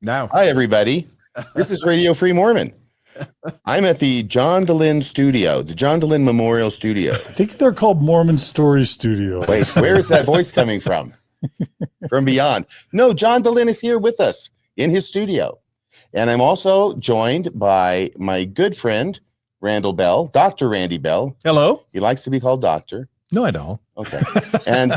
Now. Hi, everybody. This is Radio Free Mormon. I'm at the John DeLynn studio, the John DeLynn Memorial Studio. I think they're called Mormon Story Studio. Wait, where is that voice coming from? From beyond. No, John DeLynn is here with us in his studio. And I'm also joined by my good friend, Randall Bell, Dr. Randy Bell. Hello. He likes to be called doctor. No, I don't. Okay. And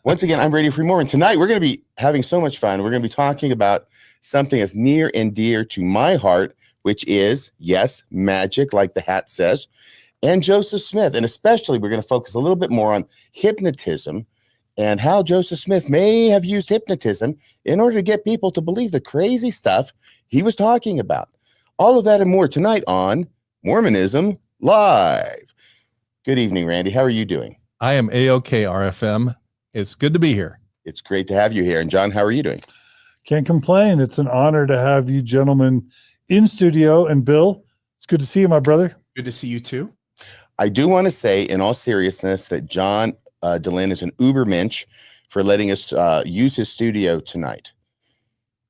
once again, I'm Radio Free Mormon. Tonight, we're going to be having so much fun. We're going to be talking about something that's near and dear to my heart, which is, yes, magic, like the hat says, and Joseph Smith. And especially, we're going to focus a little bit more on hypnotism and how Joseph Smith may have used hypnotism in order to get people to believe the crazy stuff he was talking about. All of that and more tonight on Mormonism Live. Good evening, Randy. How are you doing? I am A-OK, RFM. It's good to be here. It's great to have you here. And John, how are you doing? Can't complain. It's an honor to have you gentlemen in studio. And Bill, it's good to see you, my brother. Good to see you too. I do want to say in all seriousness that John DeLynn is an ubermensch for letting us use his studio tonight.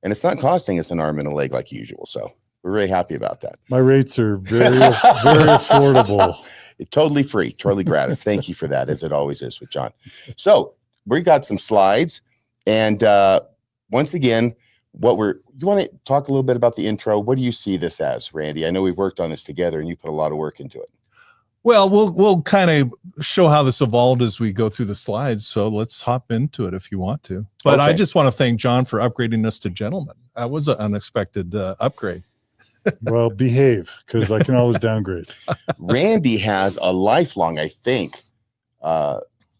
And it's not costing us an arm and a leg like usual. So we're really happy about that. My rates are very, very affordable. It's totally free, totally gratis. Thank you for that, as it always is with John. So we got some slides. And once again, you want to talk a little bit about the intro? What do you see this as, Randy? I know we've worked on this together and you put a lot of work into it. Well, we'll kind of show how this evolved as we go through the slides. So let's hop into it if you want to. But okay. I just want to thank John for upgrading us to gentlemen. That was an unexpected upgrade. Well, behave, because I can always downgrade. Randy has a lifelong, I think,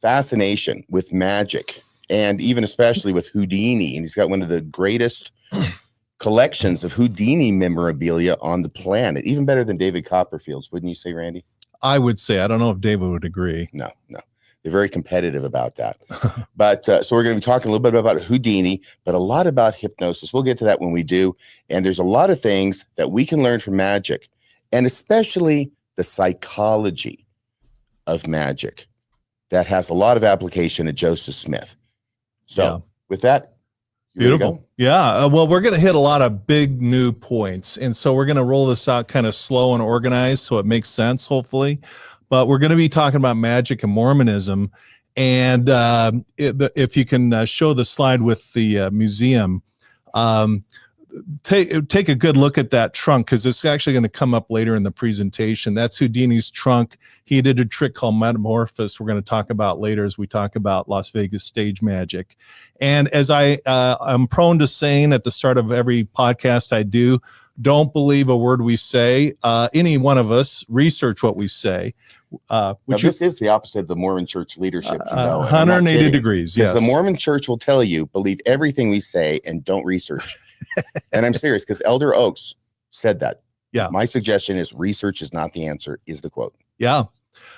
fascination with magic, and even especially with Houdini. And he's got one of the greatest collections of Houdini memorabilia on the planet, even better than David Copperfield's. Wouldn't you say, Randy? I would say. I don't know if David would agree. No. They're very competitive about that. But so we're going to be talking a little bit about Houdini, but a lot about hypnosis. We'll get to that when we do. And there's a lot of things that we can learn from magic, and especially the psychology of magic that has a lot of application to Joseph Smith. So with that, beautiful. Yeah. Well, we're going to hit a lot of big new points. And so we're going to roll this out kind of slow and organized so it makes sense, hopefully. But we're going to be talking about magic and Mormonism. And if you can show the slide with the museum, take a good look at that trunk, because it's actually going to come up later in the presentation. That's Houdini's trunk. He did a trick called Metamorphosis we're going to talk about later as we talk about Las Vegas stage magic. And as I'm prone to saying at the start of every podcast I do, don't believe a word we say. Any one of us, research what we say. This is the opposite of the Mormon church leadership. 180 degrees, yes. The Mormon church will tell you, believe everything we say and don't research. And I'm serious, because Elder Oaks said that. Yeah. My suggestion is research is not the answer, is the quote. Yeah.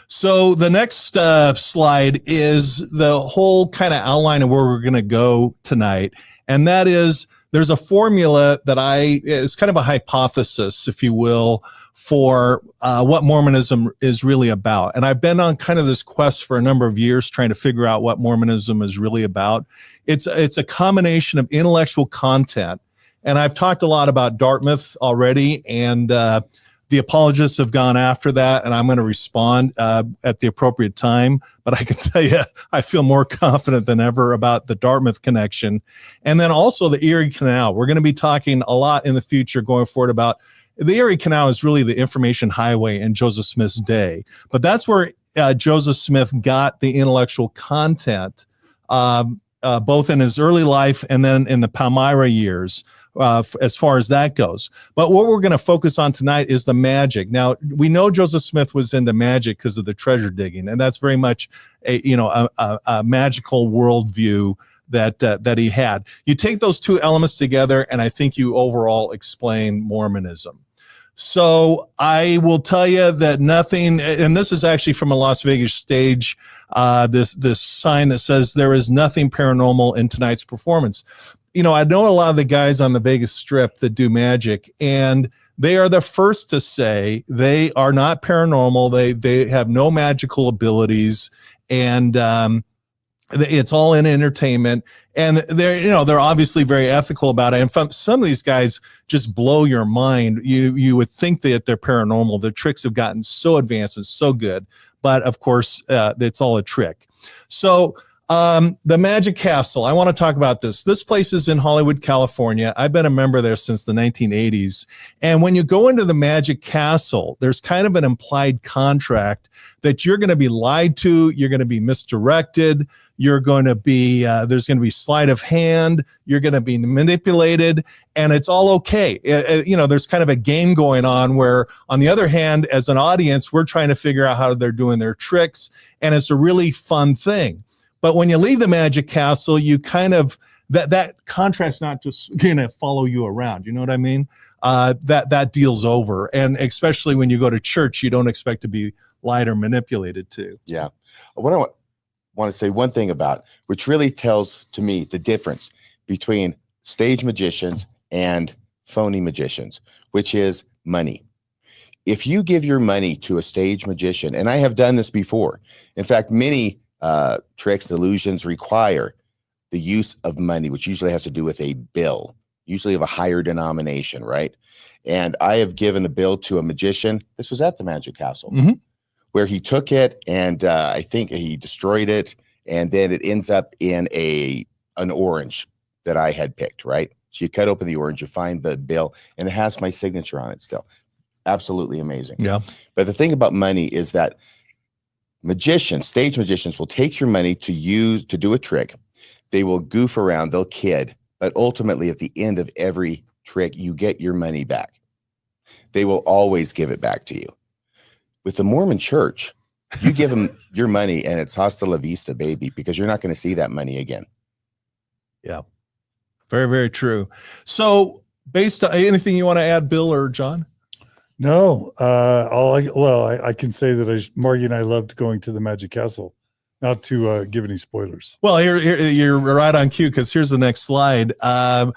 So the next slide is the whole kind of outline of where we're going to go tonight. And that is, there's a formula that is kind of a hypothesis, if you will, for what Mormonism is really about. And I've been on kind of this quest for a number of years trying to figure out what Mormonism is really about. It's a combination of intellectual content. And I've talked a lot about Dartmouth already, and the apologists have gone after that, and I'm going to respond at the appropriate time. But I can tell you, I feel more confident than ever about the Dartmouth connection. And then also the Erie Canal. We're going to be talking a lot in the future going forward about the Erie Canal is really the information highway in Joseph Smith's day. But that's where Joseph Smith got the intellectual content, both in his early life and then in the Palmyra years, as far as that goes. But what we're going to focus on tonight is the magic. Now, we know Joseph Smith was into magic because of the treasure digging, and that's very much a magical worldview that he had. You take those two elements together, and I think you overall explain Mormonism. So I will tell you that nothing, and this is actually from a Las Vegas stage, this sign that says there is nothing paranormal in tonight's performance. You know, I know a lot of the guys on the Vegas Strip that do magic, and they are the first to say they are not paranormal. They have no magical abilities, and It's all in entertainment, and they're obviously very ethical about it. And some of these guys just blow your mind. You would think that they're paranormal. The tricks have gotten so advanced and so good, but of course, it's all a trick. So the Magic Castle, I want to talk about this. This place is in Hollywood, California. I've been a member there since the 1980s. And when you go into the Magic Castle, there's kind of an implied contract that you're going to be lied to, you're going to be misdirected, you're going to be, there's going to be sleight of hand, you're going to be manipulated, and it's all okay. There's kind of a game going on where, on the other hand, as an audience, we're trying to figure out how they're doing their tricks, and it's a really fun thing. But when you leave the Magic Castle, you kind of, that contract's not just going to follow you around. You know what I mean? That deal's over. And especially when you go to church, you don't expect to be lied or manipulated to. Yeah. What I want to say one thing about, which really tells to me the difference between stage magicians and phony magicians, which is money. If you give your money to a stage magician, and I have done this before, in fact, many tricks, illusions require the use of money, which usually has to do with a bill, usually of a higher denomination, right? And I have given a bill to a magician. This was at the Magic Castle, where he took it and I think he destroyed it, and then it ends up in an orange that I had picked, right? So you cut open the orange, you find the bill, and it has my signature on it still. Absolutely amazing. Yeah. But the thing about money is that stage magicians will take your money to do a trick. They will goof around, they'll kid, but ultimately at the end of every trick, you get your money back. They will always give it back to you. With the Mormon church, you give them your money and it's hasta la vista, baby, because you're not going to see that money again. Yeah. Very, very true. So based on anything you want to add, Bill or John? No, I can say that Margie and I loved going to the Magic Castle. Not to give any spoilers. Well, here you're right on cue, because here's the next slide. I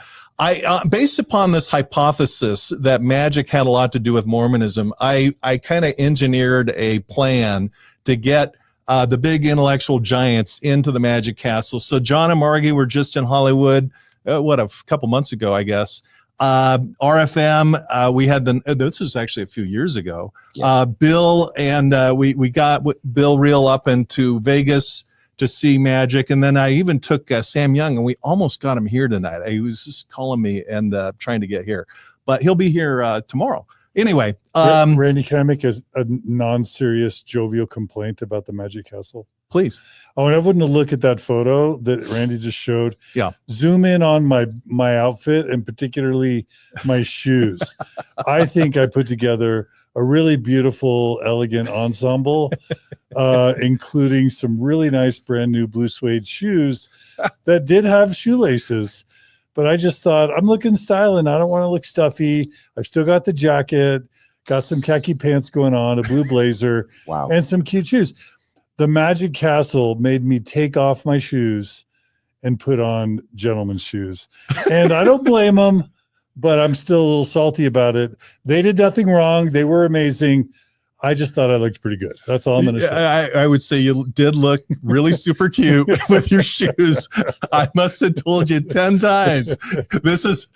based upon this hypothesis that magic had a lot to do with Mormonism, I kind of engineered a plan to get the big intellectual giants into the Magic Castle. So John and Margie were just in Hollywood, a couple months ago, I guess. RFM, we had this was actually a few years ago. Yes. Bill and we got Bill real up into Vegas to see magic, and then I even took Sam Young, and we almost got him here tonight. He was just calling me and trying to get here, but he'll be here tomorrow. Anyway, Randy, can I make a non-serious, jovial complaint about the Magic Castle? Please. I want everyone to look at that photo that Randy just showed. Yeah. Zoom in on my outfit, and particularly my shoes. I think I put together a really beautiful, elegant ensemble, including some really nice brand new blue suede shoes that did have shoelaces. But I just thought, I'm looking styling. I don't want to look stuffy. I've still got the jacket, got some khaki pants going on, a blue blazer, wow, and some cute shoes. The Magic Castle made me take off my shoes and put on gentlemen's shoes. And I don't blame them, but I'm still a little salty about it. They did nothing wrong. They were amazing. I just thought I looked pretty good. That's all I'm going to say. I would say you did look really super cute with your shoes. I must have told you 10 times. This is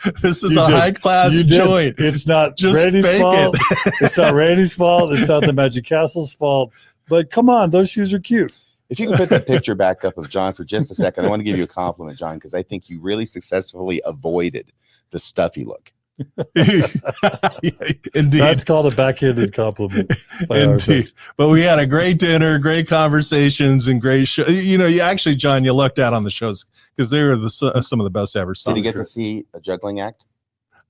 a high class joint. It's not just Randy's fault. It's not Randy's fault. It's not the Magic Castle's fault. But come on, those shoes are cute. If you can put that picture back up of John for just a second, I want to give you a compliment, John, because I think you really successfully avoided the stuffy look. Indeed. That's called a backhanded compliment. Indeed. But we had a great dinner, great conversations, and great show. You actually, John, you lucked out on the shows because they were some of the best ever. Did you get to see a juggling act?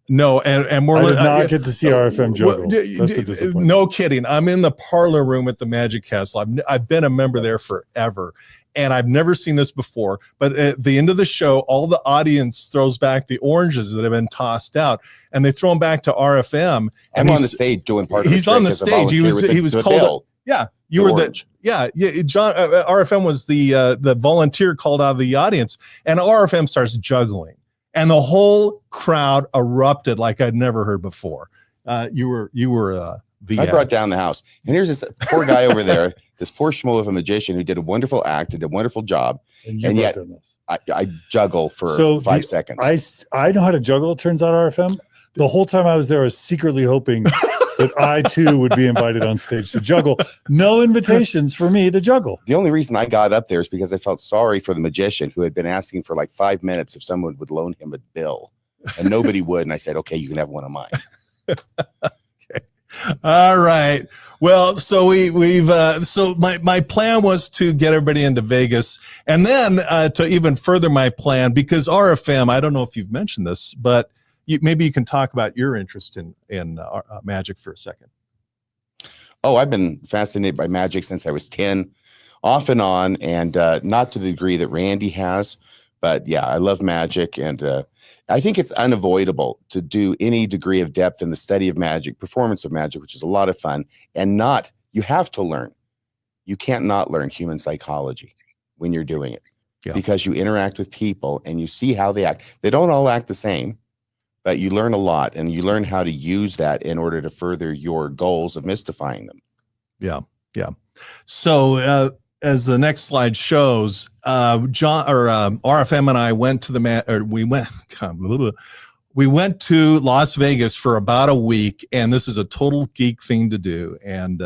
No, and more. I did not get to see RFM juggle. That's a disappointment. No kidding. I'm in the parlor room at the Magic Castle. I've been a member there forever, and I've never seen this before. But at the end of the show, all the audience throws back the oranges that have been tossed out, and they throw them back to RFM. And I'm on the stage doing part of the He's on the stage. He was called. Yeah, you were orange. Yeah. John RFM was the volunteer called out of the audience, and RFM starts juggling. And the whole crowd erupted like I'd never heard before. You were the. I brought down the house, and here's this poor guy over there, this poor schmo of a magician who did a wonderful act, did a wonderful job, And And you've yet- done this. I juggle for So 5 seconds. I know how to juggle, it turns out, RFM. The whole time I was there, I was secretly hoping that I too would be invited on stage to juggle. No invitations for me to juggle. The only reason I got up there is because I felt sorry for the magician who had been asking for like 5 minutes if someone would loan him a bill, and nobody would. And I said, okay, you can have one of mine. All right. Well, so so my plan was to get everybody into Vegas, and then to even further my plan, because RFM, I don't know if you've mentioned this, but maybe you can talk about your interest in magic for a second. Oh, I've been fascinated by magic since I was 10, off and on, and not to the degree that Randy has, but yeah, I love magic, and I think it's unavoidable to do any degree of depth in the study of magic, performance of magic, which is a lot of fun, and you have to learn. You can't not learn human psychology when you're doing it, because you interact with people and you see how they act. They don't all act the same, but you learn a lot, and you learn how to use that in order to further your goals of mystifying them. Yeah. Yeah. So as the next slide shows, RFM and I went to we went to Las Vegas for about a week, and this is a total geek thing to do. And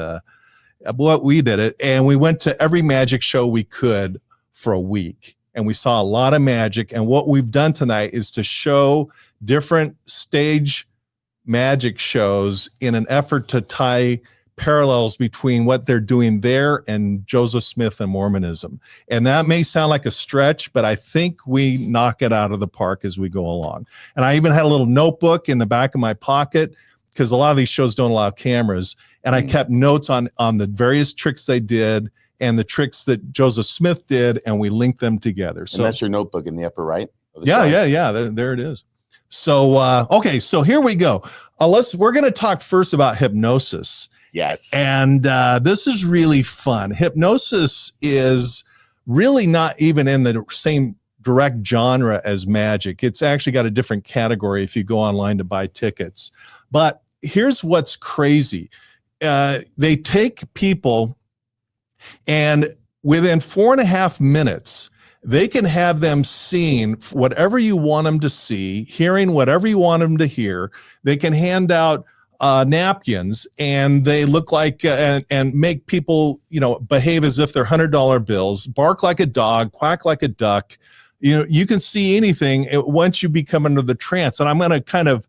what we did it, and we went to every magic show we could for a week, and we saw a lot of magic. And what we've done tonight is to show different stage magic shows in an effort to tie parallels between what they're doing there and Joseph Smith and Mormonism. And that may sound like a stretch, but I think we knock it out of the park as we go along. And I even had a little notebook in the back of my pocket, because a lot of these shows don't allow cameras. And I kept notes on the various tricks they did and the tricks that Joseph Smith did, and we linked them together. So and that's your notebook in the upper right? Yeah. There it is. So, okay, so here we go. We're going to talk first about hypnosis. Yes. And this is really fun. Hypnosis is really not even in the same direct genre as magic. It's actually got a different category if you go online to buy tickets. But here's what's crazy. They take people, and within 4.5 minutes, they can have them seeing whatever you want them to see, hearing whatever you want them to hear. They can hand out napkins, and they look like and make people, behave as if they're $100 bills, bark like a dog, quack like a duck. You can see anything once you become under the trance. And I'm going to kind of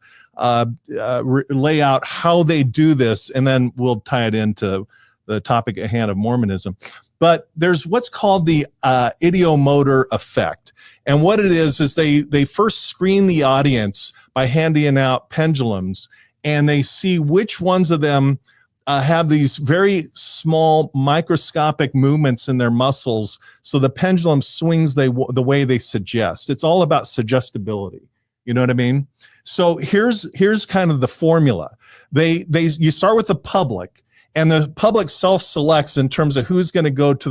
lay out how they do this, and then we'll tie it into the topic at hand of Mormonism. But there's what's called the ideomotor effect. And what it is they first screen the audience by handing out pendulums, and they see which ones of them have these very small microscopic movements in their muscles, so the pendulum swings the way they suggest. It's all about suggestibility. You know what I mean? So here's kind of the formula. You start with the public, and the public self-selects in terms of who's going to go to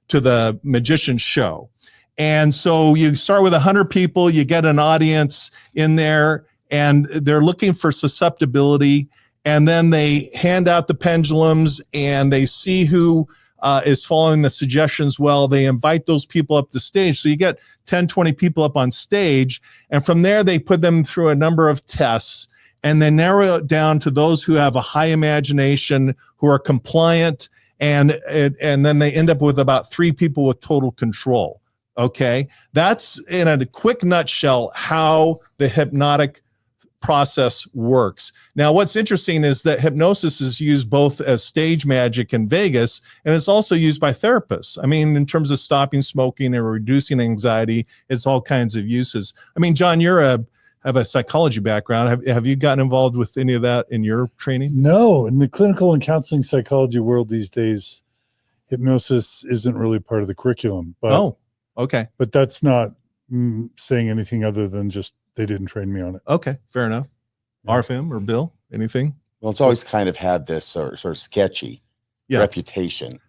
the magician's show. And so you start with 100 people, you get an audience in there, and they're looking for susceptibility. And then they hand out the pendulums, and they see who is following the suggestions well. They invite those people up the stage. So you get 10, 20 people up on stage. And from there, they put them through a number of tests, and they narrow it down to those who have a high imagination, who are compliant, and then they end up with about 3 people with total control. Okay, that's in a quick nutshell how the hypnotic process works. Now, what's interesting is that hypnosis is used both as stage magic in Vegas, and it's also used by therapists. I mean, in terms of stopping smoking or reducing anxiety, it's all kinds of uses. I mean, John, have a psychology background. Have you gotten involved with any of that in your training? No, in the clinical and counseling psychology world these days, hypnosis isn't really part of the curriculum. But, okay. But that's not saying anything other than just they didn't train me on it. Okay, fair enough. Yeah. RFM or Bill, anything? Well, it's always kind of had this sort of sketchy reputation,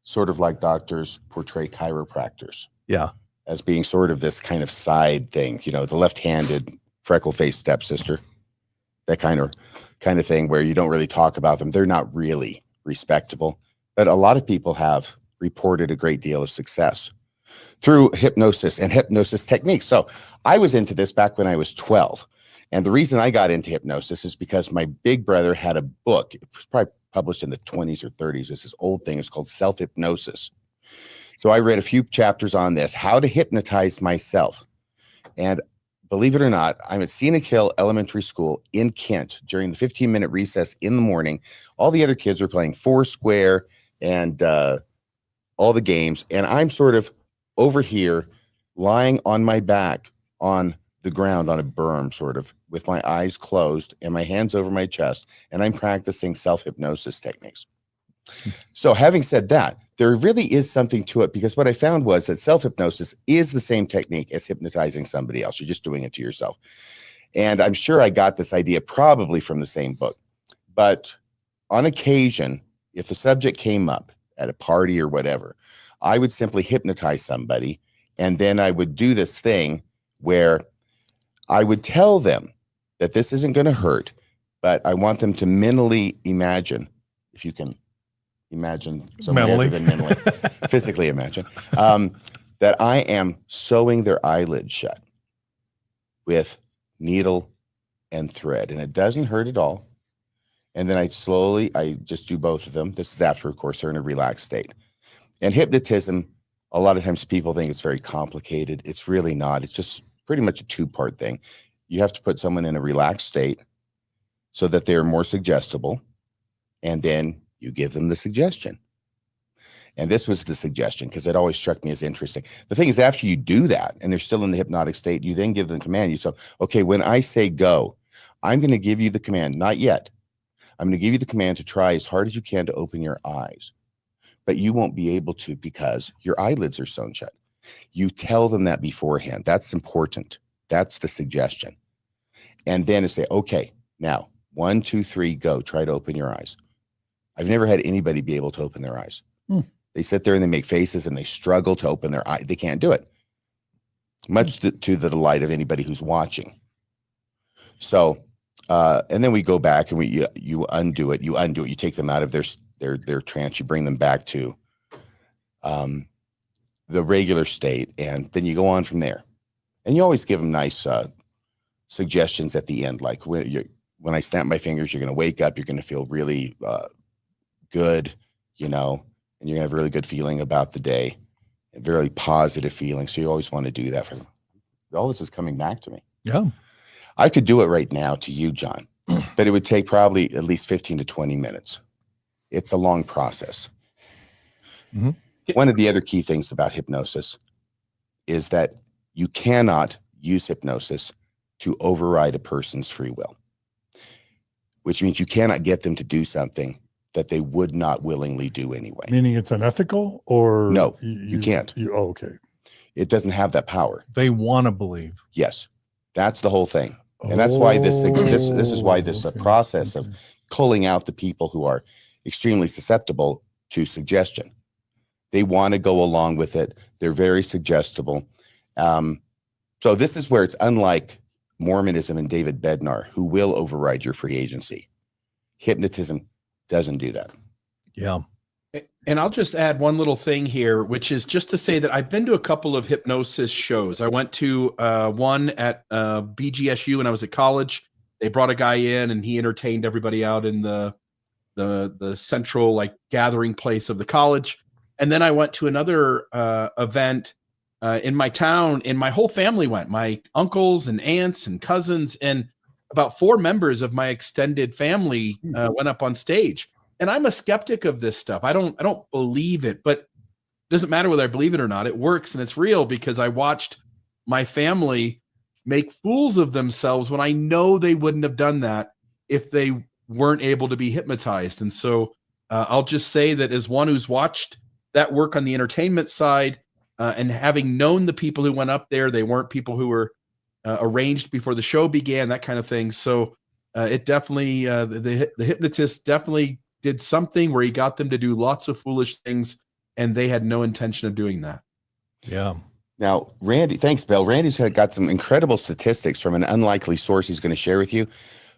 sort of like doctors portray chiropractors. Yeah. As being sort of this kind of side thing, the left-handed freckle-faced stepsister, that kind of thing where you don't really talk about them. They're not really respectable, but a lot of people have reported a great deal of success. through hypnosis and hypnosis techniques. So I was into this back when I was 12. And the reason I got into hypnosis is because my big brother had a book. It was probably published in the 20s or 30s. It's this old thing. It's called Self-Hypnosis. So I read a few chapters on this, how to hypnotize myself. And believe it or not, I'm at Scenic Hill Elementary School in Kent during the 15-minute recess in the morning. All the other kids are playing Foursquare and all the games. And I'm sort of over here lying on my back on the ground on a berm, sort of with my eyes closed and my hands over my chest. And I'm practicing self-hypnosis techniques. So having said that, there really is something to it, because what I found was that self-hypnosis is the same technique as hypnotizing somebody else. You're just doing it to yourself. And I'm sure I got this idea probably from the same book. But on occasion, if the subject came up at a party or whatever, I would simply hypnotize somebody. And then I would do this thing where I would tell them that this isn't going to hurt, but I want them to mentally imagine, if you can imagine someone other than mentally, physically imagine, that I am sewing their eyelids shut with needle and thread, and it doesn't hurt at all. And then I just do both of them. This is after, of course, they're in a relaxed state. And hypnotism, a lot of times people think it's very complicated. It's really not. It's just pretty much a two-part thing. You have to put someone in a relaxed state so that they're more suggestible, and then you give them the suggestion. And this was the suggestion because it always struck me as interesting. The thing is, after you do that and they're still in the hypnotic state, you then give them the command. You say, okay, when I say go, I'm going to give you the command, not yet. I'm going to give you the command to try as hard as you can to open your eyes. But you won't be able to because your eyelids are sewn shut. You tell them that beforehand. That's important. That's the suggestion. And then to say, okay, now 1, 2, 3, go. Try to open your eyes. I've never had anybody be able to open their eyes. They sit there and they make faces and they struggle to open their eye. They can't do it, much to the delight of anybody who's watching. So, and then we go back and you undo it. You take them out of their trance. You bring them back to the regular state, and then you go on from there. And you always give them nice suggestions at the end, like when I snap my fingers, you're going to wake up. You're going to feel really good, and you're going to have a really good feeling about the day, a very positive feeling. So you always want to do that for them. All this is coming back to me. Yeah. I could do it right now to you, John, but it would take probably at least 15 to 20 minutes. It's a long process. Mm-hmm. One of the other key things about hypnosis is that you cannot use hypnosis to override a person's free will, which means you cannot get them to do something that they would not willingly do anyway. Meaning it's unethical, or no, you can't. Okay. It doesn't have that power. They want to believe. Yes, that's the whole thing, and that's why this is why this process of culling out the people who are extremely susceptible to suggestion. They want to go along with it. They're very suggestible. So this is where it's unlike Mormonism and David Bednar, who will override your free agency. Hypnotism doesn't do that. Yeah. And I'll just add one little thing here, which is just to say that I've been to a couple of hypnosis shows. I went to one at BGSU when I was at college. They brought a guy in and he entertained everybody out in the central gathering place of the college. And then I went to another event in my town, and my whole family went. My uncles and aunts and cousins, and about 4 members of my extended family went up on stage. And I'm a skeptic of this stuff. I don't believe it, but it doesn't matter whether I believe it or not. It works and it's real, because I watched my family make fools of themselves when I know they wouldn't have done that if they weren't able to be hypnotized. And so I'll just say that as one who's watched that work on the entertainment side, and having known the people who went up there, they weren't people who were arranged before the show began, that kind of thing. So it definitely, the hypnotist definitely did something where he got them to do lots of foolish things, and they had no intention of doing that. Yeah. Now, Randy, thanks, Bill. Randy's got some incredible statistics from an unlikely source he's going to share with you.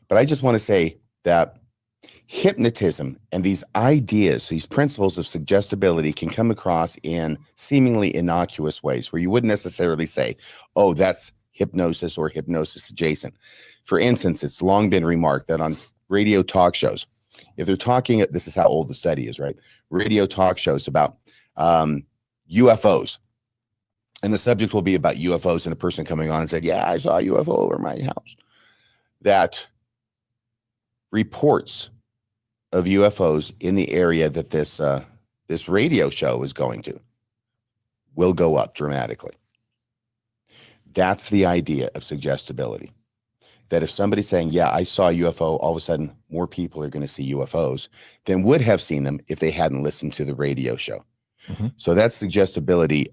But I just want to say that Hypnotism and these ideas, these principles of suggestibility can come across in seemingly innocuous ways where you wouldn't necessarily say, oh, that's hypnosis or hypnosis adjacent. For instance, it's long been remarked that on radio talk shows, if they're talking, this is how old the study is, right? Radio talk shows about UFOs. And the subject will be about UFOs, and a person coming on and said, yeah, I saw a UFO over my house. That reports of UFOs in the area that this radio show is going to will go up dramatically. That's the idea of suggestibility. That if somebody's saying, yeah, I saw a UFO, all of a sudden more people are going to see UFOs than would have seen them if they hadn't listened to the radio show. Mm-hmm. So that's suggestibility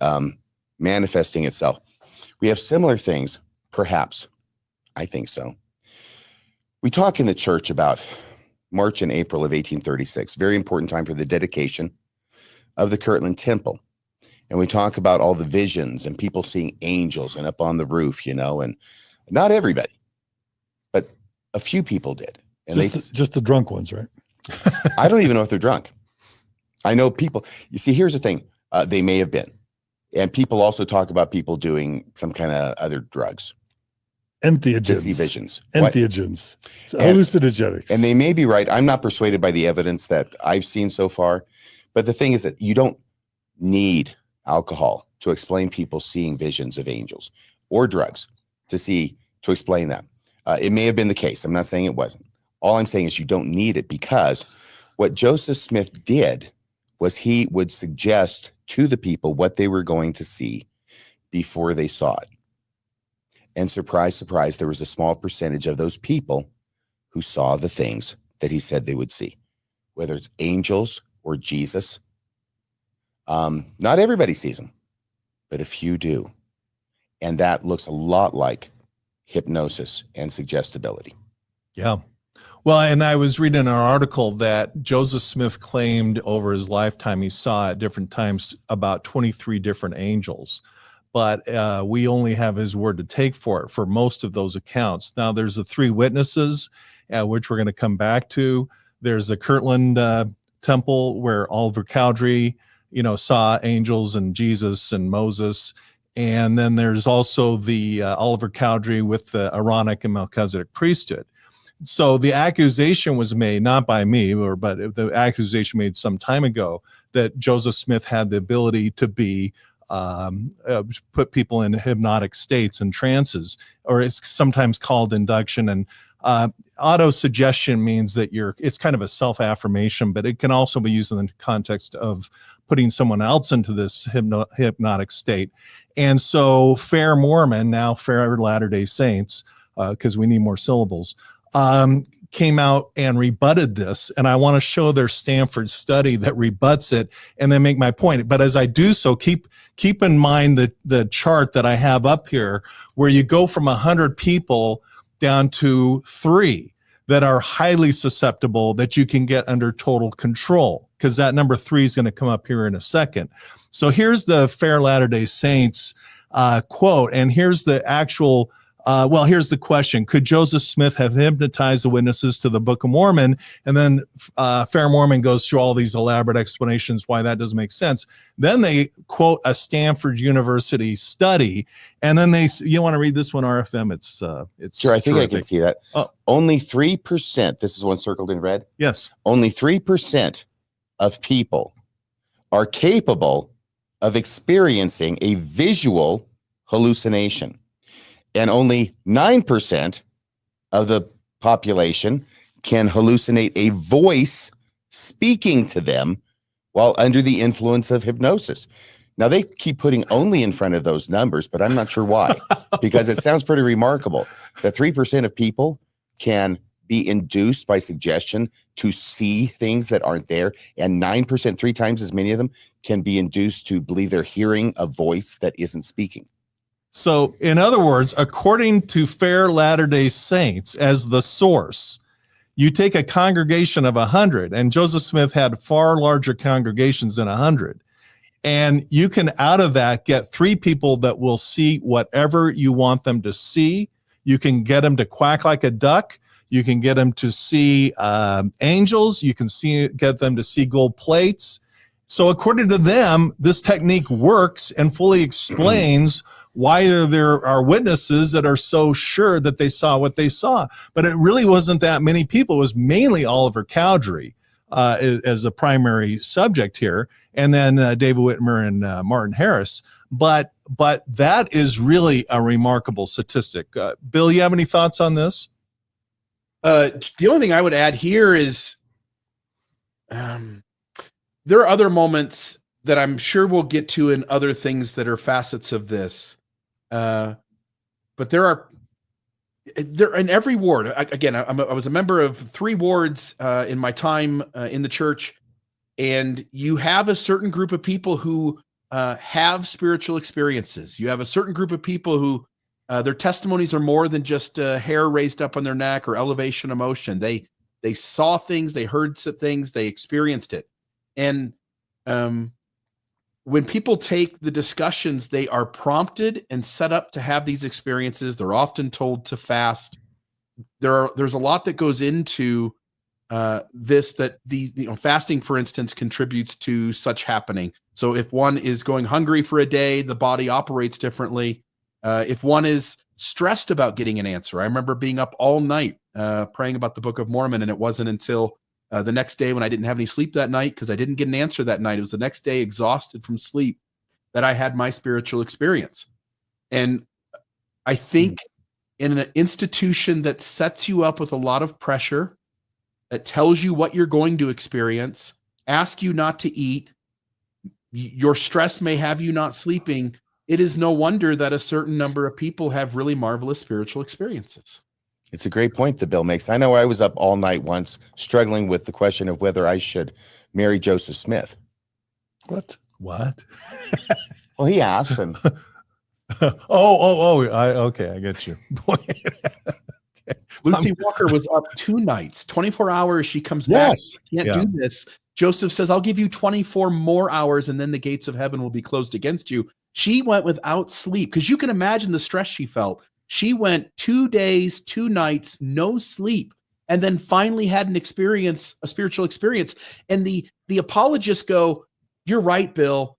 manifesting itself. We have similar things, perhaps. I think so. We talk in the church about March and April of 1836, very important time for the dedication of the Kirtland Temple. And we talk about all the visions and people seeing angels and up on the roof, you know, and not everybody, but a few people did. And just the drunk ones, right? I don't even know if they're drunk. I know people, you see, here's the thing. They may have been. And people also talk about people doing some kind of other drugs. Entheogens. To see visions. Entheogens. Hallucinogenics. And they may be right. I'm not persuaded by the evidence that I've seen so far. But the thing is that you don't need alcohol to explain people seeing visions of angels or drugs to explain that. It may have been the case. I'm not saying it wasn't. All I'm saying is you don't need it, because what Joseph Smith did was he would suggest to the people what they were going to see before they saw it. And surprise, surprise, there was a small percentage of those people who saw the things that he said they would see, whether it's angels or Jesus. Not everybody sees them, but a few do. And that looks a lot like hypnosis and suggestibility. Yeah. Well, and I was reading an article that Joseph Smith claimed over his lifetime he saw at different times about 23 different angels. But we only have his word to take for it for most of those accounts. Now, there's the three witnesses, which we're going to come back to. There's the Kirtland Temple where Oliver Cowdery, saw angels and Jesus and Moses. And then there's also the Oliver Cowdery with the Aaronic and Melchizedek priesthood. So the accusation was made, not by me, but the accusation made some time ago, that Joseph Smith had the ability to be put people in hypnotic states and trances, or it's sometimes called induction. And auto-suggestion means that it's kind of a self-affirmation, but it can also be used in the context of putting someone else into this hypnotic state. And so Fair Mormon, now Fair Latter-day Saints, because we need more syllables, came out and rebutted this. And I want to show their Stanford study that rebuts it and then make my point. But as I do so, keep in mind the chart that I have up here, where you go from 100 people down to 3 that are highly susceptible that you can get under total control, because that number 3 is going to come up here in a second. So here's the Fair Latter-day Saints quote, and here's the actual here's the question. Could Joseph Smith have hypnotized the witnesses to the Book of Mormon? And then Fair Mormon goes through all these elaborate explanations why that doesn't make sense. Then they quote a Stanford University study. And then you want to read this one, RFM? It's sure, I think terrific. I can see that. Oh. Only 3%, this is one circled in red. Yes. Only 3% of people are capable of experiencing a visual hallucination. And only 9% of the population can hallucinate a voice speaking to them while under the influence of hypnosis. Now, they keep putting only in front of those numbers, but I'm not sure why, because it sounds pretty remarkable that 3% of people can be induced by suggestion to see things that aren't there, and 9%, 3 times as many of them, can be induced to believe they're hearing a voice that isn't speaking. So, in other words, according to Fair Latter-day Saints as the source, you take a congregation of 100, and Joseph Smith had far larger congregations than 100, and you can, out of that, get 3 people that will see whatever you want them to see. You can get them to quack like a duck. You can get them to see angels. You can get them to see gold plates. So according to them, this technique works and fully explains why there are witnesses that are so sure that they saw what they saw. But it really wasn't that many people. It was mainly Oliver Cowdery as a primary subject here, and then David Whitmer and Martin Harris. But that is really a remarkable statistic. Bill, you have any thoughts on this? The only thing I would add here is there are other moments that I'm sure we'll get to in other things that are facets of this. But there in every ward, again, I was a member of 3 wards in my time in the church, and you have a certain group of people who have spiritual experiences. You have a certain group of people who their testimonies are more than just hair raised up on their neck or elevation emotion. They saw things, they heard things, they experienced it. And when people take the discussions, they are prompted and set up to have these experiences. They're often told to fast. There's a lot that goes into this, that fasting, for instance, contributes to such happening. So if one is going hungry for a day, the body operates differently. If one is stressed about getting an answer, I remember being up all night praying about the Book of Mormon, and it wasn't until the next day, when I didn't have any sleep that night because I didn't get an answer that night, it was the next day, exhausted from sleep, that I had my spiritual experience. And I think in an institution that sets you up with a lot of pressure, that tells you what you're going to experience, ask you not to eat, your stress may have you not sleeping, it is no wonder that a certain number of people have really marvelous spiritual experiences. It's a great point that Bill makes. I know I was up all night once struggling with the question of whether I should marry Joseph Smith. What? Well, he asked, and okay, I get you. Lucy Walker was up 2 nights, 24 hours. She comes back. Can't do this. Joseph says, I'll give you 24 more hours, and then the gates of heaven will be closed against you. She went without sleep, because you can imagine the stress she felt. She went 2 days, 2 nights, no sleep, and then finally had a spiritual experience. And the apologists go, you're right, Bill.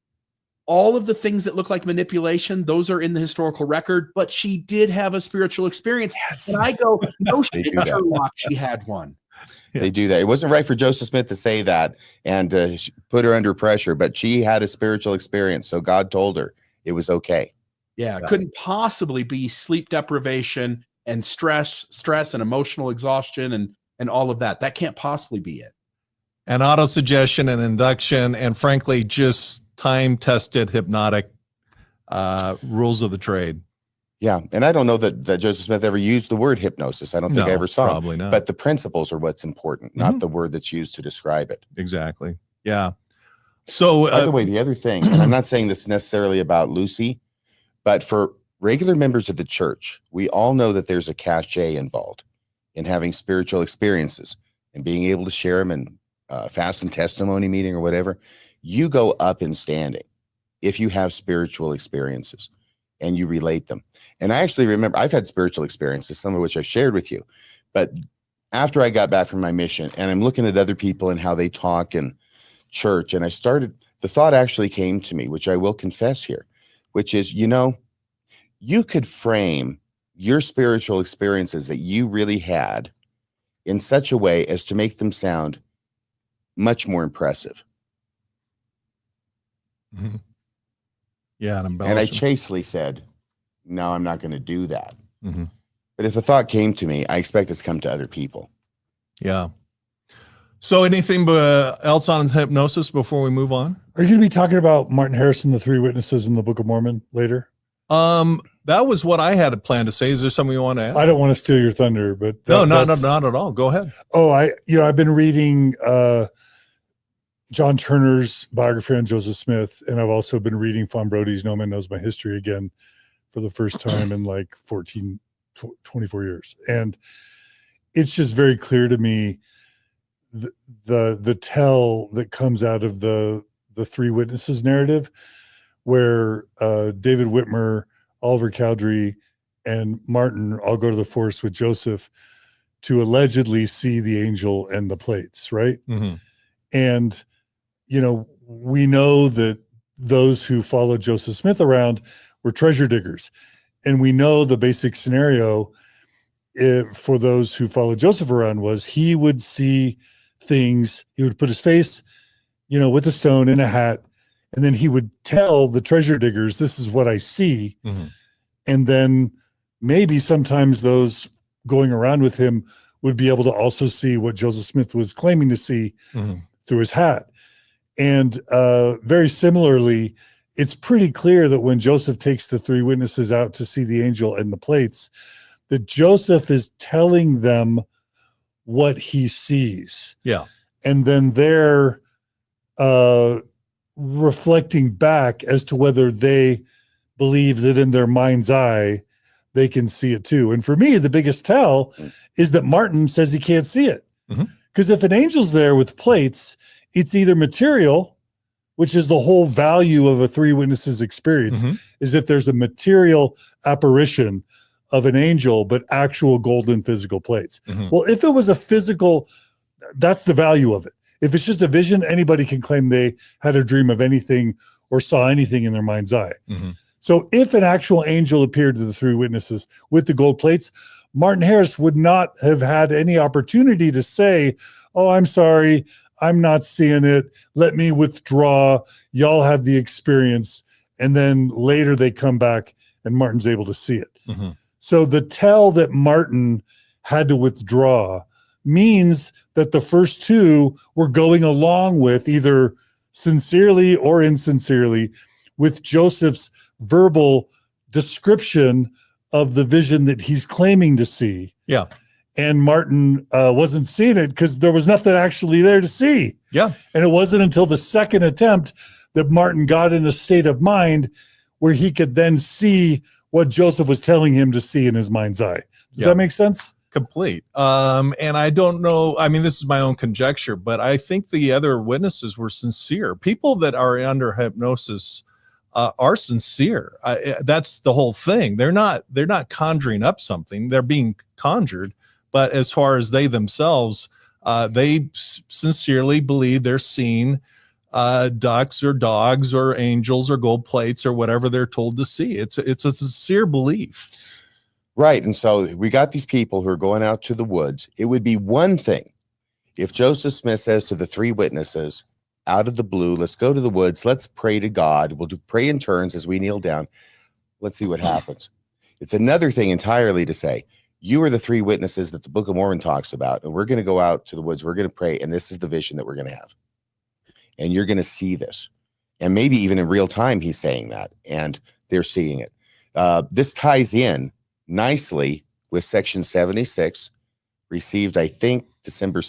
All of the things that look like manipulation, those are in the historical record, but she did have a spiritual experience. Yes. And I go, no shit, Sherlock, she had one. They do that. It wasn't right for Joseph Smith to say that and put her under pressure, but she had a spiritual experience. So God told her it was okay. Yeah, it couldn't possibly be sleep deprivation and stress and emotional exhaustion and all of that. That can't possibly be it. And autosuggestion and induction, and frankly, just time-tested hypnotic rules of the trade. Yeah, and I don't know that Joseph Smith ever used the word hypnosis. I don't think I ever saw probably it. not. But the principles are what's important, not the word that's used to describe it. Exactly. Yeah. So, by the way, the other thing, and I'm not saying this necessarily about Lucy, but for regular members of the church, we all know that there's a cachet involved in having spiritual experiences and being able to share them in fast and testimony meeting or whatever. You go up in standing if you have spiritual experiences and you relate them. And I actually remember I've had spiritual experiences, some of which I've shared with you. But after I got back from my mission and I'm looking at other people and how they talk in church, and the thought actually came to me, which I will confess here, which is, you could frame your spiritual experiences that you really had in such a way as to make them sound much more impressive. Mm-hmm. Yeah, and I chastely said, no, I'm not going to do that. Mm-hmm. But if the thought came to me, I expect this to come to other people. Yeah. So anything else on hypnosis before we move on? Are you going to be talking about Martin Harris and the 3 witnesses in the Book of Mormon later? That was what I had planned to say. Is there something you want to add? I don't want to steal your thunder, but no, not at all. Go ahead. Oh, I've been reading John Turner's biography on Joseph Smith, and I've also been reading Fawn Brody's No Man Knows My History again for the first time in like 24 years. And it's just very clear to me the tell that comes out of the 3 witnesses narrative, where David Whitmer, Oliver Cowdery, and Martin all go to the forest with Joseph. to allegedly see the angel and the plates, right? Mm-hmm. And, we know that those who followed Joseph Smith around were treasure diggers. And we know the basic scenario for those who followed Joseph around was he would see things, he would put his face, with a stone in a hat, and then he would tell the treasure diggers, this is what I see. Mm-hmm. And then maybe sometimes those going around with him would be able to also see what Joseph Smith was claiming to see through his hat. And very similarly, it's pretty clear that when Joseph takes the three witnesses out to see the angel and the plates, that Joseph is telling them what he sees. Yeah. And then they're reflecting back as to whether they believe that in their mind's eye, they can see it too. And for me, the biggest tell is that Martin says he can't see it. Because if an angel's there with plates, it's either material, which is the whole value of a three witnesses experience, is if there's a material apparition of an angel, but actual golden physical plates. Well, if it was a physical, that's the value of it. If it's just a vision, anybody can claim they had a dream of anything or saw anything in their mind's eye. So if an actual angel appeared to the three witnesses with the gold plates, Martin Harris would not have had any opportunity to say, oh, I'm sorry, I'm not seeing it. Let me withdraw. Y'all have the experience. And then later they come back and Martin's able to see it. So the tell that Martin had to withdraw means that the first two were going along with, either sincerely or insincerely, with Joseph's verbal description of the vision that he's claiming to see. Yeah. And Martin wasn't seeing it because there was nothing actually there to see. Yeah. And it wasn't until the second attempt that Martin got in a state of mind where he could then see what Joseph was telling him to see in his mind's eye. Does that make sense? Complete. And I don't know, I mean, this is my own conjecture, but I think the other witnesses were sincere. People that are under hypnosis are sincere. That's the whole thing. They're not conjuring up something. They're being conjured. But as far as they themselves, they sincerely believe they're seeing ducks or dogs or angels or gold plates or whatever they're told to see. It's a sincere belief. Right. And so we got these people who are going out to the woods. It would be one thing if Joseph Smith says to the three witnesses, out of the blue, let's go to the woods. Let's pray to God. We'll pray in turns as we kneel down. Let's see what happens. It's another thing entirely to say, you are the three witnesses that the Book of Mormon talks about, and we're going to go out to the woods. We're going to pray, and this is the vision that we're going to have. And you're going to see this. And maybe even in real time, he's saying that, and they're seeing it. This ties in nicely with section 76, received, I think, February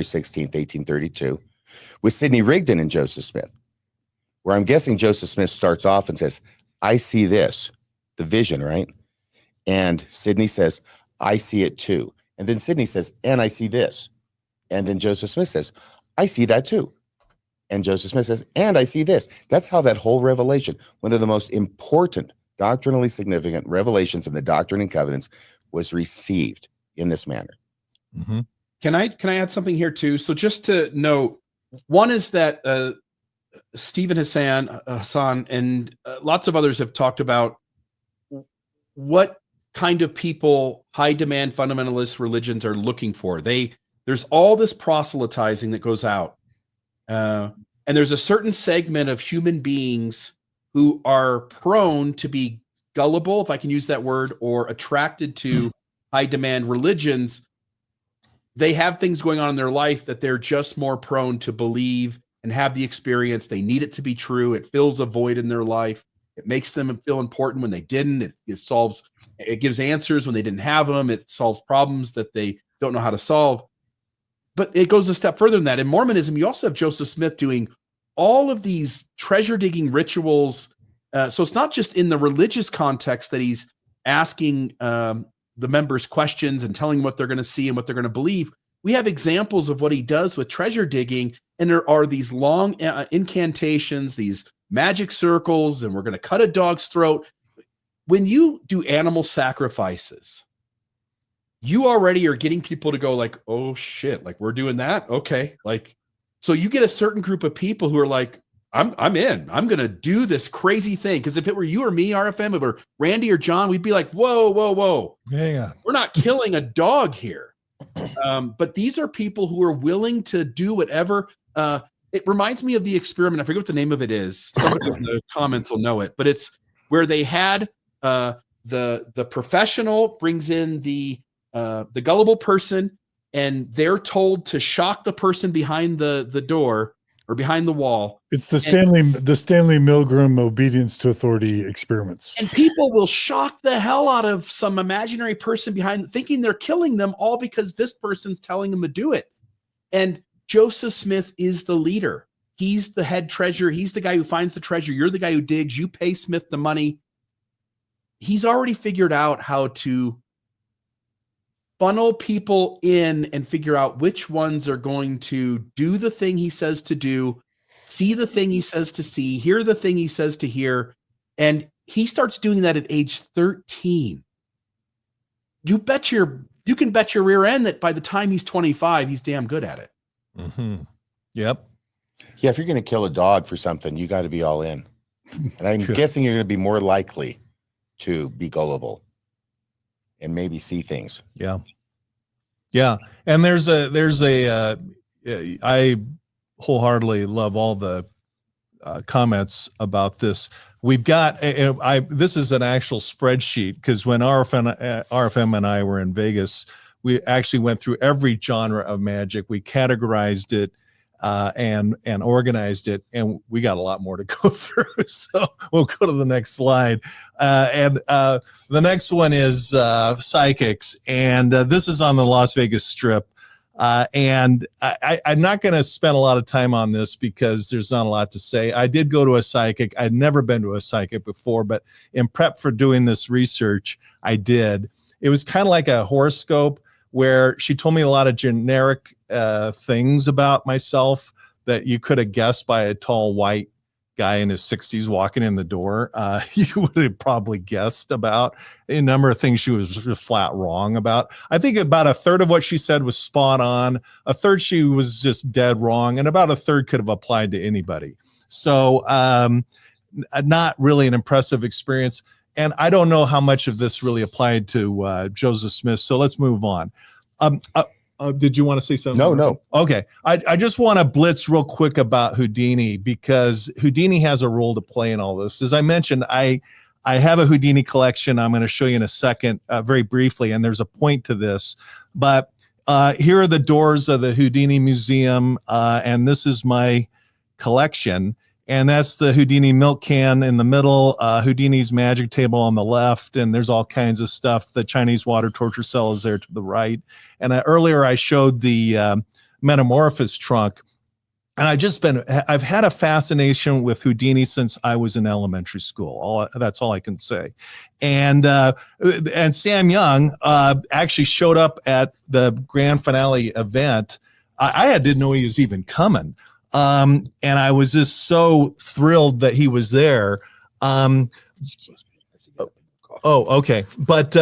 16th, 1832, with Sidney Rigdon and Joseph Smith, where I'm guessing Joseph Smith starts off and says, I see this, the vision, right? And Sidney says, I see it too. And then Sidney says, and I see this. And then Joseph Smith says, I see that too. And Joseph Smith says, and I see this. That's how that whole revelation, one of the most important doctrinally significant revelations in the Doctrine and Covenants, was received in this manner. Can I add something here too? So just to note, one is that Stephen Hassan and lots of others have talked about what kind of people high demand fundamentalist religions are looking for. There's all this proselytizing that goes out, and there's a certain segment of human beings who are prone to be gullible, if I can use that word, or attracted to high demand religions. They have things going on in their life that they're just more prone to believe and have the experience. They need it to be true. It fills a void in their life. It makes them feel important when they didn't. It gives answers when they didn't have them. It solves problems that they don't know how to solve. But it goes a step further than that. In Mormonism, you also have Joseph Smith doing all of these treasure digging rituals. So it's not just in the religious context that he's asking the members questions and telling them what they're going to see and what they're going to believe. We have examples of what he does with treasure digging, and there are these long incantations, these magic circles, and we're going to cut a dog's throat. When you do animal sacrifices, you already are getting people to go like, oh shit, like we're doing that. Okay. Like, so you get a certain group of people who are like, I'm in, I'm going to do this crazy thing. Cause if it were you or me, RFM, if it were Randy or John, we'd be like, whoa. Hang on. We're not killing a dog here. But these are people who are willing to do whatever. It reminds me of the experiment. I forget what the name of it is. Somebody in the comments will know it, but it's where they had the professional brings in the gullible person, and they're told to shock the person behind the door or behind the wall. It's the Stanley Milgram obedience to authority experiments. And people will shock the hell out of some imaginary person behind, thinking they're killing them, all because this person's telling them to do it. And Joseph Smith is the leader. He's the head treasurer. He's the guy who finds the treasure. You're the guy who digs. You pay Smith the money. He's already figured out how to funnel people in and figure out which ones are going to do the thing he says to do, see the thing he says to see, hear the thing he says to hear. And he starts doing that at age 13. You can bet your rear end that by the time he's 25, he's damn good at it. Mm-hmm. Yep. Yeah, if you're going to kill a dog for something, you got to be all in. And I'm guessing you're going to be more likely to be gullible and maybe see things. Yeah. And I wholeheartedly love all the comments about this. We've got, this is an actual spreadsheet, because when RFM and I were in Vegas, we actually went through every genre of magic. We categorized it and organized it, and we got a lot more to go through. So we'll go to the next slide. The next one is psychics, and this is on the Las Vegas Strip. And I'm not going to spend a lot of time on this because there's not a lot to say. I did go to a psychic. I'd never been to a psychic before, but in prep for doing this research, I did. It was kind of like a horoscope, where she told me a lot of generic things about myself that you could have guessed by a tall white guy in his 60s walking in the door. You would have probably guessed about a number of things she was flat wrong about. I think about a third of what she said was spot on. A third she was just dead wrong, and about a third could have applied to anybody. So not really an impressive experience. And I don't know how much of this really applied to Joseph Smith. So let's move on. Did you want to say something? No. Okay. I just want to blitz real quick about Houdini, because Houdini has a role to play in all this. As I mentioned, I have a Houdini collection. I'm going to show you in a second, very briefly, and there's a point to this. But here are the doors of the Houdini Museum, and this is my collection. And that's the Houdini milk can in the middle, Houdini's magic table on the left, and there's all kinds of stuff. The Chinese water torture cell is there to the right. And earlier I showed the Metamorphosis trunk. And I've had a fascination with Houdini since I was in elementary school. That's all I can say. And Sam Young actually showed up at the grand finale event. I didn't know he was even coming. And I was just so thrilled that he was there. Okay. But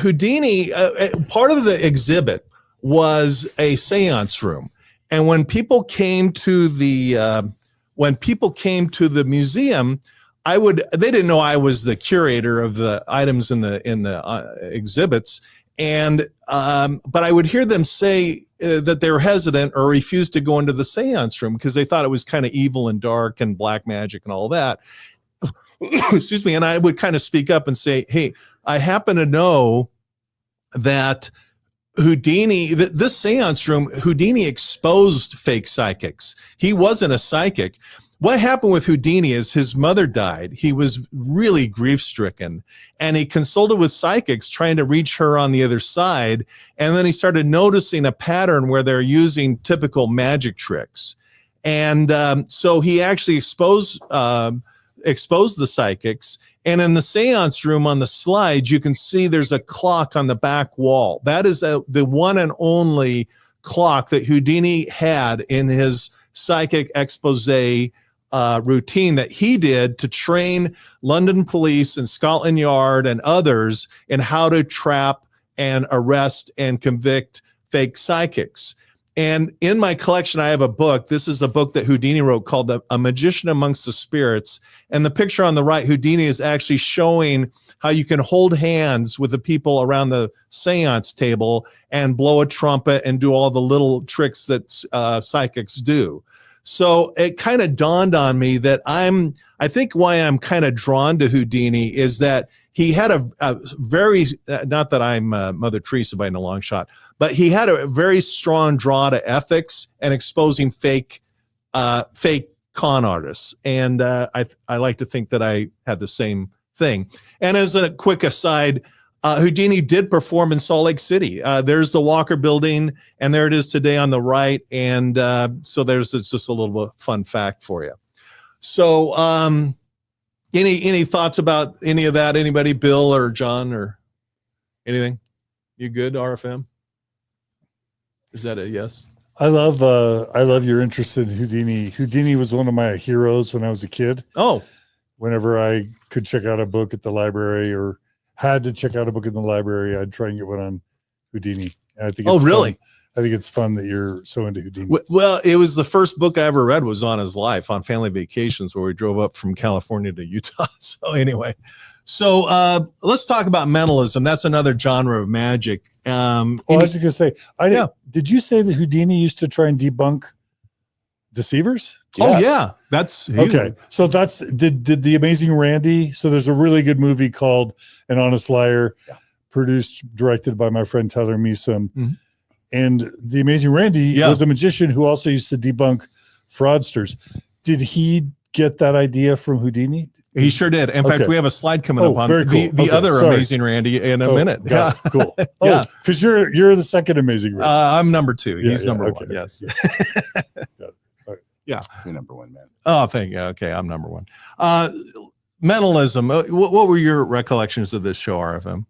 Houdini, part of the exhibit was a seance room. And when people came to the museum, they didn't know I was the curator of the items in the exhibits. And but I would hear them say that they were hesitant or refused to go into the seance room because they thought it was kind of evil and dark and black magic and all that. Excuse me. And I would kind of speak up and say, hey, I happen to know that Houdini, this seance room, Houdini exposed fake psychics. He wasn't a psychic. What happened with Houdini is his mother died. He was really grief-stricken, and he consulted with psychics trying to reach her on the other side. And then he started noticing a pattern where they're using typical magic tricks. And so he actually exposed the psychics. And in the seance room on the slides, you can see there's a clock on the back wall. That is the one and only clock that Houdini had in his psychic expose routine that he did to train London police and Scotland Yard and others in how to trap and arrest and convict fake psychics. And in my collection, I have a book. This is a book that Houdini wrote called A Magician Amongst the Spirits. And the picture on the right, Houdini is actually showing how you can hold hands with the people around the seance table and blow a trumpet and do all the little tricks that psychics do. So it kind of dawned on me that I think why I'm kind of drawn to Houdini is that he had a very, not that I'm Mother Teresa by a long shot, but he had a very strong draw to ethics and exposing fake con artists. And I like to think that I had the same thing. And as a quick aside, Houdini did perform in Salt Lake City. There's the Walker Building, and there it is today on the right. And so it's just a little fun fact for you. So any thoughts about any of that? Anybody, Bill or John or anything? You good, RFM? Is that a yes? I love your interest in Houdini. Houdini was one of my heroes when I was a kid. Oh, whenever I could check out a book at the library or had to check out a book in the library, I'd try and get one on Houdini. And I think it's really? Fun. I think it's fun that you're so into Houdini. Well, it was the first book I ever read was on his life on family vacations where we drove up from California to Utah. So anyway, let's talk about mentalism. That's another genre of magic. I was just going to say, did you say that Houdini used to try and debunk deceivers? Yes. Oh yeah, that's okay. So did the Amazing Randy. So there's a really good movie called An Honest Liar, directed by my friend Tyler Measom. Mm-hmm. And the Amazing Randy was a magician who also used to debunk fraudsters. Did he get that idea from Houdini? He sure did. In fact, we have a slide coming up on very cool. the other Amazing Randy in a minute. Yeah, cool. Yeah, because you're the second Amazing Randy. I'm number 2. He's number 1. Yes. Yeah, you're number 1, man. Oh, thank you. Okay, I'm number 1. Mentalism. What were your recollections of this show, RFM?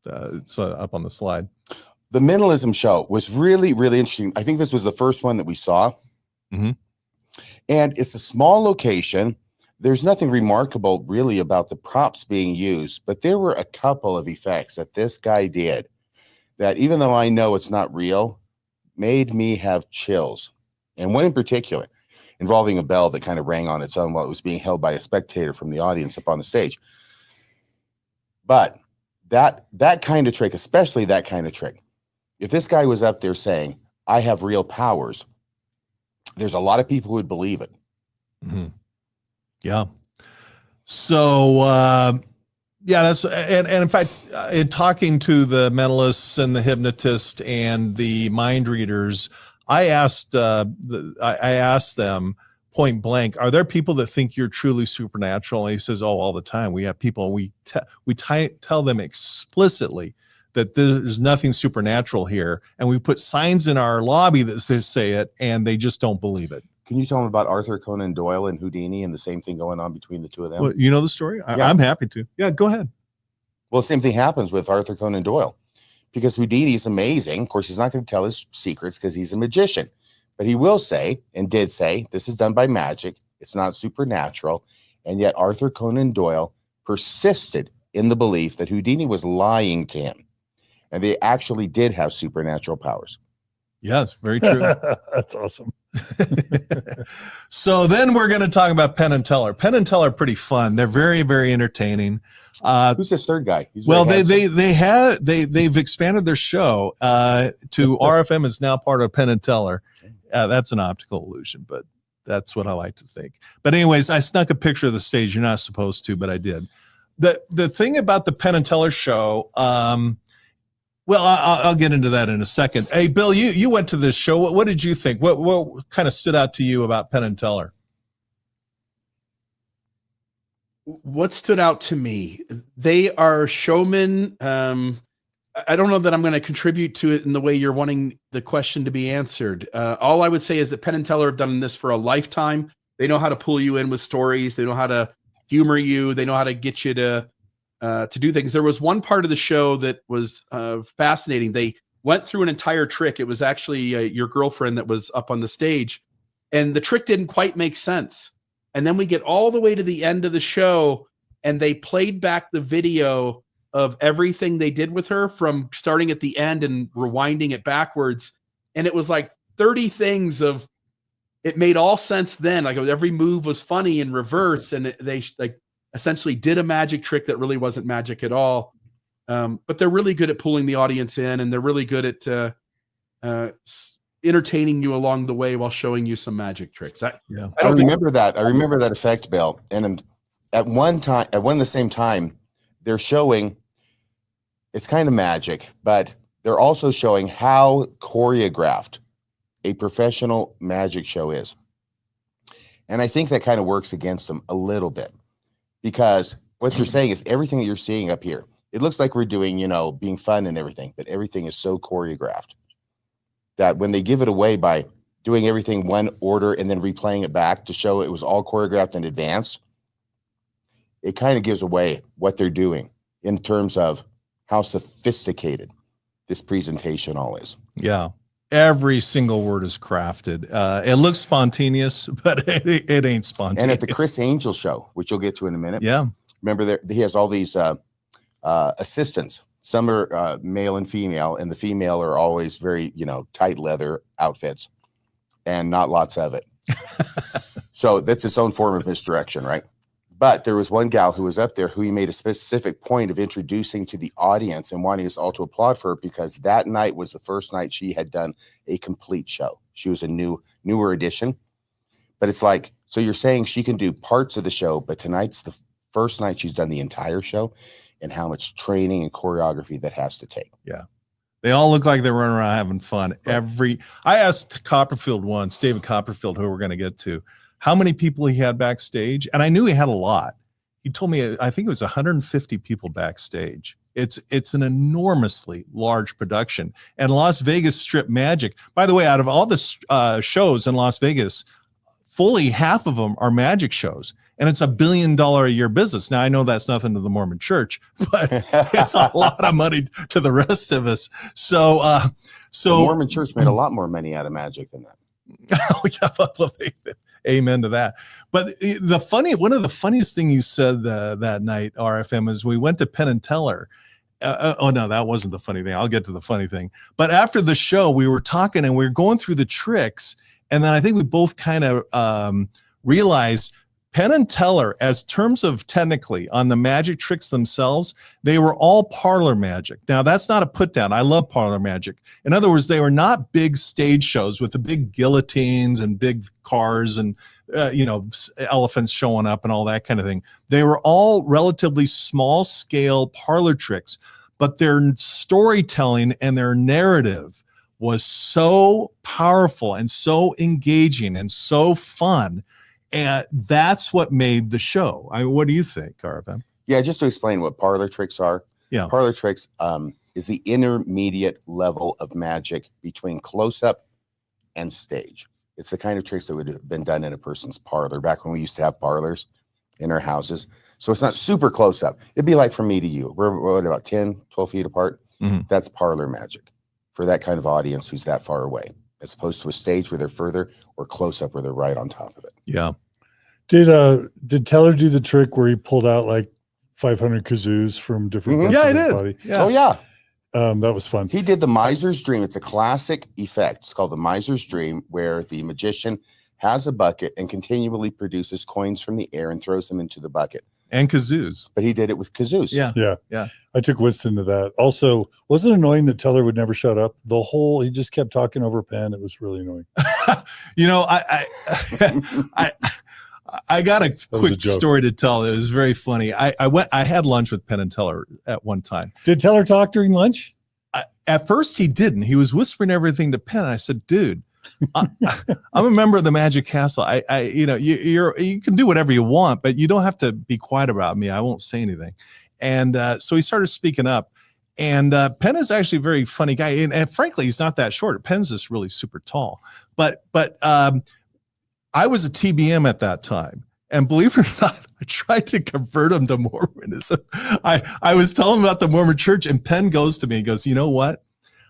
It's up on the slide. The Mentalism show was really, really interesting. I think this was the first one that we saw. Mm-hmm. And it's a small location. There's nothing remarkable really about the props being used, but there were a couple of effects that this guy did that, even though I know it's not real, made me have chills. And one in particular involving a bell that kind of rang on its own while it was being held by a spectator from the audience up on the stage. But that kind of trick, especially that kind of trick, if this guy was up there saying, I have real powers, there's a lot of people who would believe it. Mm-hmm. Yeah. So, that's, and in fact, in talking to the mentalists and the hypnotist and the mind readers, I asked them point blank, are there people that think you're truly supernatural? And he says, oh, all the time. We have people, we tell them explicitly that there's nothing supernatural here. And we put signs in our lobby that say it, and they just don't believe it. Can you tell them about Arthur Conan Doyle and Houdini and the same thing going on between the two of them? Well, you know the story? I'm happy to. Yeah, go ahead. Well, the same thing happens with Arthur Conan Doyle because Houdini is amazing. Of course, he's not going to tell his secrets because he's a magician, but he will say and did say this is done by magic. It's not supernatural. And yet Arthur Conan Doyle persisted in the belief that Houdini was lying to him. And they actually did have supernatural powers. Yes, very true. That's awesome. So then we're going to talk about Penn and Teller. Penn and Teller are pretty fun. They're very, very entertaining. Who's this third guy? They've expanded their show to RFM is now part of Penn and Teller. That's an optical illusion, but that's what I like to think. But anyways, I snuck a picture of the stage. You're not supposed to, but I did. The thing about the Penn and Teller show, well, I'll get into that in a second. Hey, Bill, you went to this show. What did you think? What kind of stood out to you about Penn and Teller? What stood out to me? They are showmen. I don't know that I'm going to contribute to it in the way you're wanting the question to be answered. All I would say is that Penn and Teller have done this for a lifetime. They know how to pull you in with stories. They know how to humor you. They know how to get you to do things. There was one part of the show that was fascinating. They went through an entire trick. It was actually your girlfriend that was up on the stage, and the trick didn't quite make sense. And then we get all the way to the end of the show, and they played back the video of everything they did with her from starting at the end and rewinding it backwards. And it was like 30 things of, it made all sense then. Like every move was funny in reverse. And they like essentially did a magic trick that really wasn't magic at all. But they're really good at pulling the audience in, and they're really good at entertaining you along the way while showing you some magic tricks. I remember that. I remember that effect, Bill. And at one and the same time, they're showing, it's kind of magic, but they're also showing how choreographed a professional magic show is. And I think that kind of works against them a little bit, because what they're saying is everything that you're seeing up here, it looks like we're doing, being fun and everything, but everything is so choreographed that when they give it away by doing everything one order and then replaying it back to show it was all choreographed in advance, it kind of gives away what they're doing in terms of how sophisticated this presentation all is. Yeah. Every single word is crafted. It looks spontaneous, but it ain't spontaneous. And at the Chris Angel show, which you'll get to in a minute. Yeah. Remember, he has all these assistants. Some are male and female, and the female are always very, tight leather outfits and not lots of it. So that's its own form of misdirection, right? But there was one gal who was up there who he made a specific point of introducing to the audience and wanting us all to applaud for her, because that night was the first night she had done a complete show. She was a newer addition. But it's like, so you're saying she can do parts of the show, but tonight's the first night she's done the entire show, and how much training and choreography that has to take. Yeah. They all look like they're running around having fun. I asked Copperfield once, David Copperfield, who we're going to get to, how many people he had backstage. And I knew he had a lot. He told me, I think it was 150 people backstage. It's an enormously large production. And Las Vegas Strip Magic, by the way, out of all the shows in Las Vegas, fully half of them are magic shows. And it's $1 billion a year business. Now, I know that's nothing to the Mormon Church, but it's a lot of money to the rest of us. So the Mormon Church made a lot more money out of magic than that. Oh, yeah, amen to that. But one of the funniest thing you said that night, RFM, is we went to Penn and Teller. Oh no, that wasn't the funny thing. I'll get to the funny thing. But after the show, we were talking and we were going through the tricks, and then I think we both kind of realized Penn and Teller, as terms of technically on the magic tricks themselves, they were all parlor magic. Now, that's not a put down. I love parlor magic. In other words, they were not big stage shows with the big guillotines and big cars and, elephants showing up and all that kind of thing. They were all relatively small scale parlor tricks, but their storytelling and their narrative was so powerful and so engaging and so fun. And that's what made the show. What do you think, RFM? Yeah, just to explain what parlor tricks are. Yeah. Parlor tricks is the intermediate level of magic between close-up and stage. It's the kind of tricks that would have been done in a person's parlor back when we used to have parlors in our houses. So it's not super close-up. It'd be like from me to you. We're about 10, 12 feet apart. Mm-hmm. That's parlor magic for that kind of audience who's that far away, as opposed to a stage where they're further, or close up where they're right on top of it. Yeah. Did Teller do the trick where he pulled out like 500 kazoos from different parts of his body? Yeah. Oh yeah. That was fun. He did the Miser's Dream. It's a classic effect. It's called the Miser's Dream, where the magician has a bucket and continually produces coins from the air and throws them into the bucket. And kazoos. But he did it with kazoos. Yeah. I took Winston to that. Also, wasn't it annoying that Teller would never shut up? He just kept talking over Penn. It was really annoying. I got a quick story to tell. It was very funny. I had lunch with Penn and Teller at one time. Did Teller talk during lunch? At first he didn't. He was whispering everything to Penn. I said, dude, I'm a member of the Magic Castle. You can do whatever you want, but you don't have to be quiet about me. I won't say anything. And so he started speaking up. And Penn is actually a very funny guy. And frankly, he's not that short. Penn's just really super tall. But I was a TBM at that time. And believe it or not, I tried to convert him to Mormonism. I was telling him about the Mormon Church, and Penn goes to me and goes, you know what?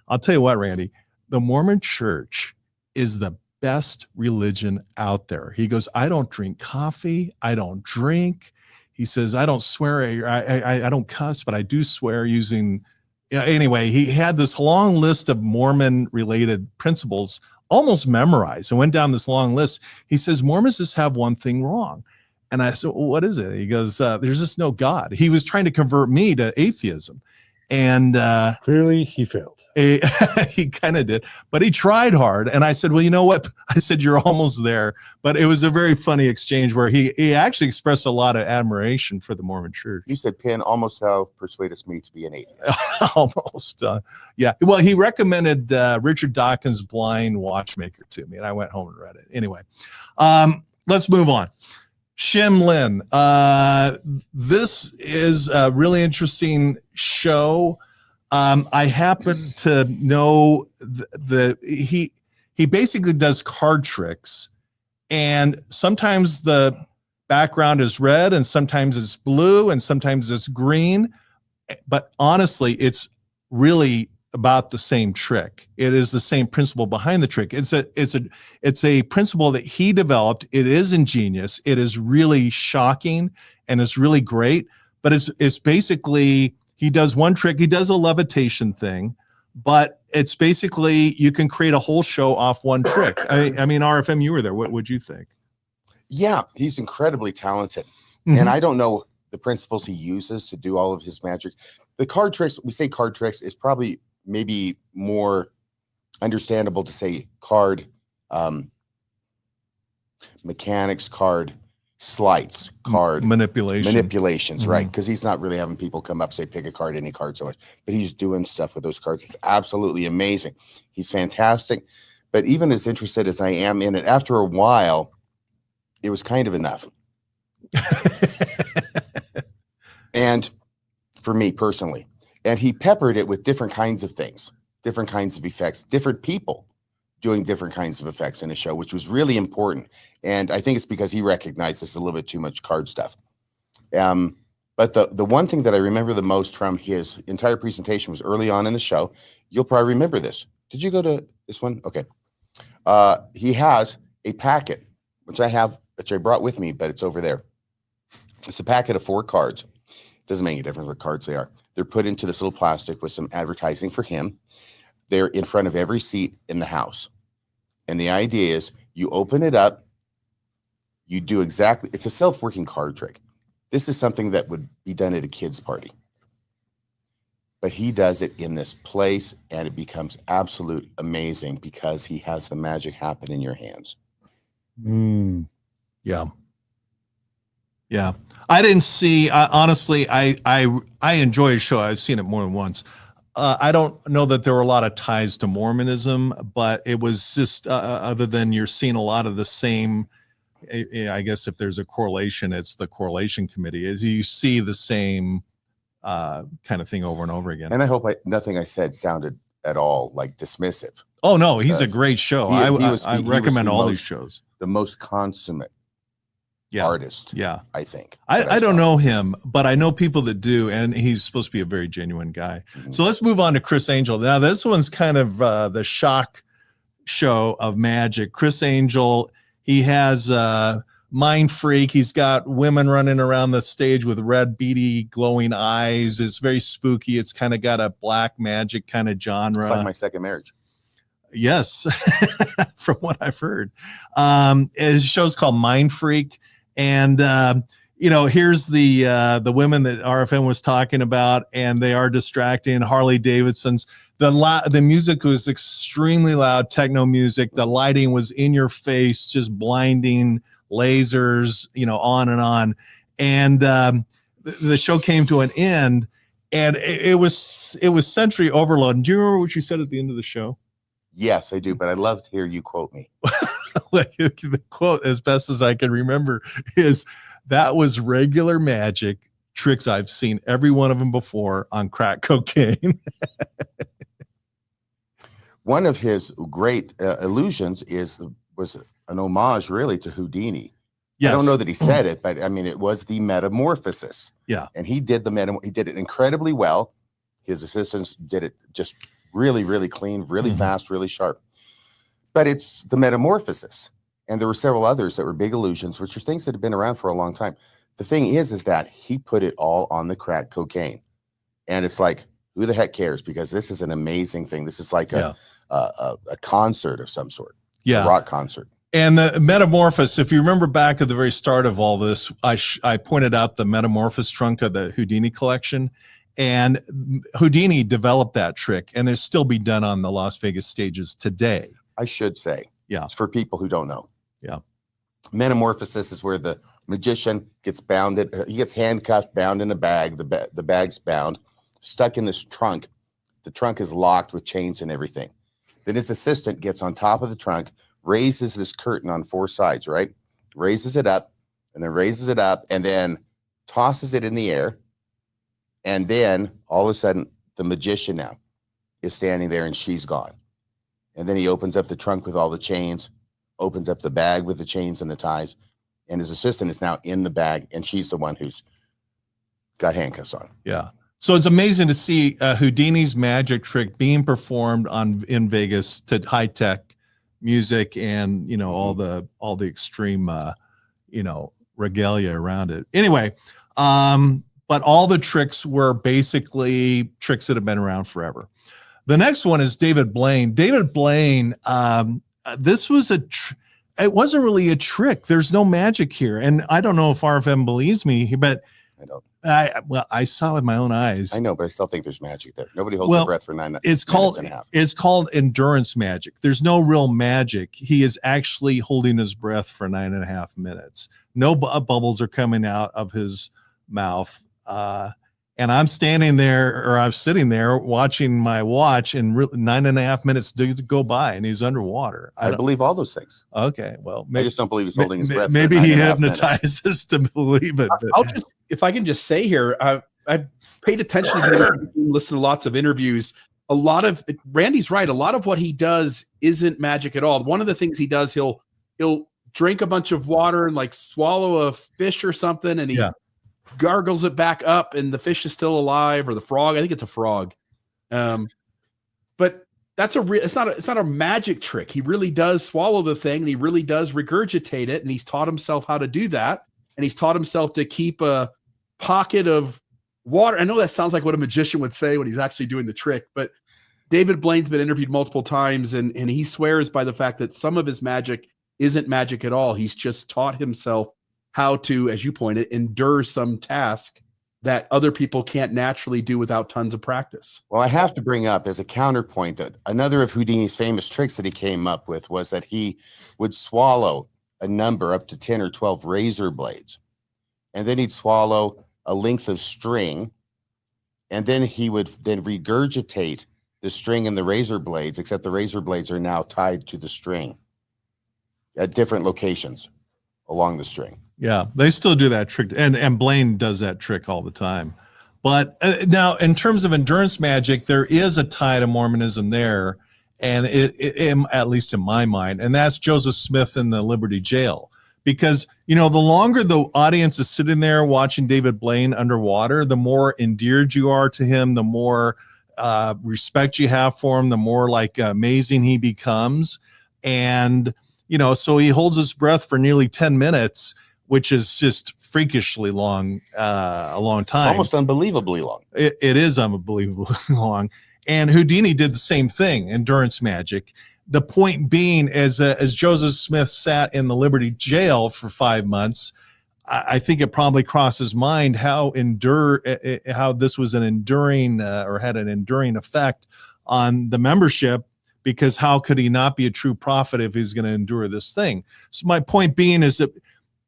I'll tell you what, Randy, the Mormon Church is the best religion out there. He goes, I don't drink coffee. I don't drink. He says, I don't swear. I don't cuss, but I do swear using. Yeah, anyway, he had this long list of Mormon related principles almost memorized and went down this long list. He says, Mormons just have one thing wrong. And I said, well, what is it? He goes, there's just no God. He was trying to convert me to atheism. And clearly he failed. He kind of did, but he tried hard. And I said, well, you know what? I said, you're almost there. But it was a very funny exchange where he actually expressed a lot of admiration for the Mormon church. You said, Penn, almost how persuaded me to be an atheist. Almost. Yeah. Well, he recommended Richard Dawkins' Blind Watchmaker to me, and I went home and read it. Anyway, let's move on. Shim Lin. This is a really interesting show. I happen to know that he basically does card tricks, and sometimes the background is red and sometimes it's blue and sometimes it's green, but honestly, it's really about the same trick. It is the same principle behind the trick. It's a principle that he developed. It is ingenious. It is really shocking and it's really great, but it's basically, he does one trick. He does a levitation thing, but it's basically, you can create a whole show off one trick. I mean, RFM, you were there. What would you think? Yeah, he's incredibly talented. Mm-hmm. And I don't know the principles he uses to do all of his magic. The card tricks, we say card tricks, is probably maybe more understandable to say card mechanics, card sleights, card manipulations, mm-hmm. Right? Because he's not really having people come up, say, pick a card, any card so much, but he's doing stuff with those cards. It's absolutely amazing. He's fantastic. But even as interested as I am in it, after a while, it was kind of enough. And for me personally, and he peppered it with different kinds of things, different kinds of effects, different people doing different kinds of effects in a show, which was really important. And I think it's because he recognized this a little bit too much card stuff. But the one thing that I remember the most from his entire presentation was early on in the show. You'll probably remember this. Did you go to this one? Okay. He has a packet, which I brought with me, but it's over there. It's a packet of 4 cards. Doesn't make any difference what cards they are. They're put into this little plastic with some advertising for him. They're in front of every seat in the house. And the idea is you open it up, you do exactly, it's a self-working card trick. This is something that would be done at a kid's party. But he does it in this place, and it becomes absolute amazing because he has the magic happen in your hands. Yeah. Yeah. I didn't see, honestly, I enjoy a show. I've seen it more than once. I don't know that there were a lot of ties to Mormonism, but it was just, other than you're seeing a lot of the same, I guess if there's a correlation, it's the correlation committee, is you see the same kind of thing over and over again. And I hope nothing I said sounded at all like dismissive. Oh, no, he's a great show. I recommend all these shows. The most consummate artist. Yeah. I think. I don't know him, but I know people that do, and he's supposed to be a very genuine guy. Mm-hmm. So let's move on to Chris Angel. Now, this one's kind of the shock show of magic. Chris Angel, he has Mind Freak. He's got women running around the stage with red, beady, glowing eyes. It's very spooky. It's kind of got a black magic kind of genre. It's like My Second Marriage. Yes, from what I've heard. His show's called Mind Freak. And, here's the women that RFM was talking about, and they are distracting. Harley Davidson's. The music was extremely loud, techno music. The lighting was in your face, just blinding lasers, on and on. And the show came to an end, and it was sensory overload. Do you remember what you said at the end of the show? Yes, I do, but I'd love to hear you quote me. The quote, as best as I can remember, is, "That was regular magic tricks. I've seen every one of them before on crack cocaine." One of his great illusions was an homage, really, to Houdini. Yes. I don't know that he said it, but I mean, it was the metamorphosis. Yeah, and he did he did it incredibly well. His assistants did it just really, really clean, really fast, really sharp. But it's the metamorphosis. And there were several others that were big illusions, which are things that have been around for a long time. The thing is that he put it all on the crack cocaine. And it's like, who the heck cares? Because this is an amazing thing. This is like a concert of some sort. Yeah. A rock concert. And the Metamorphosis, if you remember back at the very start of all this, I pointed out the Metamorphosis trunk of the Houdini collection. And Houdini developed that trick, and there's still be done on the Las Vegas stages today. I should say. Yeah. It's for people who don't know. Yeah. Metamorphosis is where the magician gets bounded. He gets handcuffed, bound in a bag. The bag's bound, stuck in this trunk. The trunk is locked with chains and everything. Then his assistant gets on top of the trunk, raises this curtain on 4 sides, right? Raises it up, and then raises it up, and then tosses it in the air. And then all of a sudden, the magician now is standing there, and she's gone. And then he opens up the trunk with all the chains, opens up the bag with the chains and the ties, and his assistant is now in the bag, and she's the one who's got handcuffs on. Yeah. So it's amazing to see Houdini's magic trick being performed in Vegas to high tech music and, you know, all the extreme, you know, regalia around it. Anyway, but all the tricks were basically tricks that have been around forever. The next one is David Blaine. David Blaine, this was it wasn't really a trick. There's no magic here. And I don't know if RFM believes me, but I don't. I saw with my own eyes. I know, but I still think there's magic there. Nobody holds their breath for 9 it's called, minutes and a half. It's called endurance magic. There's no real magic. He is actually holding his breath for 9.5 minutes. No bubbles are coming out of his mouth. And I'm standing there, or I'm sitting there watching my watch, and 9.5 minutes to go by, and he's underwater. I believe all those things. Okay, well, I just don't believe he's holding his breath. Maybe for he 9.5 hypnotizes minutes. to believe it. I'll just, if I can just say here, I've paid attention to listen to lots of interviews. A lot of Randy's right. A lot of what he does isn't magic at all. One of the things he does, he'll drink a bunch of water and like swallow a fish or something, and he gargles it back up, and the fish is still alive, or the frog. I think it's a frog. But that's it's not a magic trick. He really does swallow the thing, and he really does regurgitate it, and he's taught himself how to do that, and he's taught himself to keep a pocket of water. I know that sounds like what a magician would say when he's actually doing the trick, but David Blaine's been interviewed multiple times, and he swears by the fact that some of his magic isn't magic at all. He's just taught himself how to, as you pointed, endure some task that other people can't naturally do without tons of practice. Well, I have to bring up as a counterpoint that another of Houdini's famous tricks that he came up with was that he would swallow a number up to 10 or 12 razor blades, and then he'd swallow a length of string, and then he would then regurgitate the string and the razor blades, except the razor blades are now tied to the string at different locations along the string. Yeah, they still do that trick, and Blaine does that trick all the time. But now, in terms of endurance magic, there is a tie to Mormonism there, and it at least in my mind, and that's Joseph Smith in the Liberty Jail. Because, you know, the longer the audience is sitting there watching David Blaine underwater, the more endeared you are to him, the more respect you have for him, the more like amazing he becomes. And, you know, so he holds his breath for nearly 10 minutes, which is just freakishly long, a long time. Almost unbelievably long. It is unbelievably long. And Houdini did the same thing, endurance magic. The point being, as Joseph Smith sat in the Liberty Jail for 5 months, I think it probably crossed his mind how this was an enduring or had an enduring effect on the membership, because how could he not be a true prophet if he's going to endure this thing? So my point being is that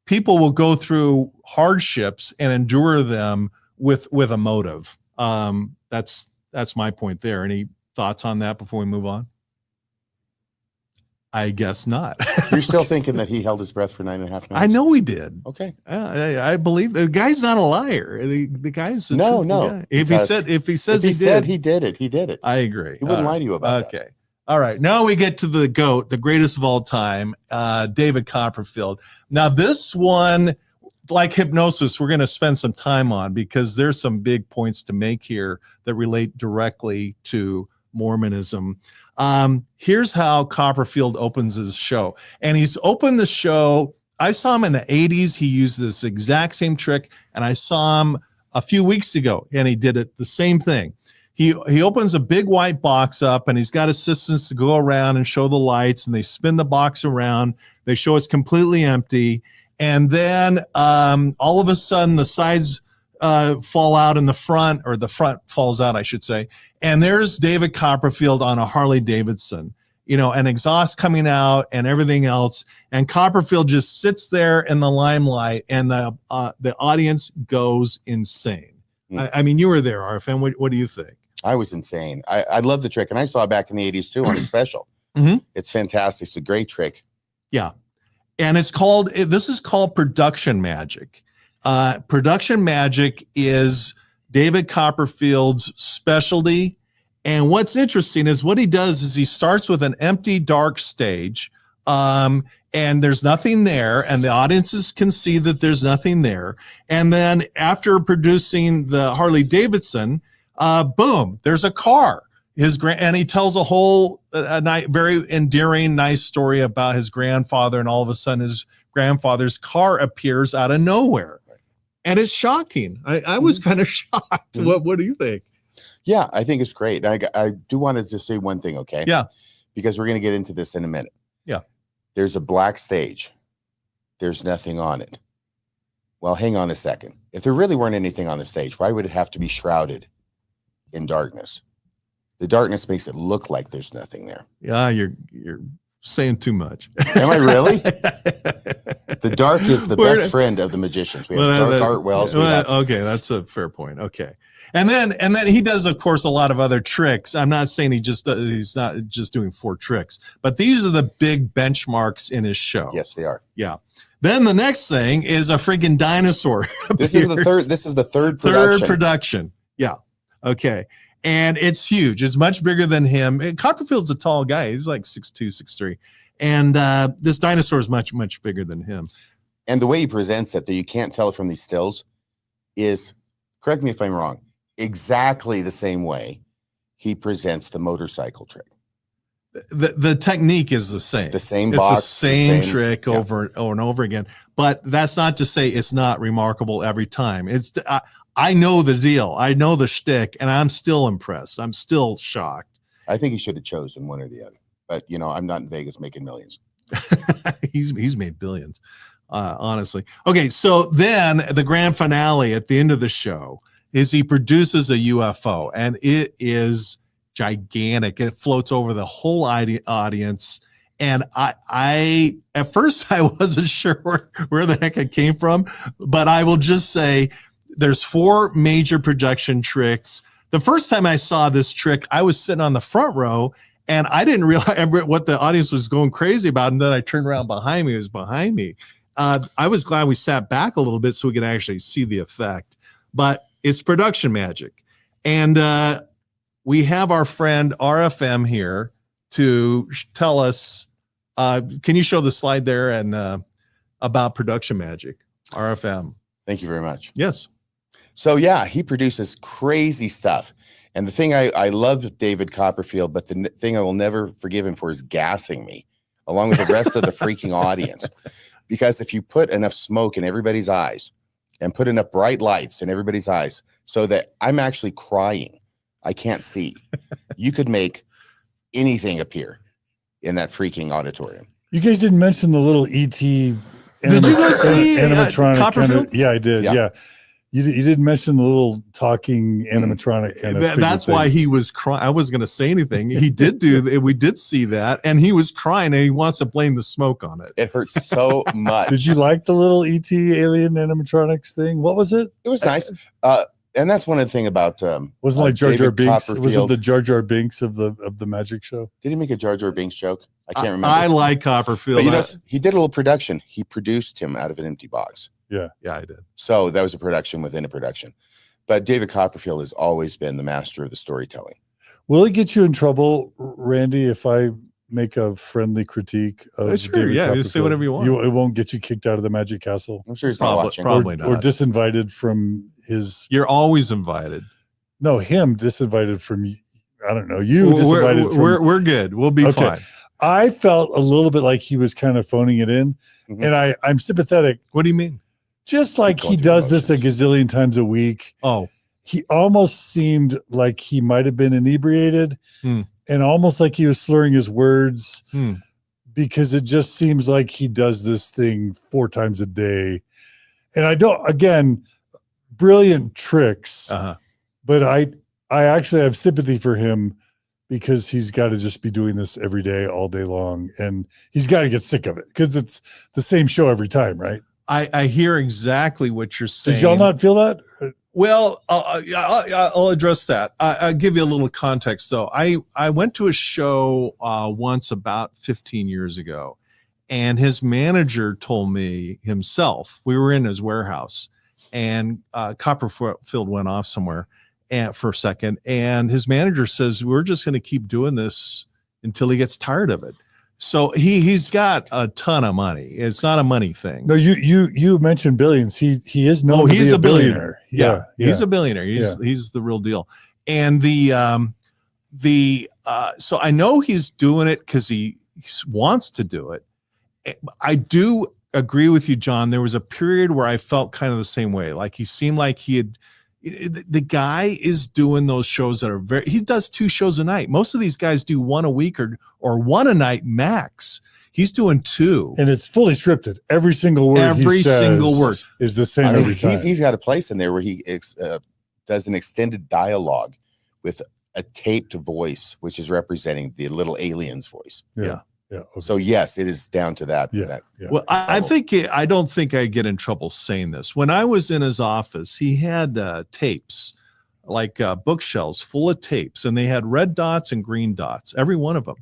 people will go through hardships and endure them with a motive. That's my point there. Any thoughts on that before we move on? I guess not. You're still thinking that he held his breath for 9.5 minutes? I know he did. Okay. I believe the guy's not a liar. The guy's a no. guy. If he says he did it, he did it. I agree. He wouldn't lie to you about that. Okay. All right. Now we get to the GOAT, the greatest of all time, David Copperfield. Now this one, like hypnosis, we're going to spend some time on, because there's some big points to make here that relate directly to Mormonism. Here's how Copperfield opens his show. And he's opened the show. I saw him in the 80s. He used this exact same trick. And I saw him a few weeks ago, and he did it the same thing. He opens a big white box up, and he's got assistants to go around and show the lights, and they spin the box around. They show it's completely empty. And then all of a sudden the sides fall out in the front, or the front falls out, I should say. And there's David Copperfield on a Harley Davidson, and exhaust coming out and everything else. And Copperfield just sits there in the limelight, and the audience goes insane. I mean, you were there, RFM. What do you think? I was insane. I love the trick, and I saw it back in the 80s too on a special. It's fantastic. It's a great trick. Yeah. And this is called production magic. Production magic is David Copperfield's specialty. And what's interesting is what he does is he starts with an empty, dark stage, and there's nothing there, and the audiences can see that there's nothing there. And then after producing the Harley Davidson, boom, there's a car. And he tells a whole very endearing, nice story about his grandfather, and all of a sudden his grandfather's car appears out of nowhere. And it's shocking. I was kind of shocked. What do you think? Yeah, I think it's great. I do want to just say one thing, okay? Yeah. Because we're going to get into this in a minute. Yeah. There's a black stage. There's nothing on it. Well, hang on a second. If there really weren't anything on the stage, why would it have to be shrouded in darkness? The darkness makes it look like there's nothing there. Yeah, you're saying too much. Am I really? The dark is the best friend of the magicians. We have dark art wells. Okay, that's a fair point. Okay. And then he does, of course, a lot of other tricks. I'm not saying he's not just doing 4 tricks, but these are the big benchmarks in his show. Yes, they are. Yeah. Then the next thing is a freaking dinosaur. This is the third production. Third production. Yeah. Okay. And it's huge. It's much bigger than him. And Copperfield's a tall guy. He's like 6'2", 6'3". And this dinosaur is much, much bigger than him. And the way he presents it, that you can't tell from these stills, is, correct me if I'm wrong, exactly the same way he presents the motorcycle trick. The technique is the same. The same it's box. The same trick over and over again. But that's not to say it's not remarkable every time. I know the deal. I know the shtick, and I'm still impressed. I'm still shocked. I think he should have chosen one or the other. But, I'm not in Vegas making millions. He's made billions, honestly. Okay, so then the grand finale at the end of the show is he produces a UFO, and it is gigantic. It floats over the whole audience. And I at first I wasn't sure where the heck it came from, but I will just say there's 4 major projection tricks. The first time I saw this trick, I was sitting on the front row, and I didn't realize what the audience was going crazy about. And then I turned around behind me. It was behind me. I was glad we sat back a little bit so we could actually see the effect. But it's production magic. And we have our friend RFM here to tell us, can you show the slide there and about production magic, RFM? Thank you very much. Yes. So yeah, he produces crazy stuff. And the thing I love David Copperfield, but the thing I will never forgive him for is gassing me, along with the rest of the freaking audience. Because if you put enough smoke in everybody's eyes and put enough bright lights in everybody's eyes so that I'm actually crying, I can't see, you could make anything appear in that freaking auditorium. You guys didn't mention the little ET. Did you guys see animatronic? Copperfield? Yeah, I did. Yeah. You didn't mention the little talking animatronic kind of that's why he was crying. I wasn't going to say anything. He did we did see that, and he was crying, and he wants to blame the smoke on it. It hurts so much. Did you like the little ET alien animatronics thing? What was it? It was nice. And that's one of the things about wasn't like Jar Jar David Binks. Copperfield. Wasn't the Jar Jar Binks of the magic show? Did he make a Jar Jar Binks joke? I can't remember. I like Copperfield. But he did a little production. He produced him out of an empty box. Yeah, I did. So that was a production within a production. But David Copperfield has always been the master of the storytelling. Will it get you in trouble, Randy, if I make a friendly critique of sure, David yeah, Copperfield? you say whatever you want. It won't get you kicked out of the Magic Castle? I'm sure he's not watching. Probably not. Or disinvited from his... You're always invited. No, him disinvited from I don't know. You just invited from, we're good. We'll be fine. I felt a little bit like he was kind of phoning it in, and I'm sympathetic. What do you mean? Just like he does this a gazillion times a week. Oh, he almost seemed like he might have been inebriated, and almost like he was slurring his words, because it just seems like he does this thing 4 times a day. And I don't, again, brilliant tricks, but I actually have sympathy for him, because he's got to just be doing this every day, all day long. And he's got to get sick of it, because it's the same show every time, right? I hear exactly what you're saying. Did y'all not feel that? Well, I'll address that. I'll give you a little context, though. I went to a show once about 15 years ago, and his manager told me himself, we were in his warehouse, and Copperfield went off somewhere for a second, and his manager says, we're just going to keep doing this until he gets tired of it. So he's got a ton of money. It's not a money thing. No, you mentioned billions. He is known to be a billionaire. Yeah, he's a billionaire. He's the real deal. And so I know he's doing it because he wants to do it. I do agree with you, John. There was a period where I felt kind of the same way. Like he seemed like the guy is doing those shows that are he does 2 shows a night. Most of these guys do 1 a week or 1 a night max. He's doing 2. And it's fully scripted. Every single word is the same every time. He's got a place in there where he does an extended dialogue with a taped voice, which is representing the little alien's voice. Yeah. Okay. So yes, it is down to that. Well, I don't think I get in trouble saying this. When I was in his office, he had tapes, like bookshelves full of tapes, and they had red dots and green dots, every one of them.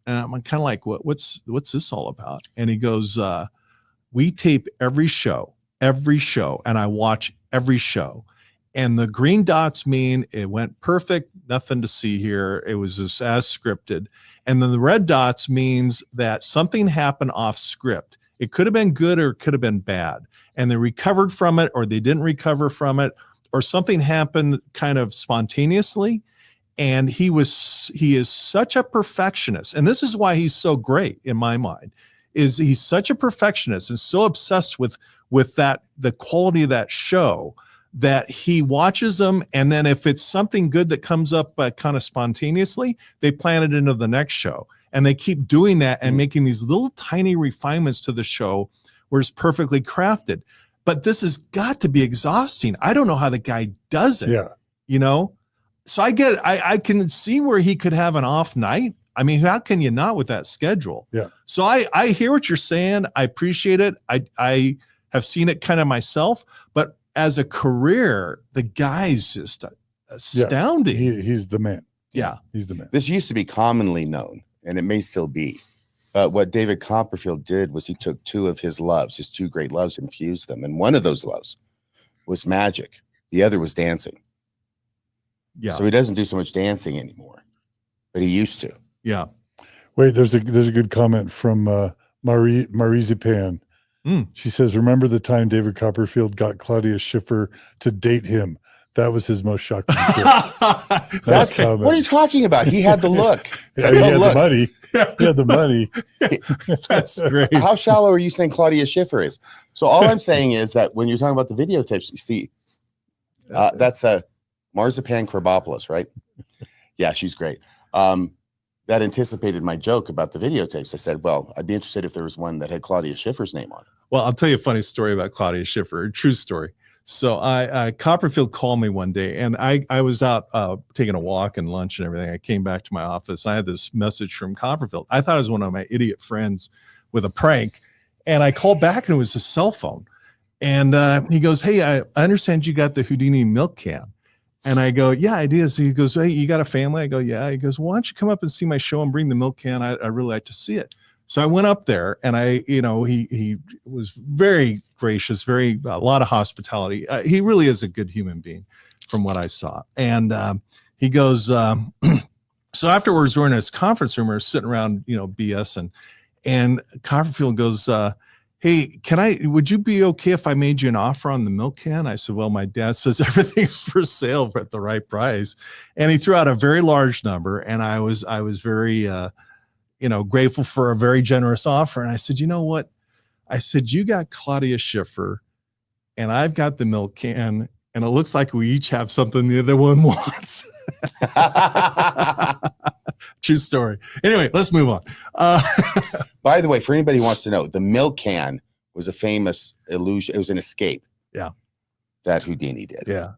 And I'm kind of like, what's this all about? And he goes, we tape every show, and I watch every show. And the green dots mean it went perfect, nothing to see here. It was as scripted. And then the red dots means that something happened off script. It could have been good or it could have been bad. And they recovered from it, or they didn't recover from it, or something happened kind of spontaneously. And he is such a perfectionist. And this is why he's so great in my mind, is he's such a perfectionist and so obsessed with that, the quality of that show, that he watches them, and then if it's something good that comes up kind of spontaneously, they plan it into the next show, and they keep doing that and making these little tiny refinements to the show where it's perfectly crafted. But this has got to be exhausting. I don't know how the guy does it. So I can see where he could have an off night. I mean, how can you not with that schedule? So I hear what you're saying. I appreciate it. I have seen it kind of myself, but as a career, the guy's just astounding. He's the man. He's the man. This used to be commonly known, and it may still be. But what David Copperfield did was he took 2 of his loves, his 2 great loves, and fused them. And one of those loves was magic. The other was dancing. So he doesn't do so much dancing anymore, but he used to. Wait, there's a good comment from Marizipan. She says, remember the time David Copperfield got Claudia Schiffer to date him? That was his most shocking trick. What are you talking about? He had the look. He had the money. He had the money. That's great. How shallow are you saying Claudia Schiffer is? So all I'm saying is that when you're talking about the videotapes, you see, that's a Marzipan Krabopoulos, right? Yeah, she's great. That anticipated my joke about the videotapes. I said, well, I'd be interested if there was one that had Claudia Schiffer's name on it. Well, I'll tell you a funny story about Claudia Schiffer, a true story. So Copperfield called me one day, and I was out taking a walk and lunch and everything. I came back to my office. I had this message from Copperfield. I thought it was one of my idiot friends with a prank. And I called back, and it was a cell phone. And he goes, hey, I understand you got the Houdini milk can. And I go, yeah, I do. So he goes, hey, you got a family? I go, yeah. He goes, why don't you come up and see my show and bring the milk can? I really like to see it. So I went up there, and he was very gracious, a lot of hospitality. He really is a good human being from what I saw. And he goes, so afterwards we're in his conference room, we're sitting around, BS, and Copperfield goes, hey, would you be okay if I made you an offer on the milk can? I said, well, my dad says everything's for sale at the right price. And he threw out a very large number. And I was very, grateful for a very generous offer. And I said, you know what? I said, you got Claudia Schiffer and I've got the milk can. And it looks like we each have something the other one wants. True story. Anyway, let's move on. By the way, for anybody who wants to know, the milk can was a famous illusion. It was an escape. Yeah. That Houdini did. Yeah.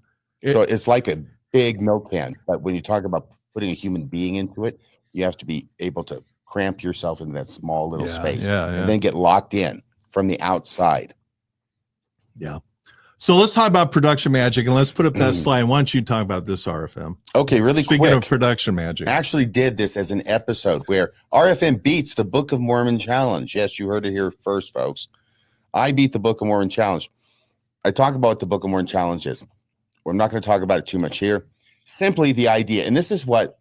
So it's like a big milk can. But when you talk about putting a human being into it, you have to be able to cramp yourself into that small little space and then get locked in from the outside. Yeah. So let's talk about production magic, and let's put up that slide. Why don't you talk about this, RFM? Okay, really quick. Speaking of production magic. I actually did this as an episode where RFM beats the Book of Mormon challenge. Yes, you heard it here first, folks. I beat the Book of Mormon challenge. I talk about what the Book of Mormon challenge is. I'm not going to talk about it too much here. Simply the idea, and this is what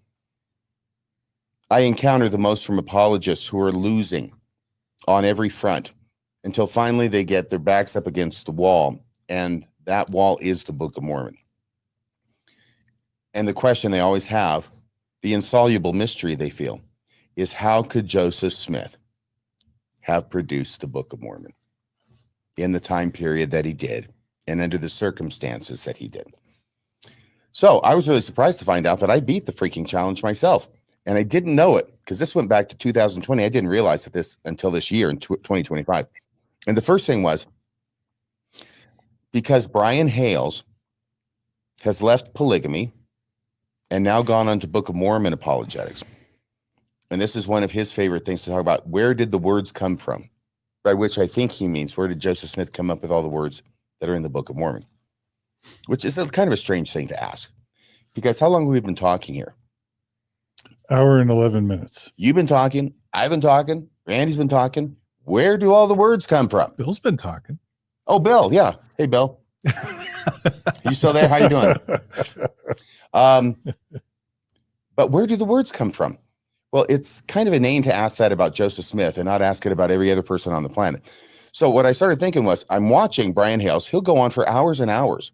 I encounter the most from apologists who are losing on every front until finally they get their backs up against the wall. And that wall is the Book of Mormon. And the question they always have, the insoluble mystery they feel, is how could Joseph Smith have produced the Book of Mormon in the time period that he did and under the circumstances that he did? So I was really surprised to find out that I beat the freaking challenge myself. And I didn't know it because this went back to 2020. I didn't realize that this until this year in 2025. And the first thing was, because Brian Hales has left polygamy and now gone on to Book of Mormon apologetics. And this is one of his favorite things to talk about. Where did the words come from? By which I think he means, where did Joseph Smith come up with all the words that are in the Book of Mormon? Which is kind of a strange thing to ask. Because how long have we been talking here? Hour and 11 minutes. You've been talking. I've been talking. Randy's been talking. Where do all the words come from? Bill's been talking. Oh, Bill. Yeah. Hey, Bill. You still there? How you doing? But where do the words come from? Well, it's kind of inane to ask that about Joseph Smith and not ask it about every other person on the planet. So what I started thinking was, I'm watching Brian Hales. He'll go on for hours and hours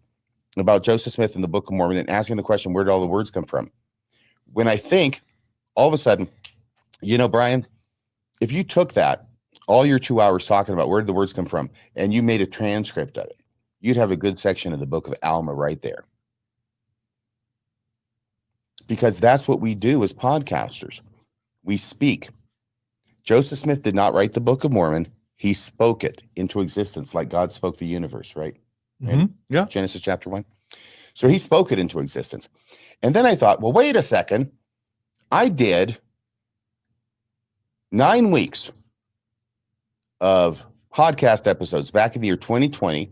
about Joseph Smith and the Book of Mormon and asking the question, where did all the words come from? When I think, all of a sudden, Brian, if you took that, all your 2 hours talking about where did the words come from, and you made a transcript of it, you'd have a good section of the Book of Alma right there. Because that's what we do as podcasters. We speak. Joseph Smith did not write the Book of Mormon. He spoke it into existence like God spoke the universe, right? Mm-hmm. Yeah. Genesis chapter 1. So he spoke it into existence. And then I thought, well, wait a second. I did 9 weeks of podcast episodes back in the year 2020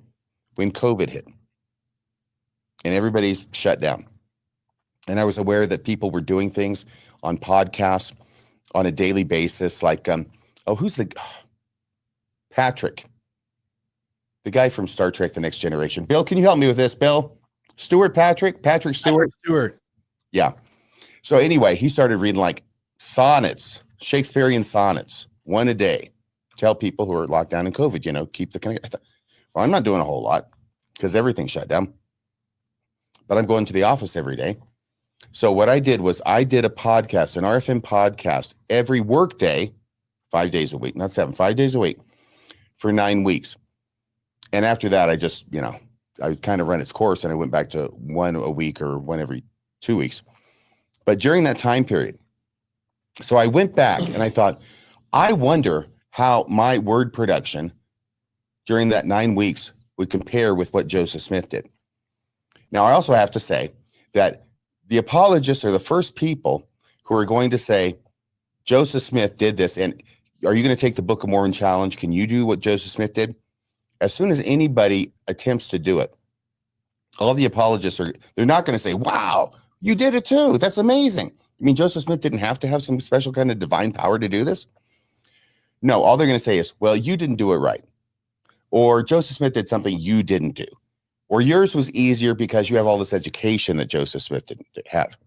when COVID hit and everybody's shut down. And I was aware that people were doing things on podcasts on a daily basis, like, Patrick, the guy from Star Trek, The Next Generation. Bill, can you help me with this, Bill? Patrick Stewart. Yeah. So anyway, he started reading like sonnets, Shakespearean sonnets, one a day. Tell people who are locked down in COVID, keep the connection. Well, I'm not doing a whole lot because everything's shut down, but I'm going to the office every day. So what I did was I did a podcast, an RFM podcast every work day, 5 days a week, not 7, 5 days a week for 9 weeks. And after that, I just, I kind of run its course and I went back to one a week or one every 2 weeks. But during that time period, so I went back and I thought, I wonder how my word production during that 9 weeks would compare with what Joseph Smith did. Now, I also have to say that the apologists are the first people who are going to say, Joseph Smith did this. And are you going to take the Book of Mormon challenge? Can you do what Joseph Smith did? As soon as anybody attempts to do it, all the apologists they're not going to say, wow, you did it too. That's amazing. I mean, Joseph Smith didn't have to have some special kind of divine power to do this. No, all they're going to say is, well, you didn't do it right. Or Joseph Smith did something you didn't do. Or yours was easier because you have all this education that Joseph Smith didn't have.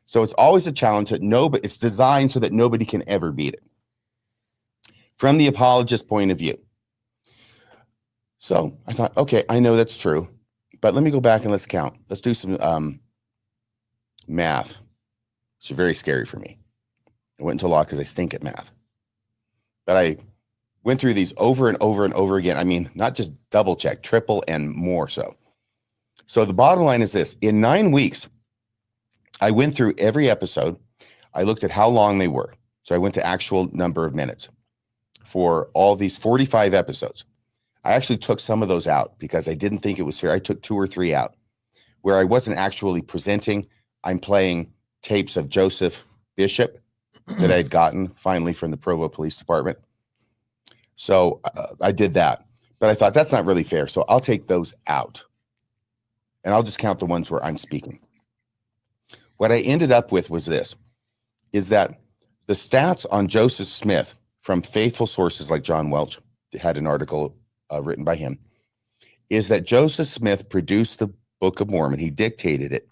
So it's always a challenge that it's designed so that nobody can ever beat it. From the apologist point of view, So I thought, okay, I know that's true, but let me go back and let's count. Let's do some math. It's very scary for me. I went into law because I stink at math. But I went through these over and over and over again. I mean, not just double check, triple and more so. So the bottom line is this. In 9 weeks, I went through every episode. I looked at how long they were. So I went to actual number of minutes for all these 45 episodes. I actually took some of those out because I didn't think it was fair. I took 2 or 3 out where I wasn't actually presenting. I'm playing tapes of Joseph Bishop that I had gotten finally from the Provo Police Department. So I did that, but I thought that's not really fair. So I'll take those out and I'll just count the ones where I'm speaking. What I ended up with was this, is that the stats on Joseph Smith from faithful sources like John Welch had an article written by him, is that Joseph Smith produced the Book of Mormon. He dictated it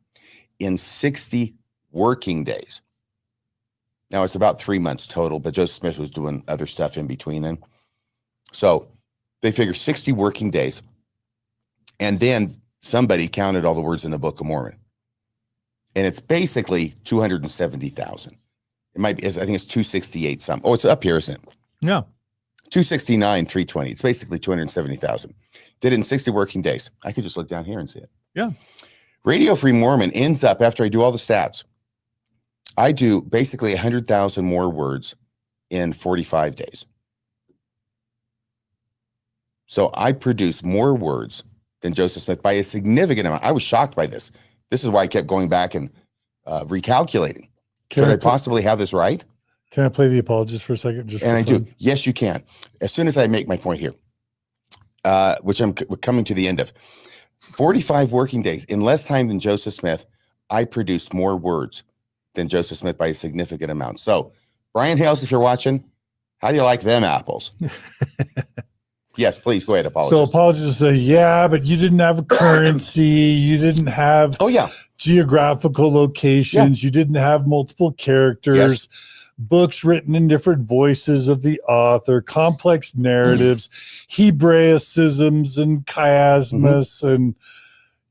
in 60 working days. Now it's about 3 months total, but Joseph Smith was doing other stuff in between then. So they figure 60 working days. And then somebody counted all the words in the Book of Mormon. And it's basically 270,000. It might be, I think it's 268 something. Oh, it's up here, isn't it? Yeah. 269, 320. It's basically 270,000. Did it in 60 working days. I could just look down here and see it. Yeah. Radio Free Mormon ends up, after I do all the stats, I do basically 100,000 more words in 45 days. So I produce more words than Joseph Smith by a significant amount. I was shocked by this. This is why I kept going back and recalculating. Could I possibly have this right? Can I play the apologist for a second? And I do. Yes, you can. As soon as I make my point here, which I'm coming to the end of. 45 working days. In less time than Joseph Smith, I produced more words than Joseph Smith by a significant amount. So, Brian Hales, if you're watching, how do you like them apples? Yes, please go ahead. Apologize. So apologists say, yeah, but you didn't have a currency. You didn't have geographical locations. You didn't have multiple characters, books written in different voices of the author, complex narratives, Hebraicisms and chiasmus and,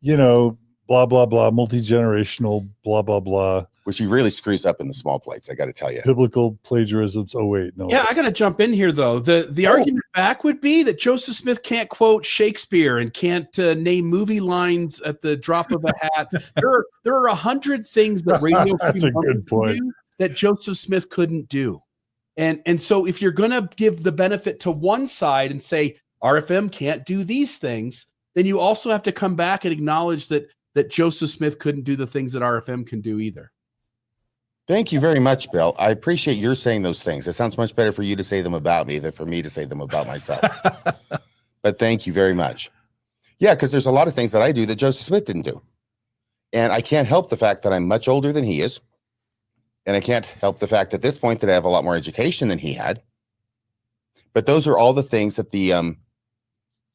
you know, blah, blah, blah, multi-generational, blah, blah, blah. Which he really screws up in the small plates, I got to tell you. Biblical plagiarisms. Oh, wait, no. Yeah, I got to jump in here, though. The argument back would be that Joseph Smith can't quote Shakespeare and can't name movie lines at the drop of a hat. There are 100 things that radio That's a good point. that Joseph Smith couldn't do. And so if you're going to give the benefit to one side and say RFM can't do these things, then you also have to come back and acknowledge that Joseph Smith couldn't do the things that RFM can do either. Thank you very much, Bill. I appreciate your saying those things. It sounds much better for you to say them about me than for me to say them about myself. But thank you very much. Yeah, because there's a lot of things that I do that Joseph Smith didn't do. And I can't help the fact that I'm much older than he is. And I can't help the fact at this point that I have a lot more education than he had. But those are all the things that the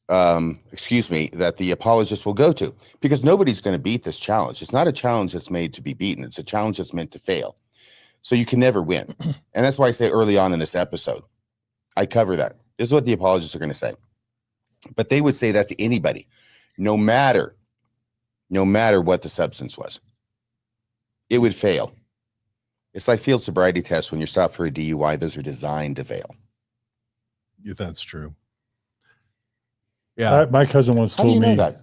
that the apologist will go to, because nobody's going to beat this challenge. It's not a challenge that's made to be beaten. It's a challenge that's meant to fail. So you can never win. And that's why I say early on in this episode, I cover that. This is what the apologists are going to say. But they would say that to anybody, no matter what the substance was. It would fail. It's like field sobriety tests when you're stopped for a DUI. Those are designed to fail. Yeah, that's true. Yeah, my cousin once told me that.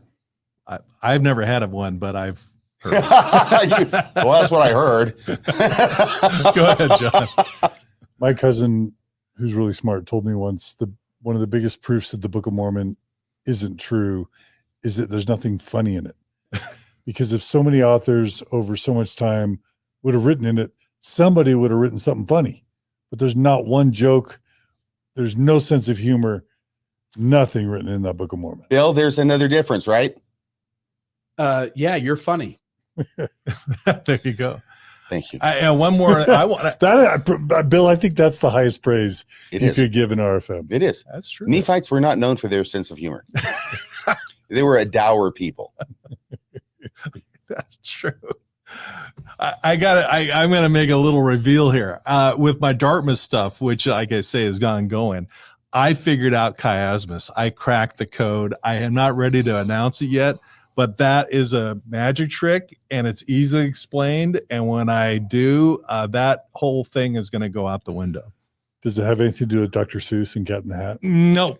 I've never had one, but I've heard. Well, that's what I heard. Go ahead, John. My cousin, who's really smart, told me once one of the biggest proofs that the Book of Mormon isn't true is that there's nothing funny in it. Because if so many authors over so much time would have written in it, somebody would have written something funny. But there's not one joke. There's no sense of humor. Nothing written in that Book of Mormon. Bill, there's another difference, right? Yeah, you're funny. There you go. Thank you. And one more. I want Bill, I think that's the highest praise you could give an RFM. It is. That's true. Nephites were not known for their sense of humor. They were a dour people. That's true. I'm going to make a little reveal here with my Dartmouth stuff, which like I say has gone going. I figured out chiasmus. I cracked the code. I am not ready to announce it yet, but that is a magic trick and it's easily explained. And when I do, that whole thing is going to go out the window. Does it have anything to do with Dr. Seuss and Cat in the Hat? No.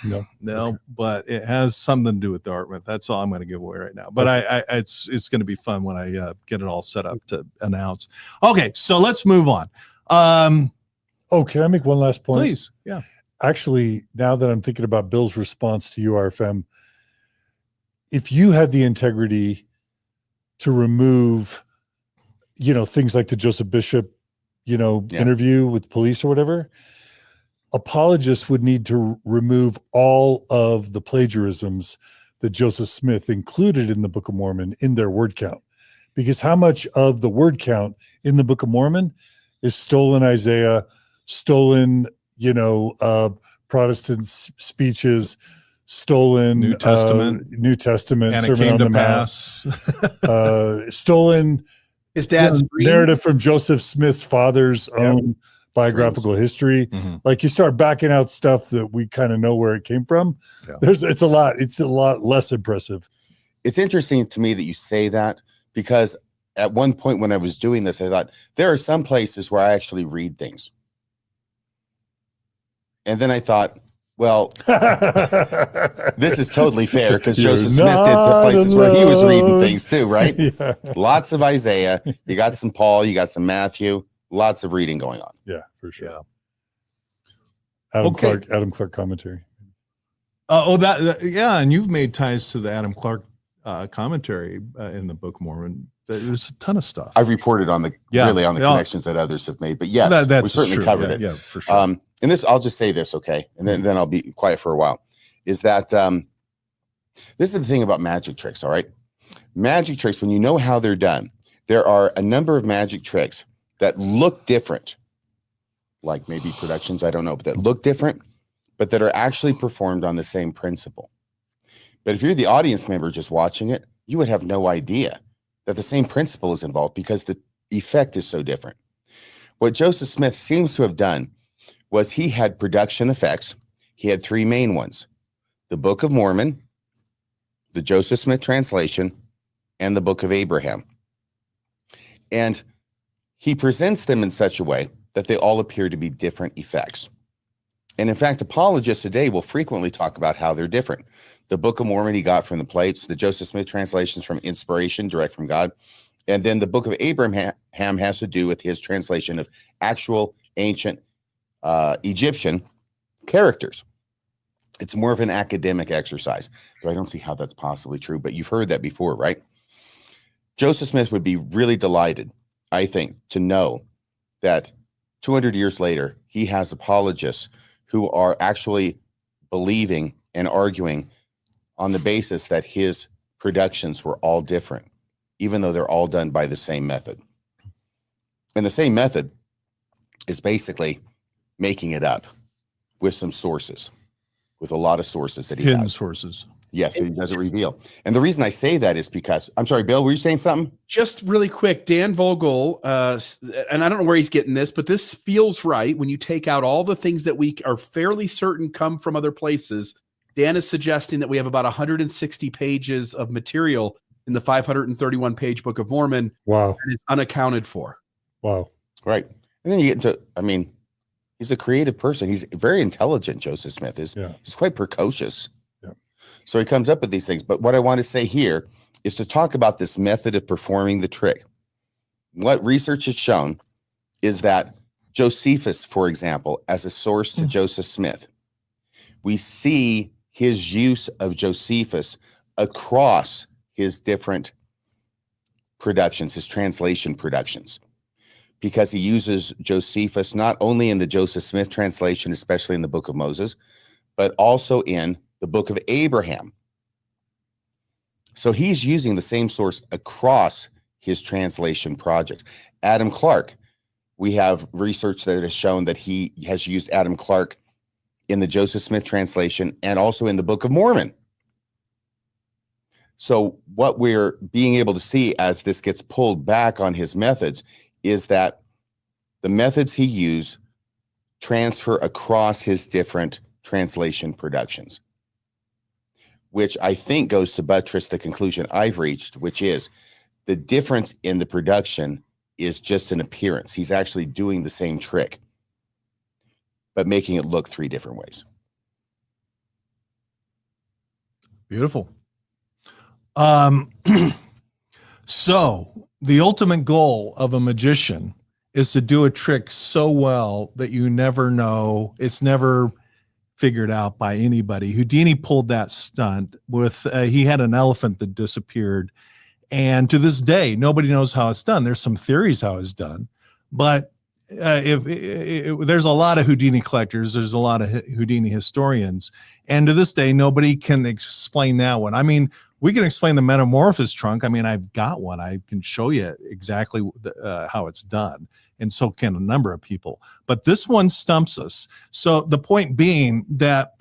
No. Okay. But it has something to do with the art myth. That's all I'm going to give away right now. But it's going to be fun when I get it all set up to announce. Okay, so let's move on. Oh, can I make one last point? Please. Yeah. Actually, now that I'm thinking about Bill's response to URFM, if you had the integrity to remove, things like the Joseph Bishop, interview with police or whatever, apologists would need to remove all of the plagiarisms that Joseph Smith included in the Book of Mormon in their word count. Because how much of the word count in the Book of Mormon is stolen Isaiah, stolen, Protestant speeches, stolen New Testament, and Sermon on the Mount, stolen his dad's narrative from Joseph Smith's father's own biographical history. Mm-hmm. Like you start backing out stuff that we kind of know where it came from. Yeah. It's a lot less impressive. It's interesting to me that you say that, because at one point when I was doing this, I thought there are some places where I actually read things. And then I thought, well, this is totally fair because Joseph Smith did the places where he was reading things too, right? Yeah. Lots of Isaiah. You got some Paul, you got some Matthew, lots of reading going on. Yeah, for sure. Yeah. Adam Clark commentary. And you've made ties to the Adam Clark commentary in the Book of Mormon. There's a ton of stuff. I've reported on the connections that others have made, but yes, we certainly covered it. Yeah, for sure. And this, I'll just say this, okay, and then I'll be quiet for a while. Is that this is the thing about magic tricks? All right, magic tricks, when you know how they're done, there are a number of magic tricks that look different, like maybe productions, I don't know, but that look different, but that are actually performed on the same principle. But if you're the audience member just watching it, you would have no idea that the same principle is involved because the effect is so different. What Joseph Smith seems to have done was he had production effects. He had three main ones: the Book of Mormon, the Joseph Smith translation, and the Book of Abraham. And he presents them in such a way that they all appear to be different effects. And in fact, apologists today will frequently talk about how they're different. The Book of Mormon he got from the plates, the Joseph Smith translations from inspiration, direct from God. And then the Book of Abraham has to do with his translation of actual ancient Egyptian characters. It's more of an academic exercise. So I don't see how that's possibly true, but you've heard that before, right? Joseph Smith would be really delighted, I think, to know that 200 years later, he has apologists who are actually believing and arguing on the basis that his productions were all different, even though they're all done by the same method. And the same method is basically making it up with some sources, with a lot of sources that he hidden has. sources. Yes, he doesn't reveal. And the reason I say that is because, I'm sorry, Bill, were you saying something? Just really quick, Dan Vogel, and I don't know where he's getting this, but this feels right. When you take out all the things that we are fairly certain come from other places, Dan is suggesting that we have about 160 pages of material in the 531-page Book of Mormon. Wow. That is unaccounted for. Wow. Right. And then you get into, he's a creative person. He's very intelligent, Joseph Smith is. Yeah. He's quite precocious. Yeah. So he comes up with these things. But what I want to say here is to talk about this method of performing the trick. What research has shown is that Josephus, for example, as a source to Joseph Smith, we see his use of Josephus across his different productions, his translation productions, because he uses Josephus not only in the Joseph Smith translation, especially in the Book of Moses, but also in the Book of Abraham. So he's using the same source across his translation projects. Adam Clark, we have research that has shown that he has used Adam Clark in the Joseph Smith translation and also in the Book of Mormon. So what we're being able to see as this gets pulled back on his methods is that the methods he used transfer across his different translation productions, which I think goes to buttress the conclusion I've reached, which is the difference in the production is just an appearance. He's actually doing the same trick, but making it look 3 different ways. Beautiful. So the ultimate goal of a magician is to do a trick so well that you never know, it's never figured out by anybody. Houdini pulled that stunt with, he had an elephant that disappeared. And to this day, nobody knows how it's done. There's some theories how it's done, but there's a lot of Houdini collectors. There's a lot of Houdini historians. And to this day, nobody can explain that one. I mean, we can explain the metamorphosis trunk. I mean, I've got one. I can show you exactly how it's done. And so can a number of people. But this one stumps us. So the point being that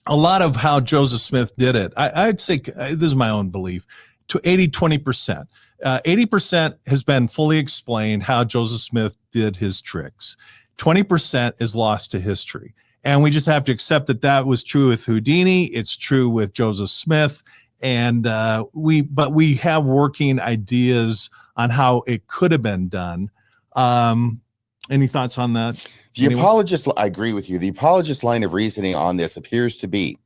a lot of how Joseph Smith did it, I'd say, this is my own belief, to 20%. 80% has been fully explained how Joseph Smith did his tricks. 20% is lost to history. And we just have to accept that that was true with Houdini. It's true with Joseph Smith. And we have working ideas on how it could have been done. Any thoughts on that? The apologist, I agree with you. The apologist line of reasoning on this appears to be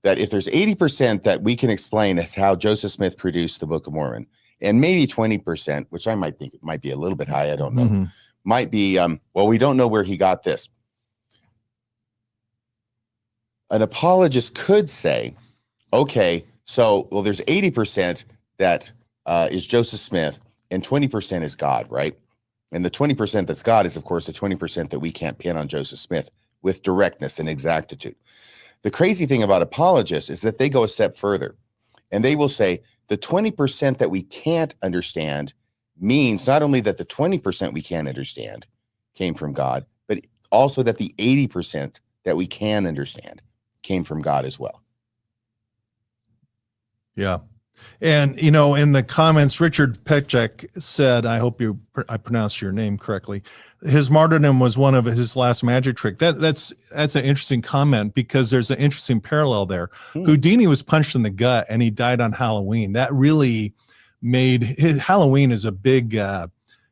that if there's 80% that we can explain as how Joseph Smith produced the Book of Mormon, and maybe 20%, which I might think it might be a little bit high, I don't know, might be, well, we don't know where he got this. An apologist could say, okay, so, well, there's 80% that is Joseph Smith and 20% is God, right? And the 20% that's God is, of course, the 20% that we can't pin on Joseph Smith with directness and exactitude. The crazy thing about apologists is that they go a step further and they will say the 20% that we can't understand means not only that the 20% we can't understand came from God, but also that the 80% that we can understand came from God as well. Yeah. And, you know, in the comments, Richard Pechek said, I hope I pronounced your name correctly, his martyrdom was one of his last magic trick. That's an interesting comment because there's an interesting parallel there. Houdini was punched in the gut and he died on Halloween. That really made Halloween is a big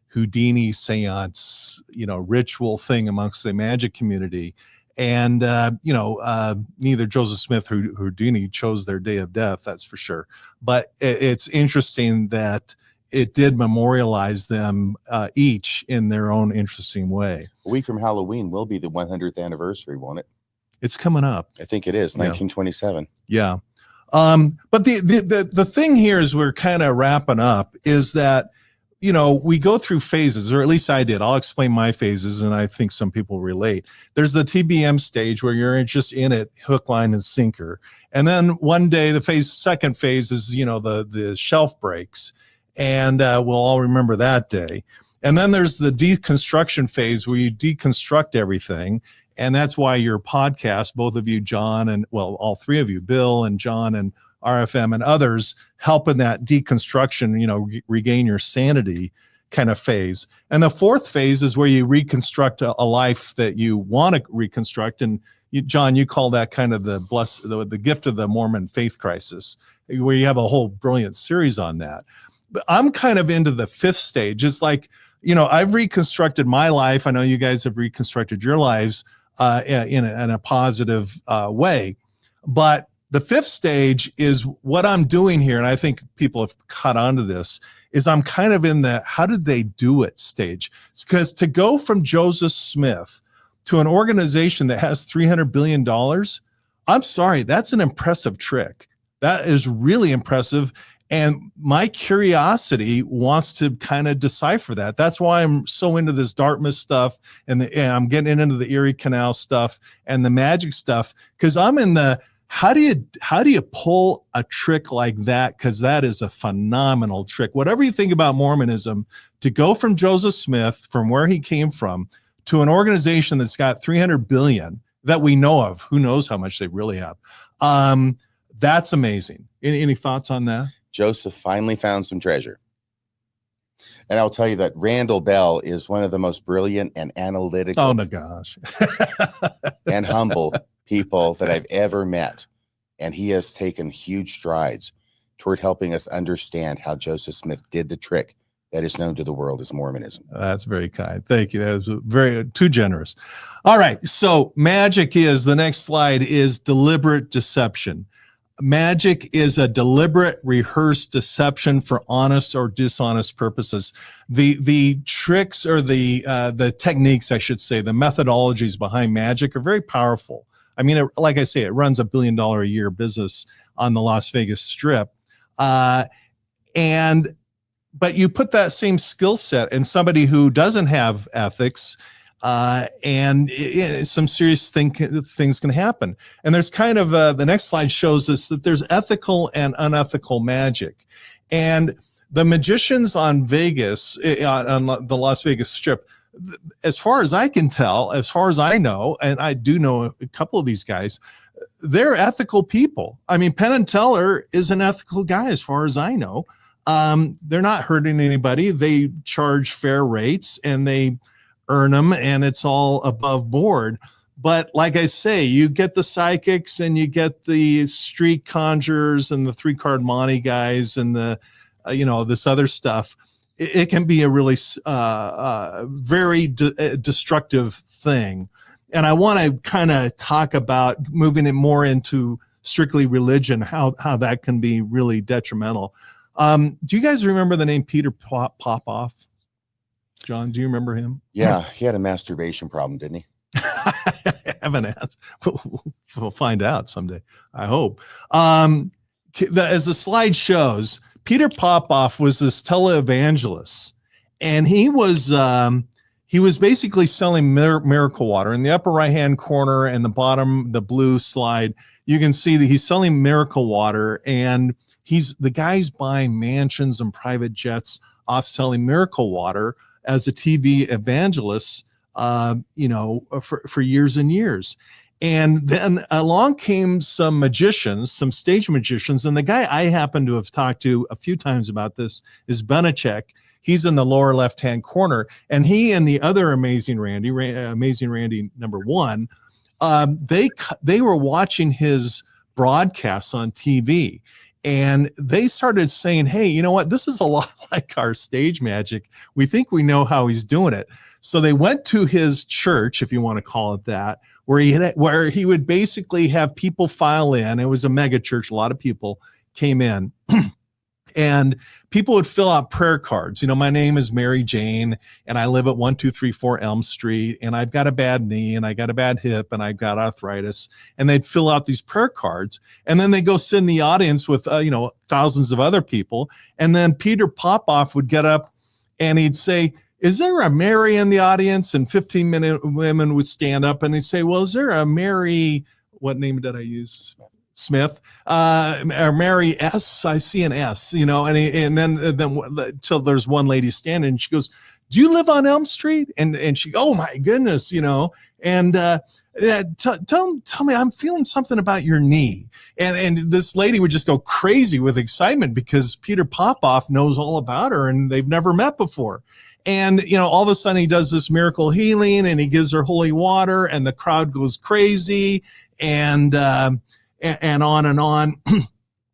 Houdini seance, you know, ritual thing amongst the magic community. And, neither Joseph Smith or Houdini chose their day of death, that's for sure. But it's interesting that it did memorialize them each in their own interesting way. A week from Halloween will be the 100th anniversary, won't it? It's coming up. I think it is, 1927. Yeah. But the thing here is we're kind of wrapping up is that, you know, we go through phases, or at least I did. I'll explain my phases, and I think some people relate. There's the TBM stage where you're just in it, hook, line, and sinker. And then one day, the second phase is, you know, the shelf breaks, and we'll all remember that day. And then there's the deconstruction phase where you deconstruct everything, and that's why your podcast, both of you, John, and well, all three of you, Bill and John and RFM and others, help in that deconstruction, you know, regain your sanity kind of phase. And the fourth phase is where you reconstruct a life that you want to reconstruct. And you, John, you call that kind of the gift of the Mormon faith crisis, where you have a whole brilliant series on that. But I'm kind of into the fifth stage. It's like, you know, I've reconstructed my life. I know you guys have reconstructed your lives in a positive way. But the fifth stage is what I'm doing here, and I think people have caught on to this, is I'm kind of in the how did they do it stage. It's because to go from Joseph Smith to an organization that has $300 billion, I'm sorry, that's an impressive trick. That is really impressive. And my curiosity wants to kind of decipher that. That's why I'm so into this Dartmouth stuff, and I'm getting into the Erie Canal stuff and the magic stuff, because I'm in the how do you pull a trick like that? Because that is a phenomenal trick. Whatever you think about Mormonism, to go from Joseph Smith, from where he came from, to an organization that's got 300 billion that we know of, who knows how much they really have. That's amazing. Any thoughts on that? Joseph finally found some treasure. And I'll tell you that Randall Bell is one of the most brilliant and analytical Oh, my gosh. and humble people that I've ever met. And he has taken huge strides toward helping us understand how Joseph Smith did the trick that is known to the world as Mormonism. That's very kind. Thank you. That was very too generous. All right. So magic is, the next slide is deliberate deception. Magic is a deliberate, rehearsed deception for honest or dishonest purposes. The tricks, or the techniques, I should say, the methodologies behind magic are very powerful. I mean, like I say, it runs $1 billion a year business on the Las Vegas Strip, but you put that same skill set in somebody who doesn't have ethics, and some serious things can happen. And there's kind of the next slide shows us that there's ethical and unethical magic. And the magicians on Vegas, on the Las Vegas Strip, as far as I can tell, as far as I know, and I do know a couple of these guys, they're ethical people. I mean, Penn and Teller is an ethical guy as far as I know. They're not hurting anybody. They charge fair rates and they earn them, and it's all above board. But like I say, you get the psychics and you get the street conjurers and the 3-card Monty guys and the, this other stuff. It can be a really very destructive thing. And I want to kind of talk about moving it more into strictly religion, how that can be really detrimental. Do you guys remember the name Peter Popoff? John, do you remember him? Yeah, he had a masturbation problem, didn't he? I haven't asked. We'll find out someday, I hope. As the slide shows, Peter Popoff was this televangelist, and he was basically selling miracle water. In the upper right-hand corner and the bottom, the blue slide, you can see that he's selling miracle water, and the guy's buying mansions and private jets off selling miracle water as a TV evangelist, for years and years. And then along came some magicians, some stage magicians. And the guy I happen to have talked to a few times about this is Belichick. He's in the lower left-hand corner. And he and the other Amazing Randy #1, they were watching his broadcasts on TV. And they started saying, hey, you know what? This is a lot like our stage magic. We think we know how he's doing it. So they went to his church, if you want to call it that, where he would basically have people file in. It was a mega church. A lot of people came in. And people would fill out prayer cards. My name is Mary Jane, and I live at 1234 Elm Street, and I've got a bad knee, and I got a bad hip, and I've got arthritis. And they'd fill out these prayer cards, and then they go sit in the audience with, thousands of other people. And then Peter Popoff would get up, and he'd say, is there a Mary in the audience? And 15-minute women would stand up, and they'd say, well, is there a Mary? What name did I use? Smith, or Mary S. I see an S, and then till there's one lady standing, and she goes, do you live on Elm Street? And she, oh my goodness, and tell me, I'm feeling something about your knee. And this lady would just go crazy with excitement because Peter Popoff knows all about her and they've never met before. And, all of a sudden he does this miracle healing and he gives her holy water and the crowd goes crazy and on and on.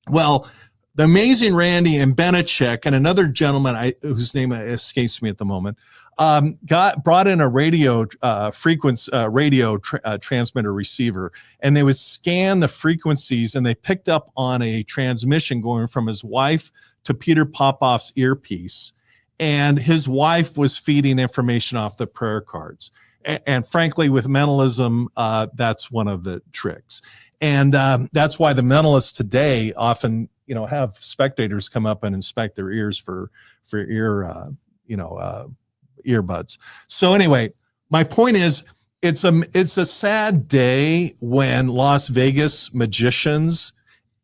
Well, the Amazing Randy and Belichick and another gentleman whose name escapes me at the moment brought in a radio transmitter receiver, and they would scan the frequencies, and they picked up on a transmission going from his wife to Peter Popoff's earpiece, and his wife was feeding information off the prayer cards. And frankly, with mentalism, that's one of the tricks. And that's why the mentalists today often, have spectators come up and inspect their ears for ear, earbuds. So anyway, my point is, it's a sad day when Las Vegas magicians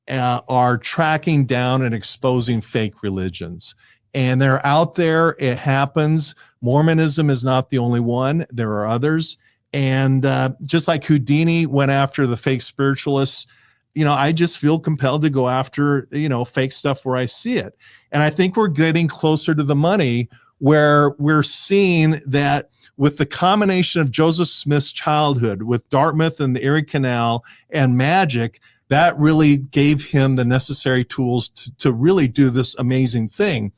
are tracking down and exposing fake religions. And they're out there. It happens. Mormonism is not the only one. There are others. And just like Houdini went after the fake spiritualists, I just feel compelled to go after, fake stuff where I see it. And I think we're getting closer to the money, where we're seeing that with the combination of Joseph Smith's childhood with Dartmouth and the Erie Canal and magic, that really gave him the necessary tools to really do this amazing thing.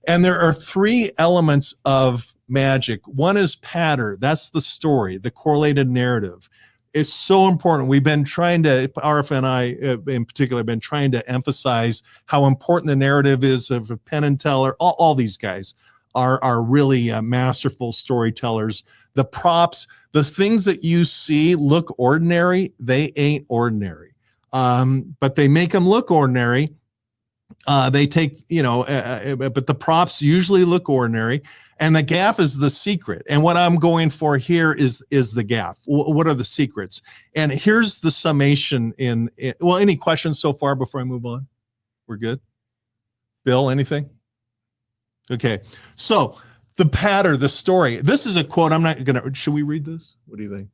And there are three elements of magic. One is patter. That's the story, the correlated narrative. It's so important. We've been trying to, RF and I in particular, have been trying to emphasize how important the narrative is of a Penn and Teller. All these guys are really masterful storytellers. The props, the things that you see look ordinary, they ain't ordinary. But they make them look ordinary. They take, but the props usually look ordinary, and the gaff is the secret. And what I'm going for here is the gaff. What are the secrets? And here's the summation any questions so far before I move on? We're good? Bill, anything? Okay. So the patter, the story, this is a quote. Should we read this? What do you think?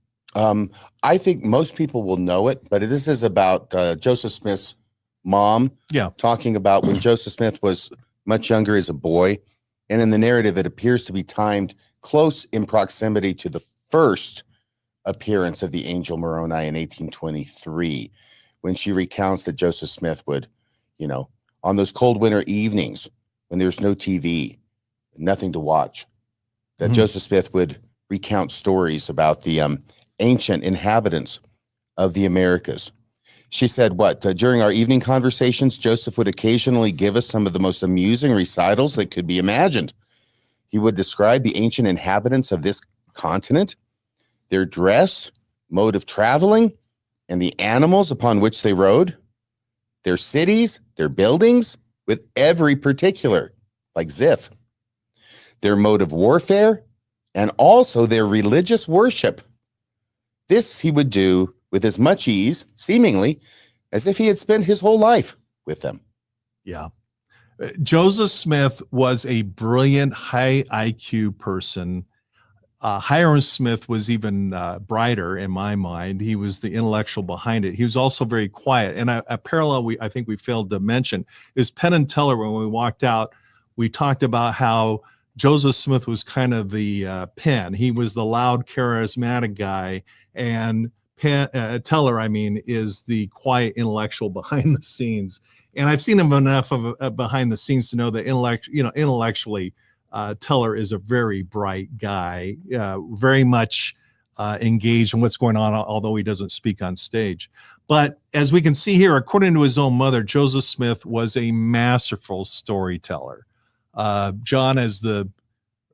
I think most people will know it, but this is about Joseph Smith's mom, talking about when Joseph Smith was much younger as a boy. And in the narrative, it appears to be timed close in proximity to the first appearance of the angel Moroni in 1823, when she recounts that Joseph Smith would, on those cold winter evenings when there's no TV, nothing to watch, that Joseph Smith would recount stories about the ancient inhabitants of the Americas. She said, during our evening conversations, Joseph would occasionally give us some of the most amusing recitals that could be imagined. He would describe the ancient inhabitants of this continent, their dress, mode of traveling, and the animals upon which they rode, their cities, their buildings, with every particular, like Ziff, their mode of warfare, and also their religious worship. This he would do with as much ease, seemingly, as if he had spent his whole life with them. Yeah. Joseph Smith was a brilliant, high IQ person. Hiram Smith was even brighter in my mind. He was the intellectual behind it. He was also very quiet. And a parallel I think we failed to mention is Penn and Teller. When we walked out, we talked about how Joseph Smith was kind of the Penn. He was the loud, charismatic guy, and Teller, is the quiet intellectual behind the scenes. And I've seen him enough of behind the scenes to know that intellectually, Teller is a very bright guy, very much engaged in what's going on, although he doesn't speak on stage. But as we can see here, according to his own mother, Joseph Smith was a masterful storyteller. John, as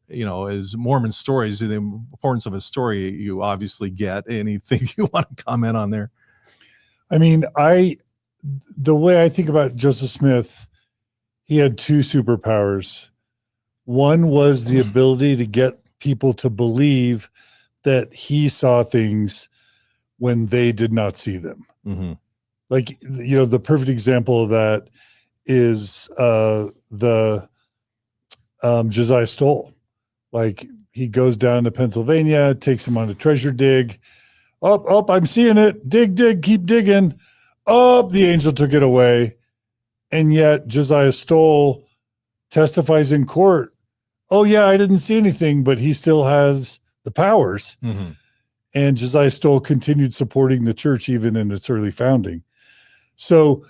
as Mormon stories, the importance of a story, you obviously get. Anything you want to comment on there? The way I think about Joseph Smith, he had two superpowers. One was the ability to get people to believe that he saw things when they did not see them. Mm-hmm. Like, the perfect example of that is the Josiah Stoll. Like, he goes down to Pennsylvania, takes him on a treasure dig. Oh, I'm seeing it. Dig, keep digging. Oh, the angel took it away. And yet Josiah Stoll testifies in court. Oh, yeah, I didn't see anything, but he still has the powers. Mm-hmm. And Josiah Stoll continued supporting the church even in its early founding. So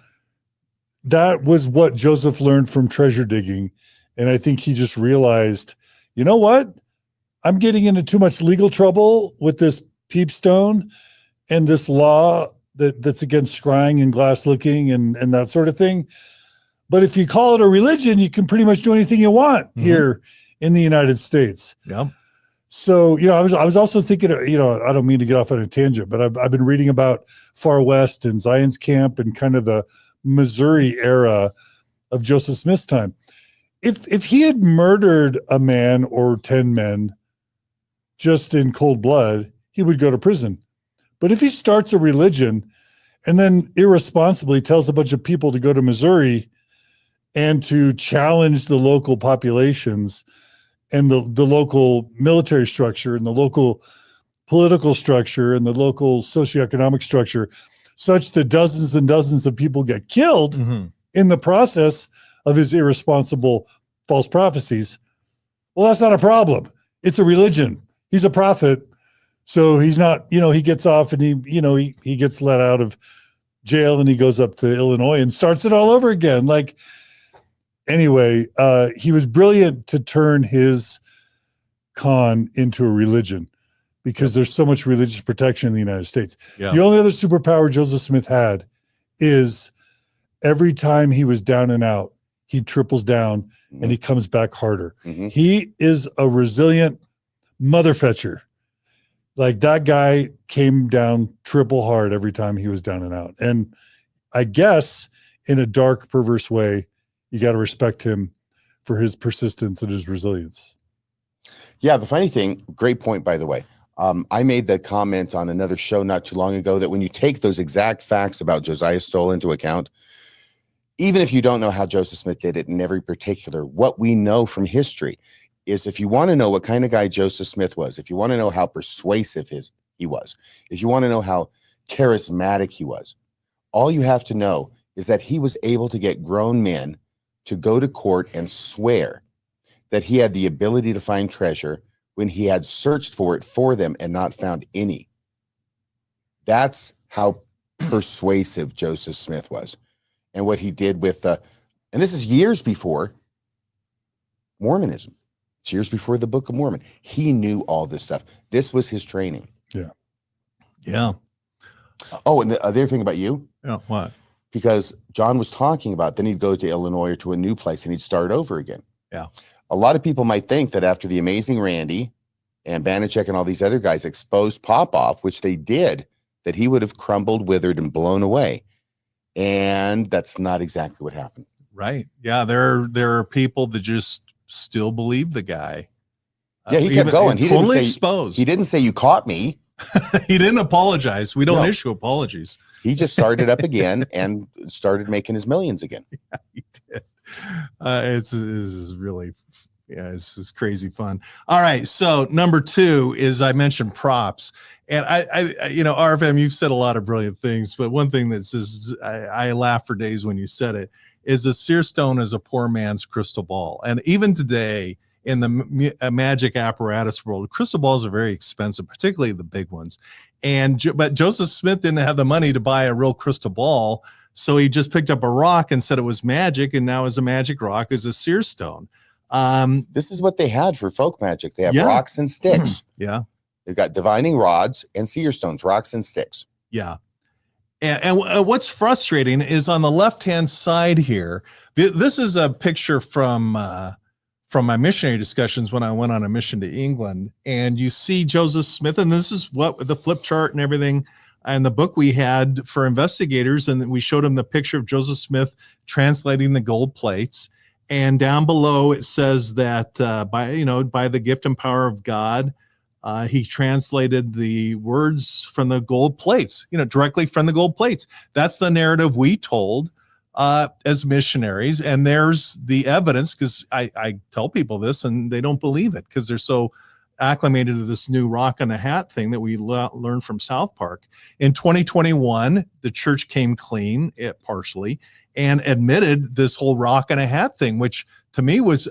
that was what Joseph learned from treasure digging. And I think he just realized, you know what? I'm getting into too much legal trouble with this peepstone and this law that's against scrying and glass looking and that sort of thing. But if you call it a religion, you can pretty much do anything you want here in the United States. Yeah. So, I was also thinking, I don't mean to get off on a tangent, but I've been reading about Far West and Zion's Camp and kind of the Missouri era of Joseph Smith's time. If he had murdered a man or 10 men just in cold blood, he would go to prison. But if he starts a religion and then irresponsibly tells a bunch of people to go to Missouri and to challenge the local populations and the local military structure and the local political structure and the local socioeconomic structure such that dozens and dozens of people get killed Mhm. in the process of his irresponsible false prophecies. Well, that's not a problem. It's a religion. He's a prophet. So he's not, he gets off and he gets let out of jail and he goes up to Illinois and starts it all over again. Like, anyway, he was brilliant to turn his con into a religion because there's so much religious protection in the United States. Yeah. The only other superpower Joseph Smith had is every time he was down and out, he triples down and he comes back harder. Mhm. He is a resilient motherfetcher. Like, that guy came down triple hard every time he was down and out. And I guess in a dark, perverse way, you got to respect him for his persistence and his resilience. Yeah, the funny thing, great point, by the way. I made the comment on another show not too long ago that when you take those exact facts about Josiah Stoll into account, even if you don't know how Joseph Smith did it in every particular, what we know from history is, if you want to know what kind of guy Joseph Smith was, if you want to know how persuasive he was, if you want to know how charismatic he was, all you have to know is that he was able to get grown men to go to court and swear that he had the ability to find treasure when he had searched for it for them and not found any. That's how persuasive Joseph Smith was. And what he did with and this is years before Mormonism. It's years before the Book of Mormon. He knew all this stuff. This was his training. Yeah. Oh, and the other thing about you, Yeah. What? because John was talking about, then he'd go to Illinois or to a new place and he'd start over again. Yeah. A lot of people might think that after the Amazing Randy and Banachek and all these other guys exposed Popoff, which they did, that he would have crumbled, withered, and blown away. And that's not exactly what happened. Right. Yeah. There are people that just still believe the guy. Yeah, he kept going. He totally didn't say, exposed. He didn't say, "You caught me." He didn't apologize. We don't No. issue apologies. He just started up again and started making his millions again. He did. It's really, it's crazy fun. All right. So number 2 is, I mentioned props, and I RFM, you've said a lot of brilliant things, but one thing that says, I laugh for days when you said it, is a seer stone is a poor man's crystal ball. And even today in the magic apparatus world, crystal balls are very expensive, particularly the big ones. But Joseph Smith didn't have the money to buy a real crystal ball. So he just picked up a rock and said it was magic. And now, as a magic rock, is a seer stone. This is what they had for folk magic. They have Yeah. rocks and sticks. Yeah. They've got divining rods and seer stones, rocks and sticks. Yeah. And what's frustrating is on the left-hand side here, this is a picture from my missionary discussions when I went on a mission to England, and you see Joseph Smith, and this is what the flip chart and everything and the book we had for investigators, and we showed them the picture of Joseph Smith translating the gold plates. And down below it says that by the gift and power of God, he translated the words from the gold plates, directly from the gold plates. That's the narrative we told as missionaries. And there's the evidence, because I tell people this and they don't believe it because they're so acclimated to this new rock and a hat thing that we learned from South Park. In 2021, the church came clean, partially, and admitted this whole rock and a hat thing, which to me was,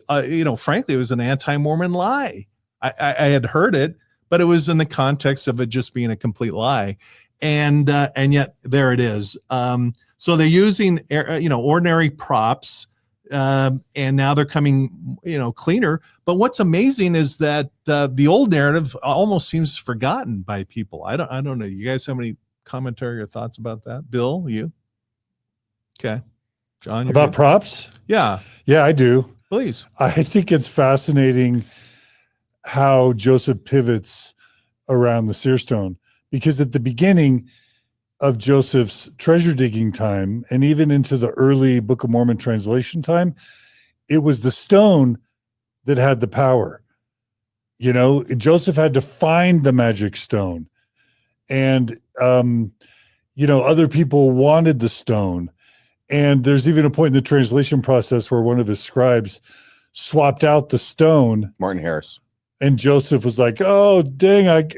frankly, it was an anti-Mormon lie. I had heard it, but it was in the context of it just being a complete lie. And yet there it is. So they're using, ordinary props, and now they're coming, cleaner. But what's amazing is that the old narrative almost seems forgotten by people. I don't know. You guys have any commentary or thoughts about that? Bill, you? Okay. John? About props? Yeah. Yeah, I do. Please. I think it's fascinating how Joseph pivots around the seer stone, because at the beginning of Joseph's treasure digging time, and even into the early Book of Mormon translation time, it was the stone that had the power. Joseph had to find the magic stone, and other people wanted the stone. And there's even a point in the translation process where one of his scribes swapped out the stone. Martin Harris. And Joseph was like, "Oh, dang!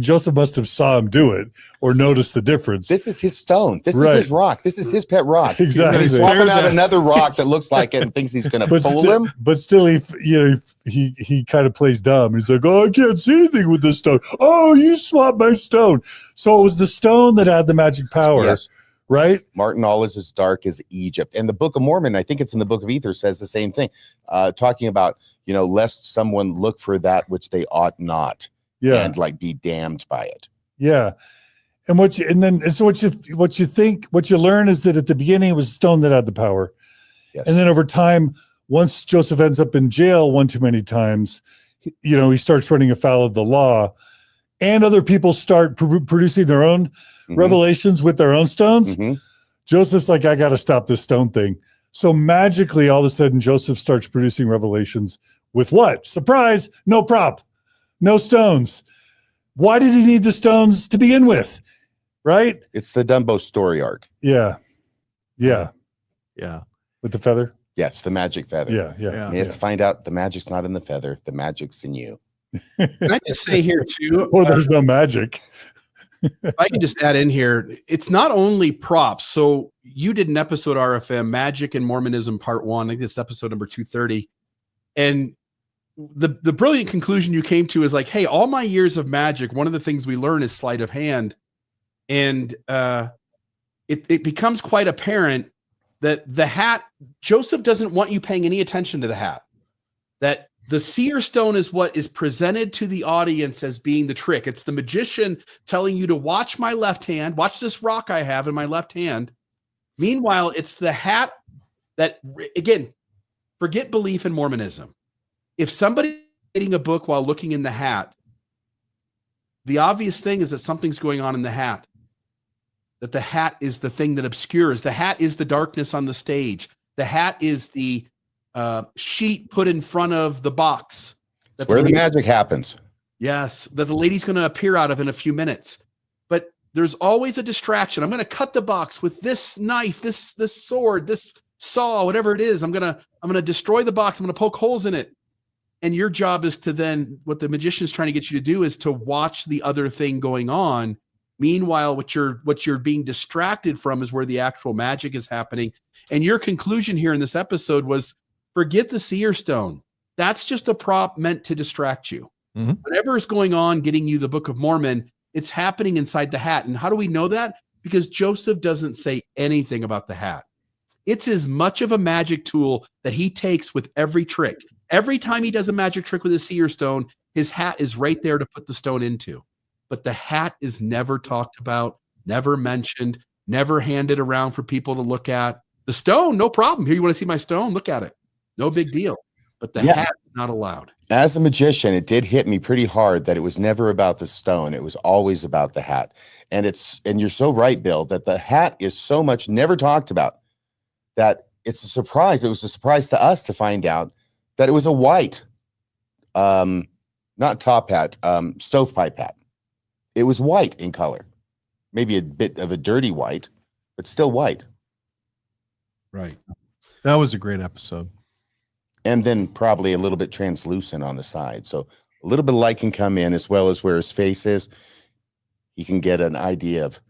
Joseph must have saw him do it or noticed the difference." This is his stone. This Right. is his rock. This is his pet rock. Exactly. And he's Stares swapping out at- another rock that looks like it and thinks he's going to fool him. But still, he kind of plays dumb. He's like, "Oh, I can't see anything with this stone. Oh, you swapped my stone." So it was the stone that had the magic power, Yes. right? Martin, all is as dark as Egypt. And the Book of Mormon, I think it's in the Book of Ether, says the same thing, talking about, lest someone look for that which they ought not, Yeah, and like be damned by it. yeah. And what you learn is that at the beginning it was stone that had the power, Yes. and then over time, once Joseph ends up in jail one too many times, he starts running afoul of the law, and other people start producing their own Mhm. revelations with their own stones. Mhm. Joseph's like, I got to stop this stone thing. So magically, all of a sudden, Joseph starts producing revelations with what? Surprise, no prop, no stones. Why did he need the stones to begin with? Right? It's the Dumbo story arc. Yeah. Yeah. Yeah. With the feather? Yes, the magic feather. Yeah. Yeah. Yeah. And he has to find out the magic's not in the feather, the magic's in you. Can I just say here too? Or there's no magic. If I can just add in here, it's not only props. So you did an episode, RFM, Magic and Mormonism Part 1. I think this is episode number 230. And the brilliant conclusion you came to is like, hey, all my years of magic, one of the things we learn is sleight of hand. And it becomes quite apparent that the hat, Joseph doesn't want you paying any attention to the hat. That the seer stone is what is presented to the audience as being the trick. It's the magician telling you to watch my left hand, watch this rock I have in my left hand. Meanwhile, it's the hat that, again, forget belief in Mormonism. If somebody's reading a book while looking in the hat, the obvious thing is that something's going on in the hat. That the hat is the thing that obscures. The hat is the darkness on the stage. The hat is the sheet put in front of the box. Where the magic happens. Yes, that the lady's going to appear out of in a few minutes. But there's always a distraction. I'm going to cut the box with this knife, this sword, this saw, whatever it is. I'm going to destroy the box. I'm going to poke holes in it. And your job is to then, what the magician is trying to get you to do is to watch the other thing going on. Meanwhile, what you're being distracted from is where the actual magic is happening. And your conclusion here in this episode was, forget the seer stone. That's just a prop meant to distract you. Mhm. Whatever is going on, getting you the Book of Mormon, it's happening inside the hat. And how do we know that? Because Joseph doesn't say anything about the hat. It's as much of a magic tool that he takes with every trick. Every time he does a magic trick with a seer stone, his hat is right there to put the stone into. But the hat is never talked about, never mentioned, never handed around for people to look at. The stone, no problem. Here, you want to see my stone? Look at it. No big deal. But the hat is not allowed. As a magician, it did hit me pretty hard that it was never about the stone. It was always about the hat. And you're so right, Bill, that the hat is so much never talked about that it's a surprise. It was a surprise to us to find out that it was a white, not top hat, stovepipe hat. It was white in color, maybe a bit of a dirty white, but still white. Right. That was a great episode. And then probably a little bit translucent on the side. So a little bit of light can come in, as well as where his face is. You can get an idea of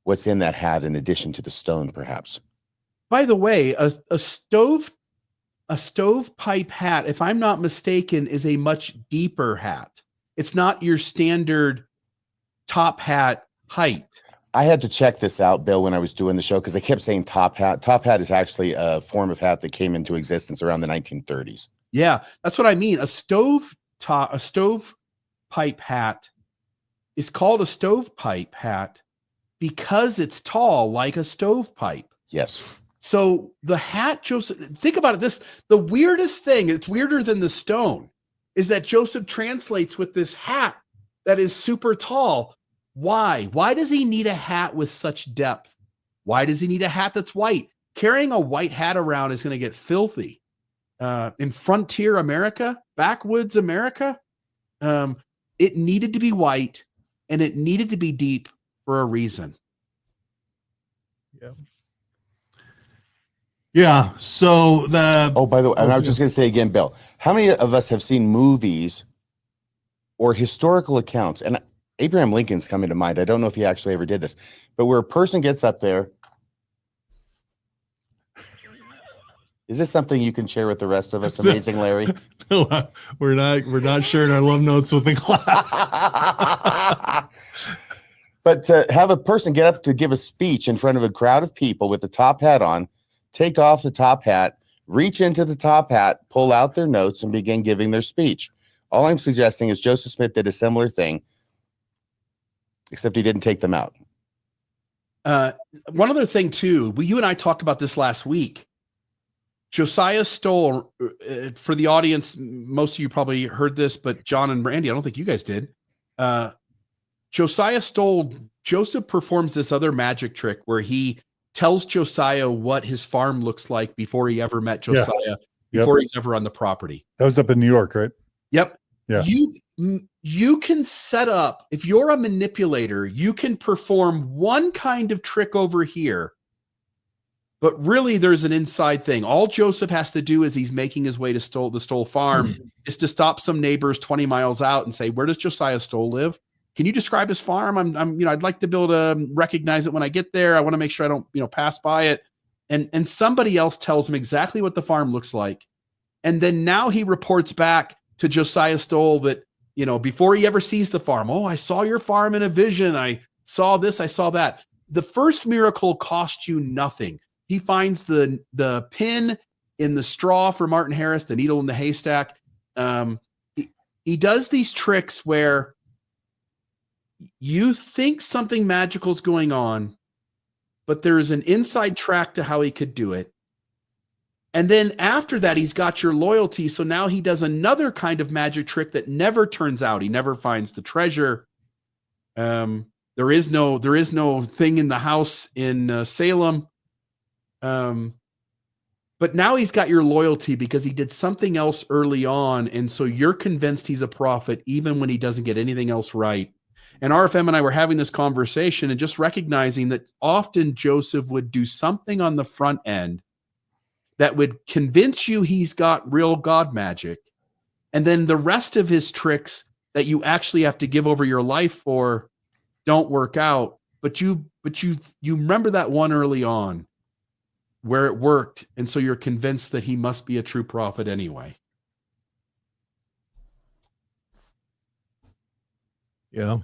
what's in that hat in addition to the stone, perhaps. By the way, a stovepipe hat, if I'm not mistaken, is a much deeper hat. It's not your standard top hat height. I had to check this out, Bill, when I was doing the show, because I kept saying top hat. Top hat is actually a form of hat that came into existence around the 1930s. Yeah, that's what I mean. A stovepipe hat is called a stovepipe hat because it's tall like a stovepipe. Yes. So the hat, Joseph, think about it. The weirdest thing, it's weirder than the stone, is that Joseph translates with this hat that is super tall. Why? Why does he need a hat with such depth? Why does he need a hat that's white? Carrying a white hat around is going to get filthy. In frontier America, backwoods America, it needed to be white and it needed to be deep for a reason. Yeah. So Oh, by the way, and I was just going to say again, Bill, how many of us have seen movies or historical accounts, and Abraham Lincoln's coming to mind. I don't know if he actually ever did this, but where a person gets up there. Is this something you can share with the rest of us? Amazing, Larry. No, we're not sharing our love notes with the class. But to have a person get up to give a speech in front of a crowd of people with the top hat on, take off the top hat, reach into the top hat, pull out their notes, and begin giving their speech. All I'm suggesting is Joseph Smith did a similar thing, except he didn't take them out. One other thing, too, you and I talked about this last week. Josiah Stowell, for the audience, most of you probably heard this, but John and Randy, I don't think you guys did. Josiah Stowell, Joseph performs this other magic trick where he tells Josiah what his farm looks like before he ever met Josiah, before he's ever on the property. That was up in New York, right? Yep. Yeah. You can set up, if you're a manipulator, you can perform one kind of trick over here, but really there's an inside thing. All Joseph has to do as he's making his way to the Stoll farm is to stop some neighbors 20 miles out and say, where does Josiah Stoll live? Can you describe his farm? I'd like to be able to recognize it when I get there. I want to make sure I don't, pass by it. And somebody else tells him exactly what the farm looks like. And then now he reports back to Josiah Stoll that, before he ever sees the farm, I saw your farm in a vision. I saw this, I saw that. The first miracle cost you nothing. He finds the pin in the straw for Martin Harris, the needle in the haystack. He does these tricks where you think something magical is going on, but there is an inside track to how he could do it. And then after that, he's got your loyalty. So now he does another kind of magic trick that never turns out. He never finds the treasure. There is no thing in the house in Salem. But now he's got your loyalty because he did something else early on. And so you're convinced he's a prophet, even when he doesn't get anything else right. And RFM and I were having this conversation and just recognizing that often Joseph would do something on the front end that would convince you he's got real God magic. And then the rest of his tricks that you actually have to give over your life for don't work out. But you remember that one early on where it worked. And so you're convinced that he must be a true prophet anyway. Yeah.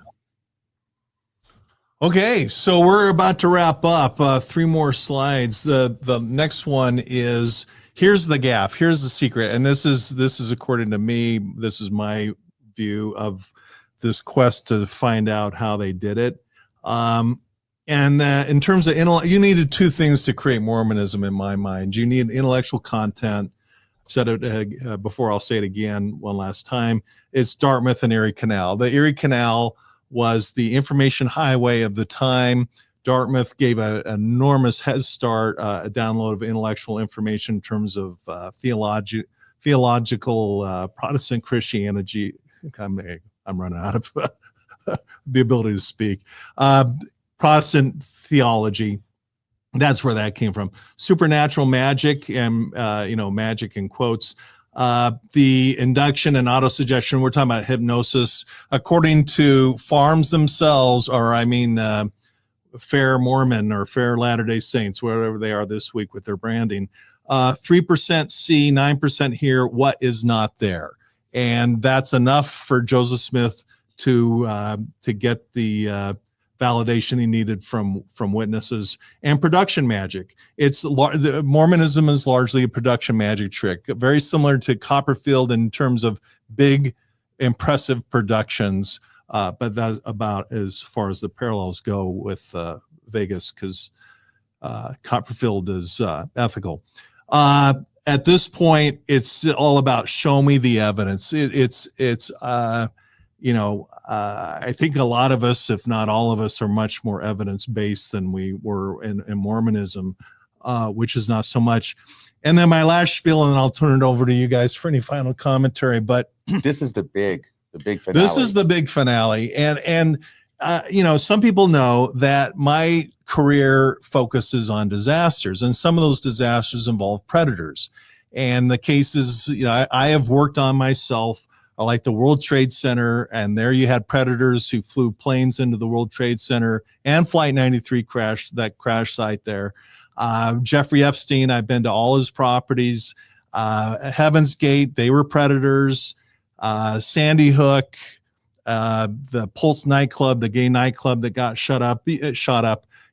Okay, so we're about to wrap up. 3 more slides. The next one is, here's the gaff. Here's the secret. And this is according to me, this is my view of this quest to find out how they did it. And in terms of you needed 2 things to create Mormonism in my mind. You need intellectual content. I've said it before, I'll say it again one last time. It's Dartmouth and Erie Canal. The Erie Canal was the information highway of the time. Dartmouth gave an enormous head start, a download of intellectual information in terms of theological Protestant Christianity. I'm running out of the ability to speak. Protestant theology. That's where that came from. Supernatural magic and, magic in quotes. The induction and autosuggestion, we're talking about hypnosis, according to farms themselves, or Fair Mormon or Fair Latter-day Saints, wherever they are this week with their branding. 3% see, 9% hear what is not there. And that's enough for Joseph Smith to get the validation he needed from witnesses. And production magic. Mormonism is largely a production magic trick, very similar to Copperfield in terms of big, impressive productions. But that's about as far as the parallels go with Vegas, because Copperfield is ethical. At this point, it's all about show me the evidence. I think a lot of us, if not all of us, are much more evidence-based than we were in Mormonism, which is not so much. And then my last spiel, and then I'll turn it over to you guys for any final commentary. But this is the big finale. This is the big finale. And some people know that my career focuses on disasters, and some of those disasters involve predators. And the cases, I have worked on myself like the World Trade Center, and there you had predators who flew planes into the World Trade Center and Flight 93 crash site there. Jeffrey Epstein, I've been to all his properties. Heaven's Gate, they were predators. Sandy Hook, the Pulse nightclub, the gay nightclub that got shot up.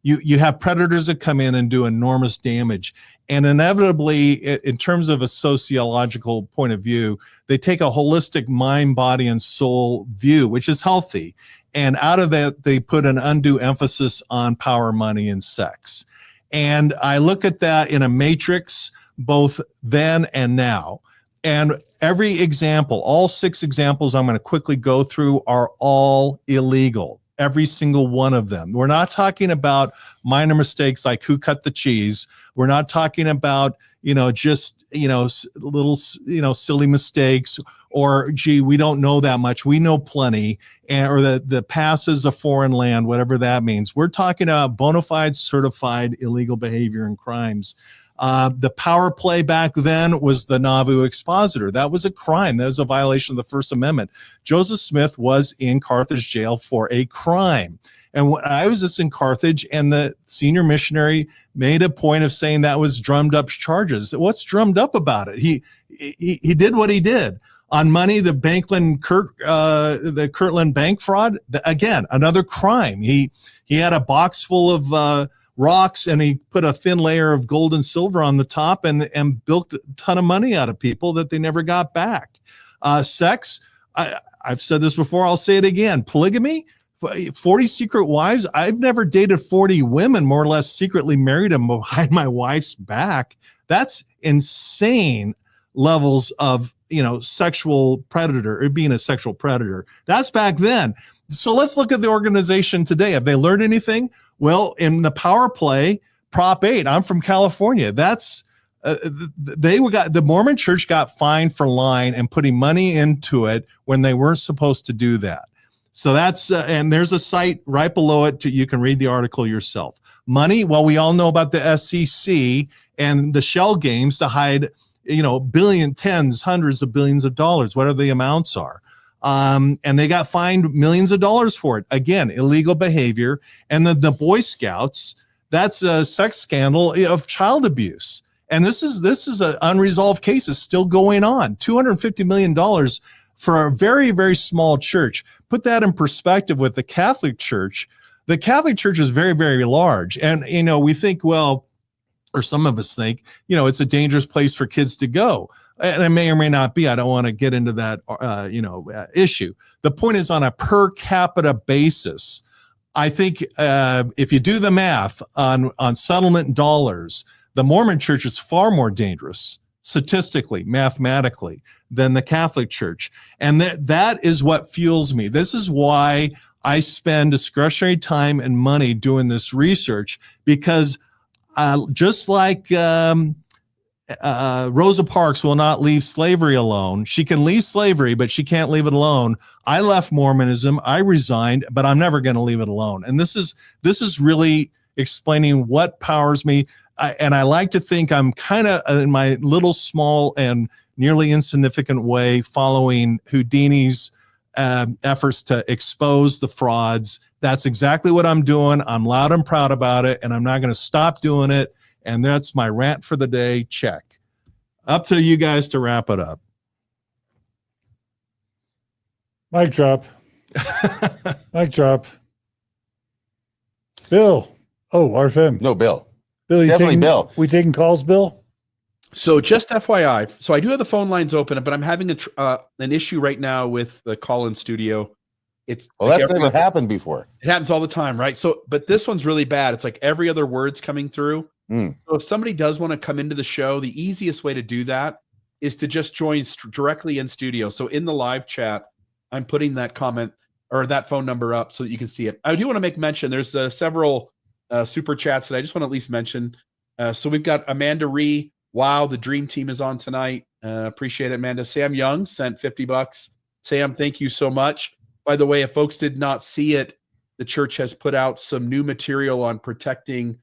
You have predators that come in and do enormous damage. And inevitably, in terms of a sociological point of view, they take a holistic mind, body, and soul view, which is healthy. And out of that, they put an undue emphasis on power, money, and sex. And I look at that in a matrix, both then and now. And every example, all 6 examples I'm going to quickly go through, are all illegal. Every single one of them. We're not talking about minor mistakes like who cut the cheese. We're not talking about, just, little, silly mistakes, or, gee, we don't know that much. We know plenty, or the past is a foreign land, whatever that means. We're talking about bona fide, certified illegal behavior and crimes. The power play back then was the Nauvoo expositor. That was a crime. That was a violation of the First Amendment. Joseph Smith was in Carthage jail for a crime. And when I was just in Carthage, and the senior missionary made a point of saying that was drummed up charges. What's drummed up about it? He did what he did. On money, the Kirtland bank fraud, again, another crime. He had a box full of rocks, and he put a thin layer of gold and silver on the top and built a ton of money out of people that they never got back. Sex, I've said this before, I'll say it again. Polygamy, 40 secret wives. I've never dated 40 women, more or less secretly married them behind my wife's back. That's insane levels of, sexual predator, or being a sexual predator. That's back then. So let's look at the organization today. Have they learned anything? Well, in the power play, Prop 8, I'm from California. That's the Mormon Church got fined for lying and putting money into it when they weren't supposed to do that. So that's and there's a site right below it. You can read the article yourself. Money, well, we all know about the SEC and the shell games to hide, tens, hundreds of billions of dollars, whatever the amounts are. And they got fined millions of dollars for it. Again, illegal behavior. And the Boy Scouts, that's a sex scandal of child abuse. And this is an unresolved case. It's still going on. $250 million for a very, very small church. Put that in perspective with the Catholic Church. The Catholic Church is very, very large. And, we think, well, or some of us think, it's a dangerous place for kids to go. And it may or may not be. I don't want to get into that, issue. The point is, on a per capita basis, I think if you do the math on settlement dollars, the Mormon Church is far more dangerous statistically, mathematically, than the Catholic Church. And that is what fuels me. This is why I spend discretionary time and money doing this research, because just like Rosa Parks will not leave slavery alone. She can leave slavery, but she can't leave it alone. I left Mormonism. I resigned, but I'm never going to leave it alone. And this is really explaining what powers me. And I like to think I'm kind of in my little small and nearly insignificant way following Houdini's efforts to expose the frauds. That's exactly what I'm doing. I'm loud and proud about it, and I'm not going to stop doing it. And that's my rant for the day. Check. Up to you guys to wrap it up. Mic drop. Mic drop. Bill. Oh, RFM. No, Bill. Bill, Definitely Bill. We taking calls, Bill? So just FYI, so I do have the phone lines open, but I'm having an issue right now with the call-in studio. It's that's never happened before. It happens all the time, right? So, but this one's really bad. It's like every other word's coming through. So if somebody does want to come into the show, the easiest way to do that is to just join directly in studio. So in the live chat, I'm putting that comment or that phone number up so that you can see it. I do want to make mention. There's several super chats that I just want to at least mention. So we've got Amanda Ree. Wow, the dream team is on tonight. Appreciate it, Amanda. Sam Young sent $50. Sam, thank you so much. By the way, if folks did not see it, the church has put out some new material on protecting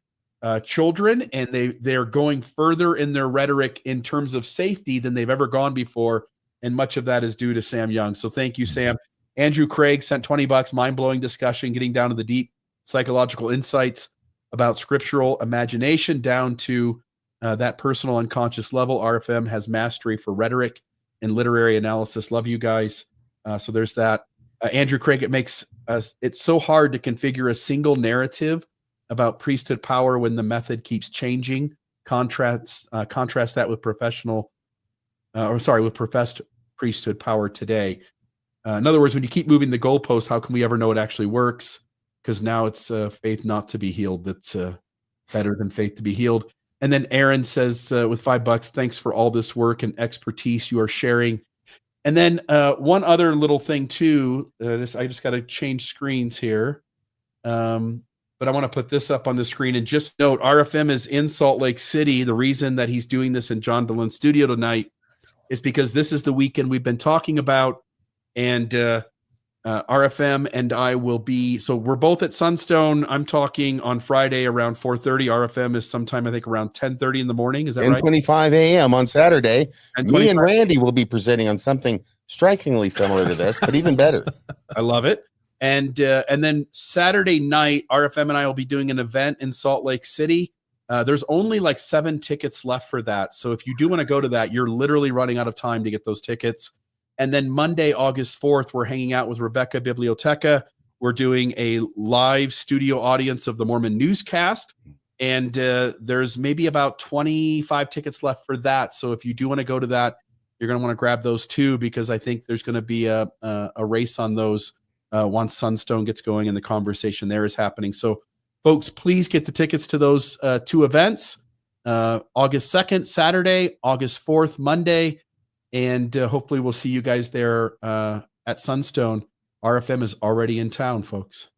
children, and they're going further in their rhetoric in terms of safety than they've ever gone before. and much of that is due to Sam Young. So thank you, Sam. Andrew Craig sent $20, mind-blowing discussion, getting down to the deep psychological insights about scriptural imagination down to that personal unconscious level. RFM has mastery for rhetoric and literary analysis. Love you guys. So there's that. Andrew Craig, it makes it's so hard to configure a single narrative about priesthood power when the method keeps changing. Contrast that with with professed priesthood power today. In other words, when you keep moving the goalposts, how can we ever know it actually works? Because now it's faith not to be healed that's better than faith to be healed. And then Aaron says with $5, thanks for all this work and expertise you are sharing. And then one other little thing too, I just got to change screens here. But I want to put this up on the screen and just note RFM is in Salt Lake City. The reason that he's doing this in John DeLunn's studio tonight is because this is the weekend we've been talking about. And RFM and I will be, so we're both at Sunstone. I'm talking on Friday around 4:30. RFM is sometime, I think, around 10:30 in the morning. Is that right? 10:25 a.m. on Saturday. Me and Randy will be presenting on something strikingly similar to this, but even better. I love it. And then Saturday night, RFM and I will be doing an event in Salt Lake City. There's only like 7 tickets left for that. So if you do want to go to that, you're literally running out of time to get those tickets. And then Monday, August 4th, we're hanging out with Rebecca Biblioteca. We're doing a live studio audience of the Mormon Newscast. And there's maybe about 25 tickets left for that. So if you do want to go to that, you're going to want to grab those too, because I think there's going to be a race on those once Sunstone gets going and the conversation there is happening. So folks, please get the tickets to those 2 events. August 2nd, Saturday, August 4th, Monday. And hopefully we'll see you guys there at Sunstone. RFM is already in town, folks.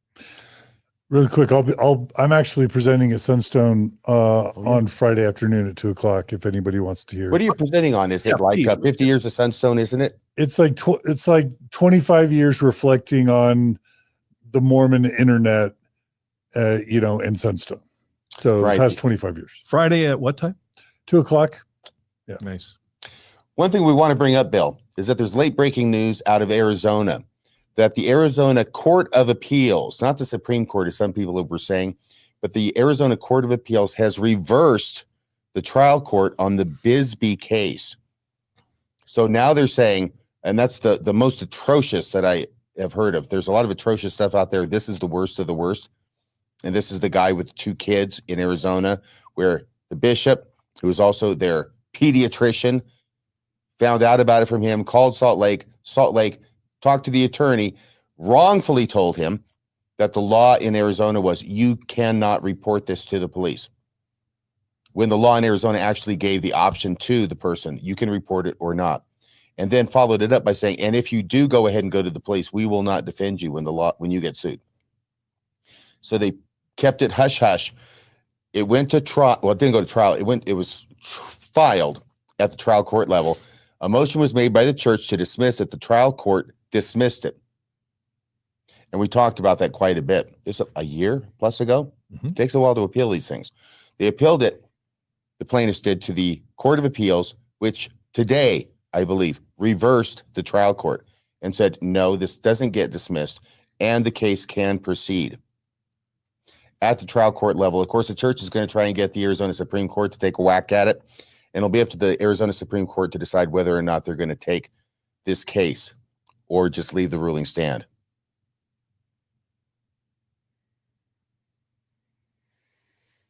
Really quick, I'm actually presenting at Sunstone on Friday afternoon at 2:00. If anybody wants to hear. What are you presenting on? Is it like 50 years of Sunstone? Isn't it? It's like 25 years reflecting on the Mormon internet, in Sunstone. So Right. the past 25 years. Friday at what time? 2:00. Yeah. Nice. One thing we want to bring up, Bill, is that there's late breaking news out of Arizona that the Arizona Court of Appeals, not the Supreme Court, as some people were saying, but the Arizona Court of Appeals has reversed the trial court on the Bisbee case. So now they're saying, and that's the most atrocious that I have heard of. There's a lot of atrocious stuff out there. This is the worst of the worst. And this is the guy with 2 kids in Arizona, where the bishop, who was also their pediatrician, found out about it from him, called Salt Lake, talked to the attorney, wrongfully told him that the law in Arizona was you cannot report this to the police. When the law in Arizona actually gave the option to the person, you can report it or not. And then followed it up by saying, and if you do go ahead and go to the police, we will not defend you when you get sued. So they kept it hush hush. It went to trial. Well, it didn't go to trial. It was filed at the trial court level. A motion was made by the church to dismiss it. The trial court dismissed it. And we talked about that quite a bit. This a year plus ago. Mm-hmm. It takes a while to appeal these things. They appealed it, the plaintiffs did, to the Court of Appeals, which today, I believe, reversed the trial court and said, no, this doesn't get dismissed and the case can proceed. At the trial court level, of course, the church is going to try and get the Arizona Supreme Court to take a whack at it. And it'll be up to the Arizona Supreme Court to decide whether or not they're going to take this case or just leave the ruling stand.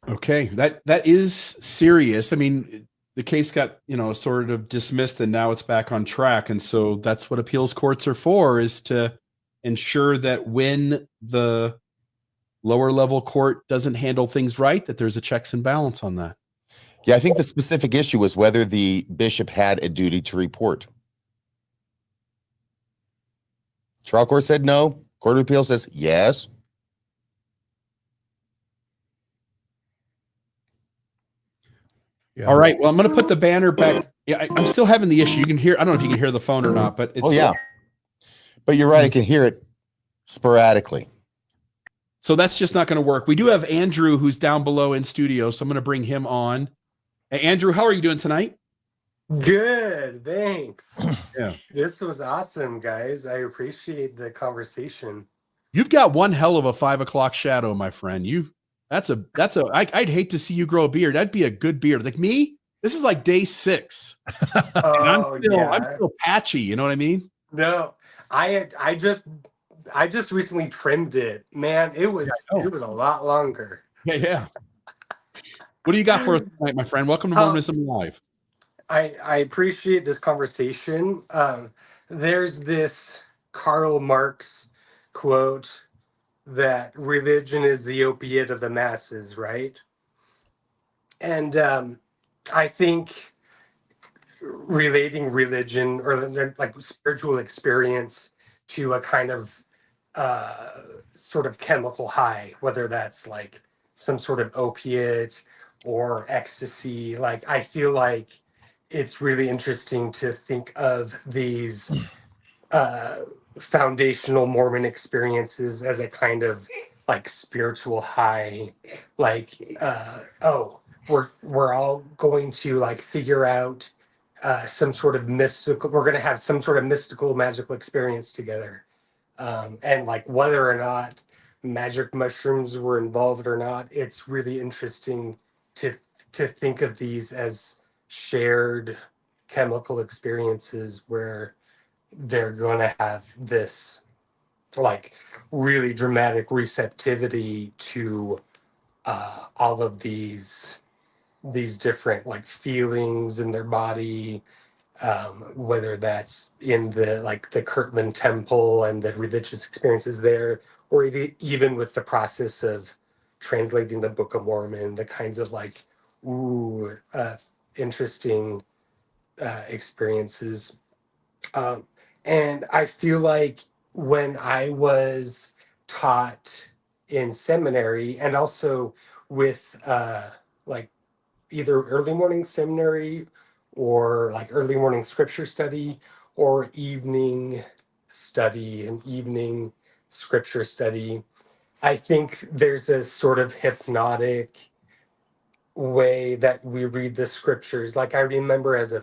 Okay, that is serious. I mean, the case got, sort of dismissed and now it's back on track. And so that's what appeals courts are for, is to ensure that when the lower level court doesn't handle things right, that there's a checks and balance on that. Yeah, I think the specific issue was whether the bishop had a duty to report. Trial court said no. Court of Appeals says yes. Yeah. All right. Well, I'm going to put the banner back. Yeah, I'm still having the issue. You can hear, I don't know if you can hear the phone or not, but it's. Oh, yeah. But you're right. I can hear it sporadically. So that's just not going to work. We do have Andrew, who's down below in studio. So I'm going to bring him on. Hey, Andrew, how are you doing tonight? Good, thanks. Yeah. This was awesome, guys. I appreciate the conversation. You've got one hell of a 5 o'clock shadow, my friend. I'd hate to see you grow a beard. That'd be a good beard. Like me, this is like day 6. And I'm still patchy. You know what I mean? No, I just recently trimmed it. Man, it was a lot longer. Yeah. What do you got for us tonight, my friend? Welcome to Mormonism Live. I appreciate this conversation. There's this Karl Marx quote that religion is the opiate of the masses, right? And I think relating religion or like spiritual experience to a kind of sort of chemical high, whether that's like some sort of opiate or ecstasy, like I feel like it's really interesting to think of these foundational Mormon experiences as a kind of like spiritual high, like we're all going to like figure out some sort of mystical, we're going to have some sort of mystical magical experience together, and like whether or not magic mushrooms were involved or not, it's really interesting to think of these as shared chemical experiences where they're going to have this like really dramatic receptivity to all of these different like feelings in their body, whether that's in the like the Kirtland Temple and the religious experiences there, or even with the process of translating the Book of Mormon, the kinds of like interesting experiences. And I feel like when I was taught in seminary and also with like either early morning seminary or like early morning scripture study or evening study and evening scripture study, I think there's a sort of hypnotic way that we read the scriptures. Like I remember as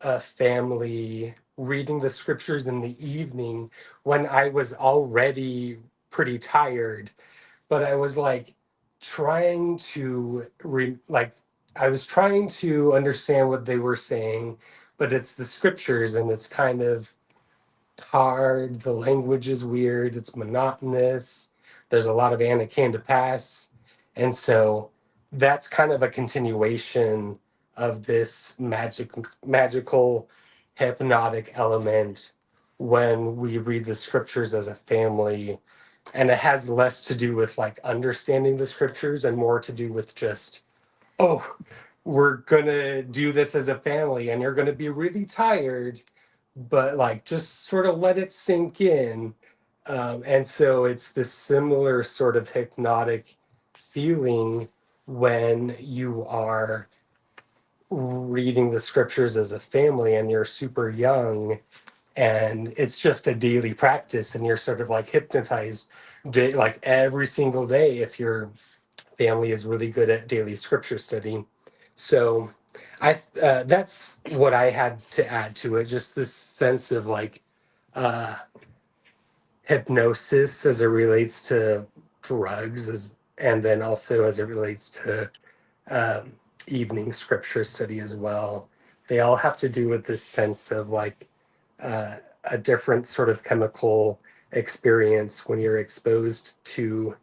a family reading the scriptures in the evening when I was already pretty tired, but I was like trying to I was trying to understand what they were saying, but it's the scriptures and it's kind of hard. The language is weird. It's monotonous. There's a lot of Anna came to pass. And so that's kind of a continuation of this magical, hypnotic element when we read the scriptures as a family. And it has less to do with like understanding the scriptures and more to do with just, oh, we're going to do this as a family and you're going to be really tired, but like just sort of let it sink in. And so it's this similar sort of hypnotic feeling when you are reading the scriptures as a family and you're super young and it's just a daily practice and you're sort of like hypnotized like every single day if your family is really good at daily scripture study. So I that's what I had to add to it, just this sense of like hypnosis as it relates to drugs and then also as it relates to evening scripture study as well. They all have to do with this sense of like a different sort of chemical experience when you're exposed to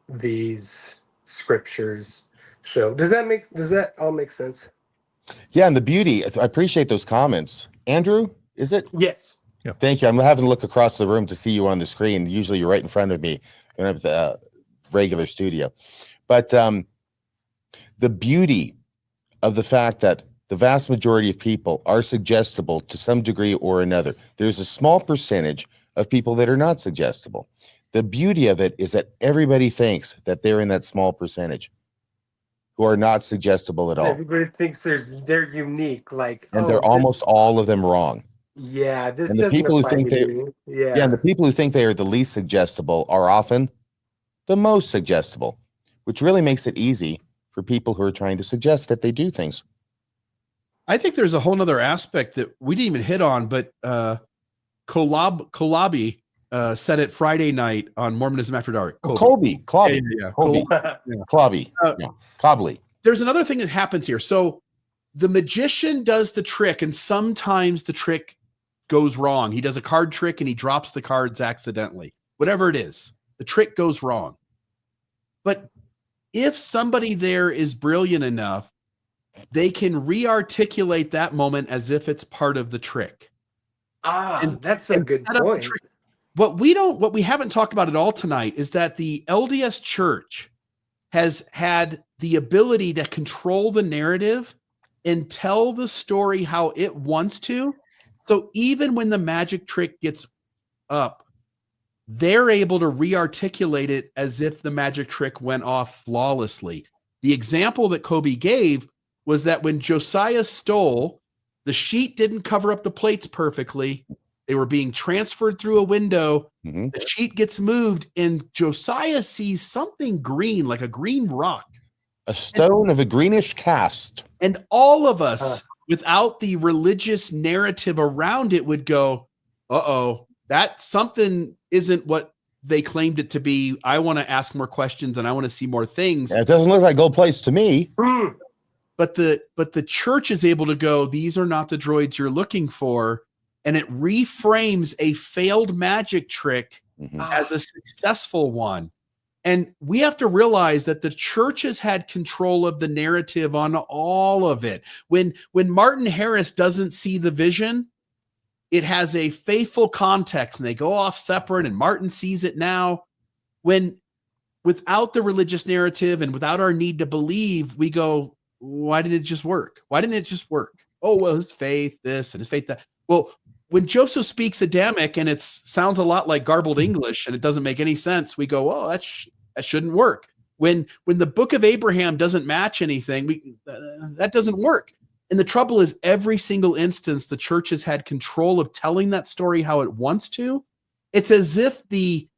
these scriptures. So does that all make sense? Yeah, and the beauty, I appreciate those comments. Andrew, is it? Yes. Yeah. Thank you. I'm having to look across the room to see you on the screen. Usually you're right in front of me in the regular studio. But the beauty of the fact that the vast majority of people are suggestible to some degree or another. There's a small percentage of people that are not suggestible. The beauty of it is that everybody thinks that they're in that small percentage who are not suggestible at all. Everybody thinks they're unique, like, and they're almost all of them wrong. Yeah, this And the doesn't people who apply think to they, me. yeah, and the people who think they are the least suggestible are often the most suggestible, which really makes it easy for people who are trying to suggest that they do things. I think there's a whole nother aspect that we didn't even hit on, but Kolabi said it Friday night on Mormonism After Dark. Colby. Cobley. There's another thing that happens here. So the magician does the trick, and sometimes the trick goes wrong. He does a card trick and he drops the cards accidentally. Whatever it is, the trick goes wrong. But if somebody there is brilliant enough, they can re-articulate that moment as if it's part of the trick. And that's a good point. What we haven't talked about at all tonight is that the LDS Church has had the ability to control the narrative and tell the story how it wants to. So even when the magic trick gets up, they're able to re-articulate it as if the magic trick went off flawlessly. The example that Kobe gave was that when Josiah stole, the sheet didn't cover up the plates perfectly. They were being transferred through a window. Mm-hmm. The sheet gets moved, and Josiah sees something green, like a green rock. A stone of a greenish cast. And all of us, without the religious narrative around it, would go, uh-oh, that something isn't what they claimed it to be. I want to ask more questions, and I want to see more things. Yeah, it doesn't look like Gold Place to me. But the church is able to go, these are not the droids you're looking for. And it reframes a failed magic trick as a successful one. And we have to realize that the church has had control of the narrative on all of it. When Martin Harris doesn't see the vision, it has a faithful context and they go off separate and Martin sees it now. When without the religious narrative and without our need to believe, we go, why did it just work? Why didn't it just work? Oh, well, his faith, this and his faith, that. Well, when Joseph speaks Adamic and it sounds a lot like garbled English and it doesn't make any sense, we go, oh, that shouldn't work. When the book of Abraham doesn't match anything, that doesn't work. And the trouble is every single instance the church has had control of telling that story how it wants to. It's as if the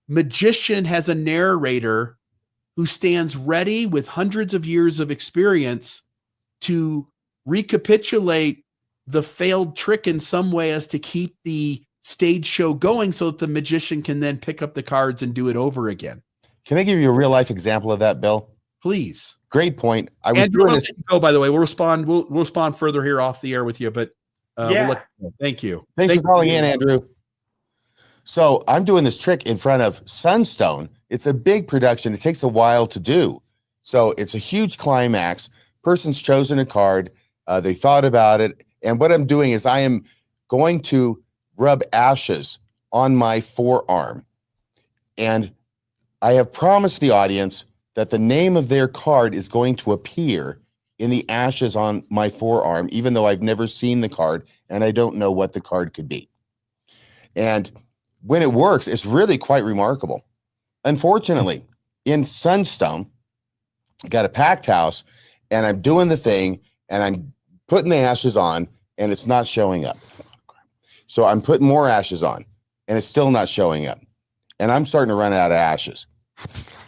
magician has a narrator who stands ready with hundreds of years of experience to recapitulate the failed trick in some way as to keep the stage show going so that the magician can then pick up the cards and do it over again. Can I give you a real life example of that, Bill? Please. Great point. I was Andrew, doing this. Oh, by the way, we'll respond further here off the air with you, but thank you. Thanks for calling in, Andrew. So I'm doing this trick in front of Sunstone. It's a big production. It takes a while to do. So it's a huge climax. Person's chosen a card. They thought about it. And what I'm doing is I am going to rub ashes on my forearm. And I have promised the audience that the name of their card is going to appear in the ashes on my forearm, even though I've never seen the card and I don't know what the card could be. And when it works, it's really quite remarkable. Unfortunately, in Sunstone, I got a packed house and I'm doing the thing and I'm putting the ashes on and it's not showing up. So I'm putting more ashes on and it's still not showing up. And I'm starting to run out of ashes.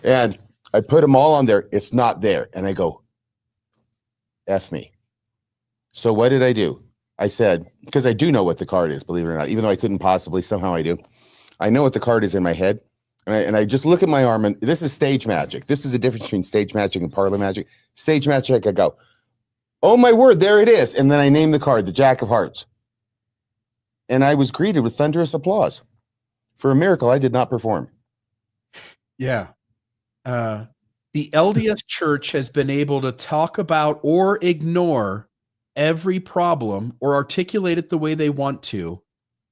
And I put them all on there. It's not there. And I go, F me. So what did I do? I said, because I do know what the card is, believe it or not, even though I couldn't possibly, somehow I do. I know what the card is in my head. And I just look at my arm, and this is stage magic. This is the difference between stage magic and parlor magic. Stage magic, I go, oh my word, there it is. And then I name the card, the Jack of Hearts. And I was greeted with thunderous applause for a miracle I did not perform. Yeah. The LDS Church has been able to talk about or ignore every problem or articulate it the way they want to.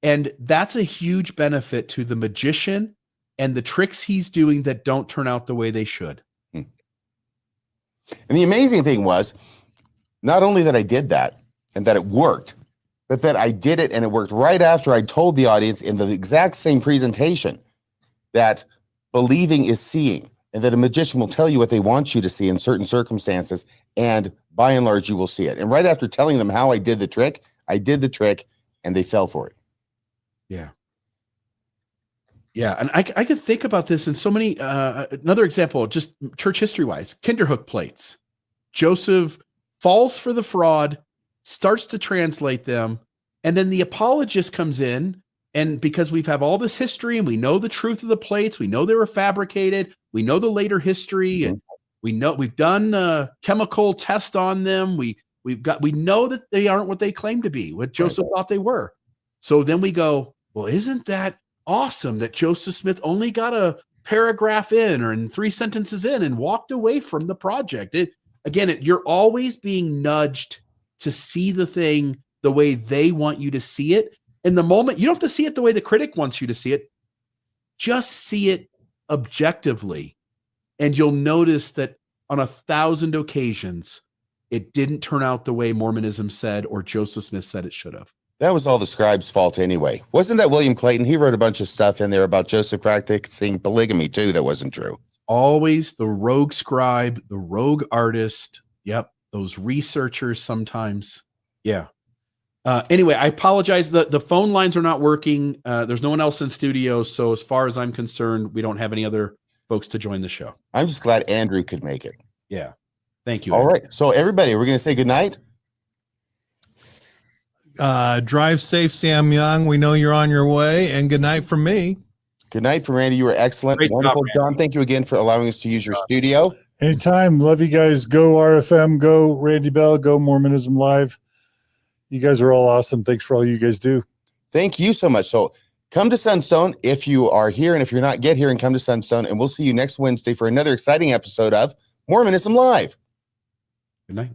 And that's a huge benefit to the magician and the tricks he's doing that don't turn out the way they should. And the amazing thing was, not only that I did that and that it worked, but that I did it and it worked right after I told the audience in the exact same presentation that believing is seeing, and that a magician will tell you what they want you to see in certain circumstances, and by and large, you will see it. And right after telling them how I did the trick, and they fell for it. Yeah. Yeah, and I could think about this in so many, another example, just church history-wise, Kinderhook plates. Joseph falls for the fraud, starts to translate them. And then the apologist comes in. And because we've had all this history and we know the truth of the plates, we know they were fabricated, we know the later history, and we know we've done chemical tests on them. We know that they aren't what they claim to be, what Joseph thought they were. So then we go, well, isn't that awesome that Joseph Smith only got a paragraph in or in 3 sentences in and walked away from the project? You're always being nudged to see the thing the way they want you to see it. In the moment, you don't have to see it the way the critic wants you to see it. Just see it objectively. And you'll notice that on 1,000 occasions, it didn't turn out the way Mormonism said or Joseph Smith said it should have. That was all the Scribes' fault anyway. Wasn't that William Clayton? He wrote a bunch of stuff in there about Joseph practicing polygamy too that wasn't true. Always the rogue scribe, the rogue artist. Yep. Those researchers sometimes. Yeah. Anyway, I apologize. The phone lines are not working. There's no one else in studio. So as far as I'm concerned, we don't have any other folks to join the show. I'm just glad Andrew could make it. Yeah. Thank you. All Andrew. right. So everybody, we're going to say goodnight. Drive safe, Sam Young. We know you're on your way. And good night from me. Good night from Randy. You were excellent. Great Wonderful. job, John, thank you again for allowing us to use your studio. Anytime. Love you guys. Go RFM. Go Randy Bell. Go Mormonism Live. You guys are all awesome. Thanks for all you guys do. Thank you so much. So come to Sunstone if you are here, and if you're not, get here and come to Sunstone, and we'll see you next Wednesday for another exciting episode of Mormonism Live. Good night.